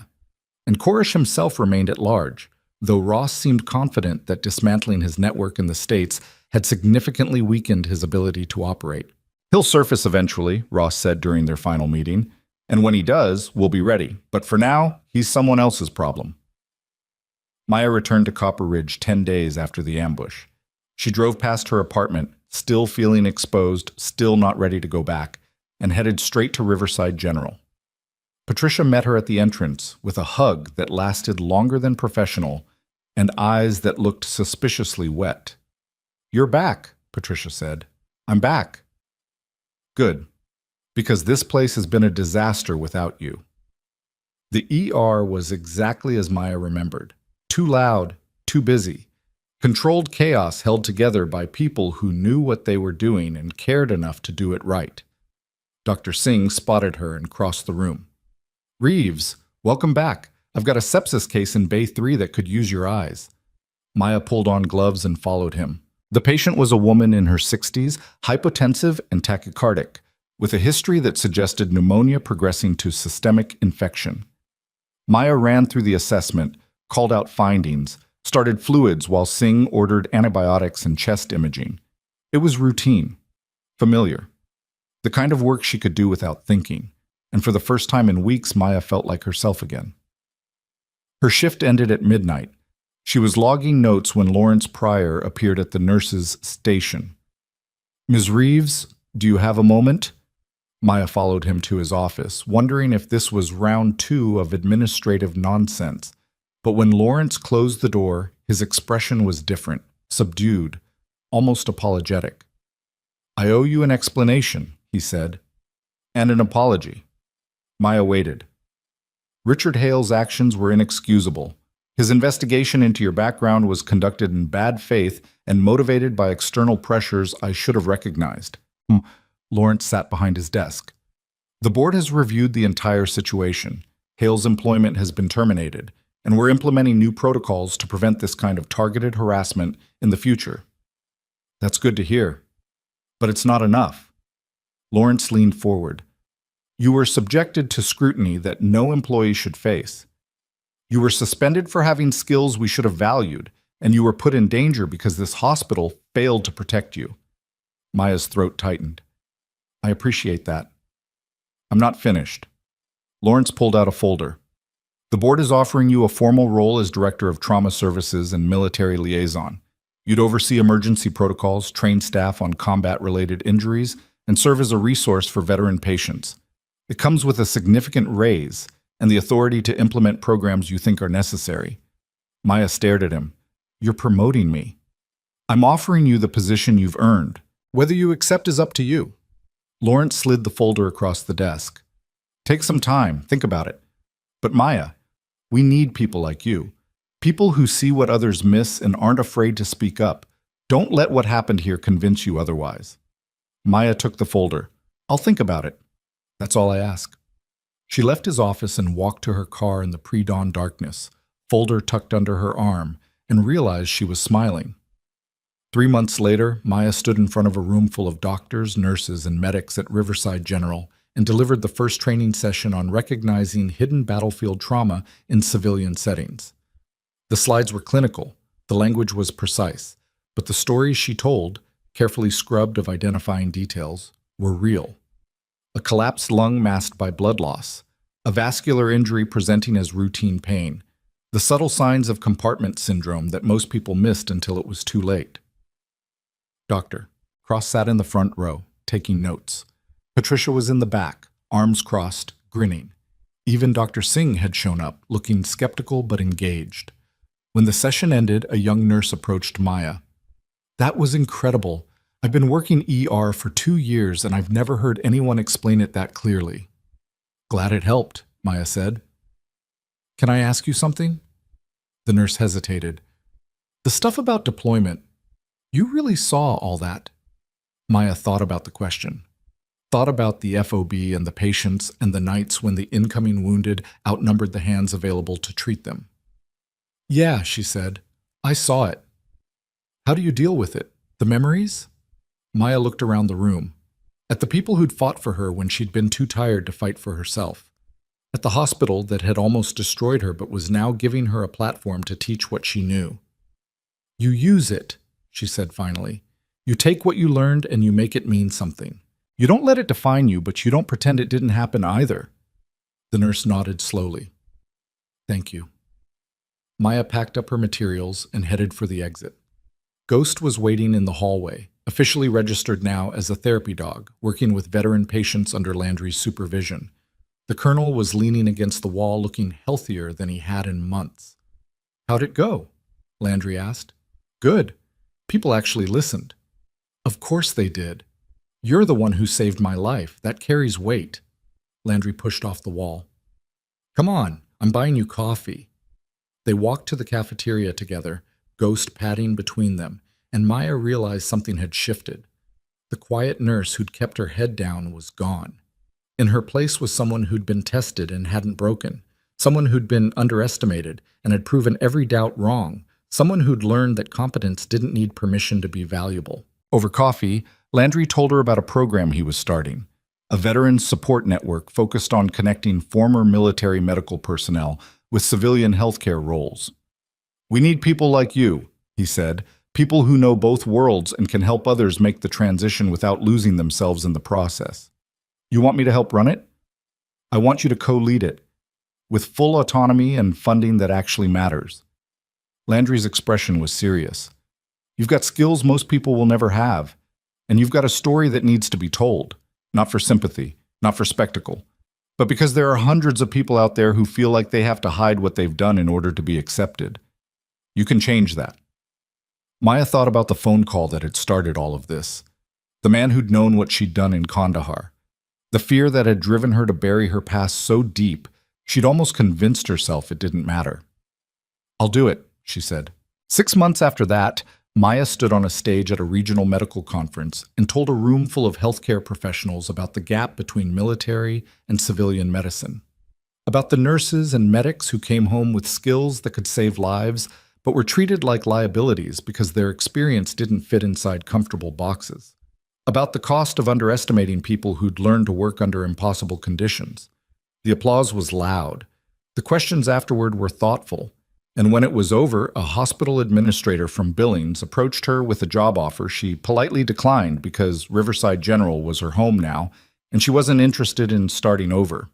And Koresh himself remained at large, though Ross seemed confident that dismantling his network in the States had significantly weakened his ability to operate. He'll surface eventually, Ross said during their final meeting, and when he does, we'll be ready. But for now, he's someone else's problem. Maya returned to Copper Ridge 10 days after the ambush. She drove past her apartment, still feeling exposed, still not ready to go back, and headed straight to Riverside General. Patricia met her at the entrance with a hug that lasted longer than professional and eyes that looked suspiciously wet. You're back, Patricia said. I'm back. Good, because this place has been a disaster without you. The ER was exactly as Maya remembered. Too loud, too busy. Controlled chaos held together by people who knew what they were doing and cared enough to do it right. Dr. Singh spotted her and crossed the room. Reeves, welcome back. I've got a sepsis case in Bay 3 that could use your eyes. Maya pulled on gloves and followed him. The patient was a woman in her 60s, hypotensive and tachycardic, with a history that suggested pneumonia progressing to systemic infection. Maya ran through the assessment, called out findings, started fluids while Singh ordered antibiotics and chest imaging. It was routine, familiar, the kind of work she could do without thinking, and for the first time in weeks, Maya felt like herself again. Her shift ended at midnight. She was logging notes when Lawrence Pryor appeared at the nurse's station. Ms. Reeves, do you have a moment? Maya followed him to his office, wondering if this was round 2 of administrative nonsense. But when Lawrence closed the door, his expression was different, subdued, almost apologetic. I owe you an explanation, he said, and an apology. Maya waited. Richard Hale's actions were inexcusable. His investigation into your background was conducted in bad faith and motivated by external pressures I should have recognized. Lawrence sat behind his desk. The board has reviewed the entire situation. Hale's employment has been terminated, and we're implementing new protocols to prevent this kind of targeted harassment in the future. That's good to hear. But it's not enough. Lawrence leaned forward. You were subjected to scrutiny that no employee should face. You were suspended for having skills we should have valued, and you were put in danger because this hospital failed to protect you. Maya's throat tightened. I appreciate that. I'm not finished. Lawrence pulled out a folder. The board is offering you a formal role as Director of Trauma Services and Military Liaison. You'd oversee emergency protocols, train staff on combat-related injuries, and serve as a resource for veteran patients. It comes with a significant raise and the authority to implement programs you think are necessary. Maya stared at him. You're promoting me. I'm offering you the position you've earned. Whether you accept is up to you. Lawrence slid the folder across the desk. Take some time, think about it. But Maya, we need people like you. People who see what others miss and aren't afraid to speak up. Don't let what happened here convince you otherwise. Maya took the folder. I'll think about it. That's all I ask. She left his office and walked to her car in the pre-dawn darkness, folder tucked under her arm, and realized she was smiling. 3 months later, Maya stood in front of a room full of doctors, nurses, and medics at Riverside General and delivered the first training session on recognizing hidden battlefield trauma in civilian settings. The slides were clinical, the language was precise, but the stories she told, carefully scrubbed of identifying details, were real. A collapsed lung masked by blood loss, a vascular injury presenting as routine pain, The subtle signs of compartment syndrome that most people missed until it was too late. Doctor. Cross sat in the front row, taking notes. Patricia was in the back, arms crossed, grinning. Even Dr. Singh had shown up, looking skeptical but engaged. When the session ended, a young nurse approached Maya. "That was incredible. I've been working ER for 2 years and I've never heard anyone explain it that clearly." "Glad it helped," Maya said. "Can I ask you something?" The nurse hesitated. "The stuff about deployment, you really saw all that?" Maya thought about the question. Thought about the FOB and the patients and the nights when the incoming wounded outnumbered the hands available to treat them. "Yeah," she said. "I saw it." "How do you deal with it? The memories?" Maya looked around the room. At the people who'd fought for her when she'd been too tired to fight for herself. At the hospital that had almost destroyed her but was now giving her a platform to teach what she knew. "You use it," she said finally. "You take what you learned and you make it mean something. You don't let it define you, but you don't pretend it didn't happen either." The nurse nodded slowly. "Thank you." Maya packed up her materials and headed for the exit. Ghost was waiting in the hallway, officially registered now as a therapy dog, working with veteran patients under Landry's supervision. The colonel was leaning against the wall looking healthier than he had in months. "How'd it go?" Landry asked. "Good. People actually listened." "Of course they did. You're the one who saved my life. That carries weight." Landry pushed off the wall. "Come on, I'm buying you coffee." They walked to the cafeteria together, Ghost padding between them, and Maya realized something had shifted. The quiet nurse who'd kept her head down was gone. In her place was someone who'd been tested and hadn't broken, someone who'd been underestimated and had proven every doubt wrong, someone who'd learned that competence didn't need permission to be valuable. Over coffee, Landry told her about a program he was starting, a veterans support network focused on connecting former military medical personnel with civilian healthcare roles. "We need people like you," he said, "people who know both worlds and can help others make the transition without losing themselves in the process. You want me to help run it? I want you to co-lead it, with full autonomy and funding that actually matters." Landry's expression was serious. "You've got skills most people will never have, and you've got a story that needs to be told, not for sympathy, not for spectacle, but because there are hundreds of people out there who feel like they have to hide what they've done in order to be accepted. You can change that." Maya thought about the phone call that had started all of this, the man who'd known what she'd done in Kandahar, the fear that had driven her to bury her past so deep she'd almost convinced herself it didn't matter. "I'll do it," she said. 6 months after that, Maya stood on a stage at a regional medical conference and told a room full of healthcare professionals about the gap between military and civilian medicine, about the nurses and medics who came home with skills that could save lives but were treated like liabilities because their experience didn't fit inside comfortable boxes, about the cost of underestimating people who'd learned to work under impossible conditions. The applause was loud. The questions afterward were thoughtful. And when it was over, a hospital administrator from Billings approached her with a job offer she politely declined because Riverside General was her home now, and she wasn't interested in starting over.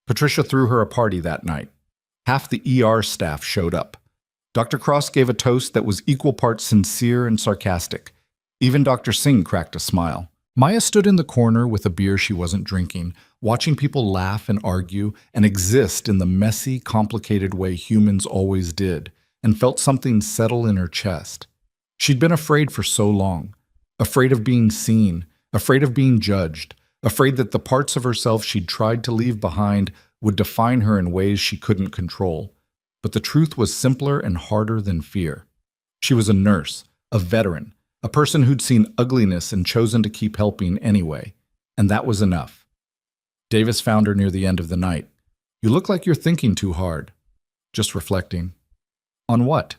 Patricia threw her a party that night. Half the ER staff showed up. Dr. Cross gave a toast that was equal parts sincere and sarcastic. Even Dr. Singh cracked a smile. Maya stood in the corner with a beer she wasn't drinking, watching people laugh and argue and exist in the messy, complicated way humans always did, and felt something settle in her chest. She'd been afraid for so long, afraid of being seen, afraid of being judged, afraid that the parts of herself she'd tried to leave behind would define her in ways she couldn't control. But the truth was simpler and harder than fear. She was a nurse, a veteran, a person who'd seen ugliness and chosen to keep helping anyway, and that was enough. Davis found her near the end of the night. "You look like you're thinking too hard." "Just reflecting." "On what?"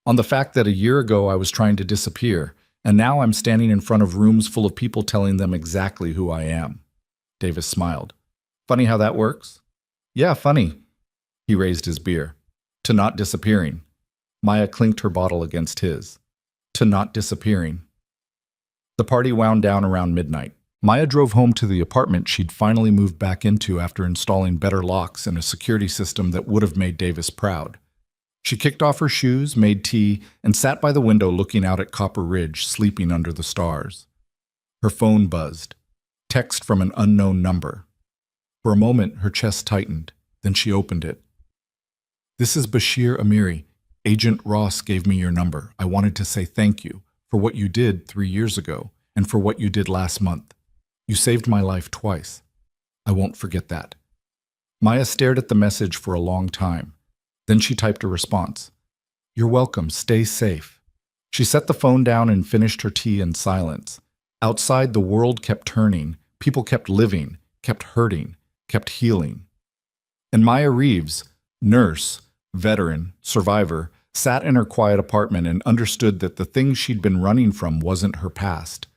"On the fact that a year ago I was trying to disappear, and now I'm standing in front of rooms full of people telling them exactly who I am." Davis smiled. "Funny how that works?" "Yeah, funny." He raised his beer. "To not disappearing." Maya clinked her bottle against his. "To not disappearing." The party wound down around midnight. Maya drove home to the apartment she'd finally moved back into after installing better locks and a security system that would have made Davis proud. She kicked off her shoes, made tea, and sat by the window looking out at Copper Ridge, sleeping under the stars. Her phone buzzed. Text from an unknown number. For a moment, her chest tightened. Then she opened it. "This is Bashir Amiri. Agent Ross gave me your number. I wanted to say thank you for what you did 3 years ago and for what you did last month. You saved my life twice. I won't forget that." Maya stared at the message for a long time. Then she typed a response. "You're welcome. Stay safe." She set the phone down and finished her tea in silence. Outside, the world kept turning. People kept living, kept hurting, kept healing. And Maya Reeves, nurse, veteran, survivor, sat in her quiet apartment and understood that the thing she'd been running from wasn't her past.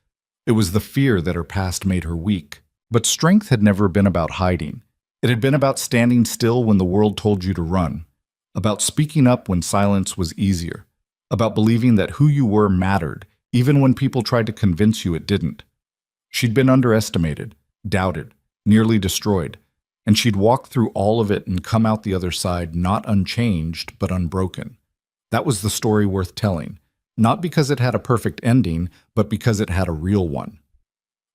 It was the fear that her past made her weak. But strength had never been about hiding. It had been about standing still when the world told you to run, about speaking up when silence was easier, about believing that who you were mattered, even when people tried to convince you it didn't. She'd been underestimated, doubted, nearly destroyed, and she'd walked through all of it and come out the other side not unchanged, but unbroken. That was the story worth telling, not because it had a perfect ending, but because it had a real one.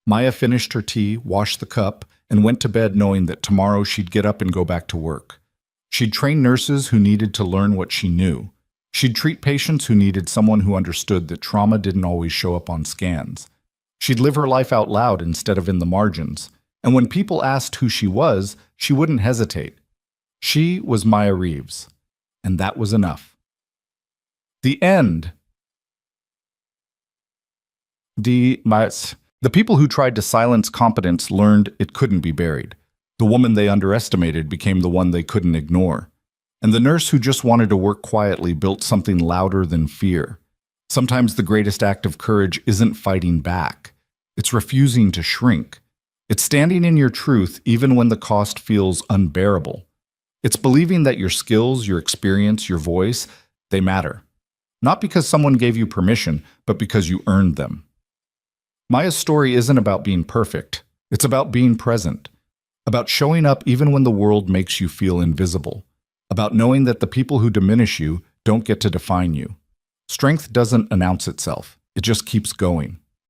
Maya finished her tea, washed the cup, and went to bed knowing that tomorrow she'd get up and go back to work. She'd train nurses who needed to learn what she knew. She'd treat patients who needed someone who understood that trauma didn't always show up on scans. She'd live her life out loud instead of in the margins. And when people asked who she wouldn't hesitate. She was Maya Reeves. And that was enough. The end. The people who tried to silence competence learned it couldn't be buried. The woman they underestimated became the one they couldn't ignore. And the nurse who just wanted to work quietly built something louder than fear. Sometimes the greatest act of courage isn't fighting back. It's refusing to shrink. It's standing in your truth even when the cost feels unbearable. It's believing that your skills, your experience, your voice, they matter. Not because someone gave you permission, but because you earned them. Maya's story isn't about being perfect. It's about being present. About showing up even when the world makes you feel invisible. About knowing that the people who diminish you don't get to define you. Strength doesn't announce itself. It just keeps going.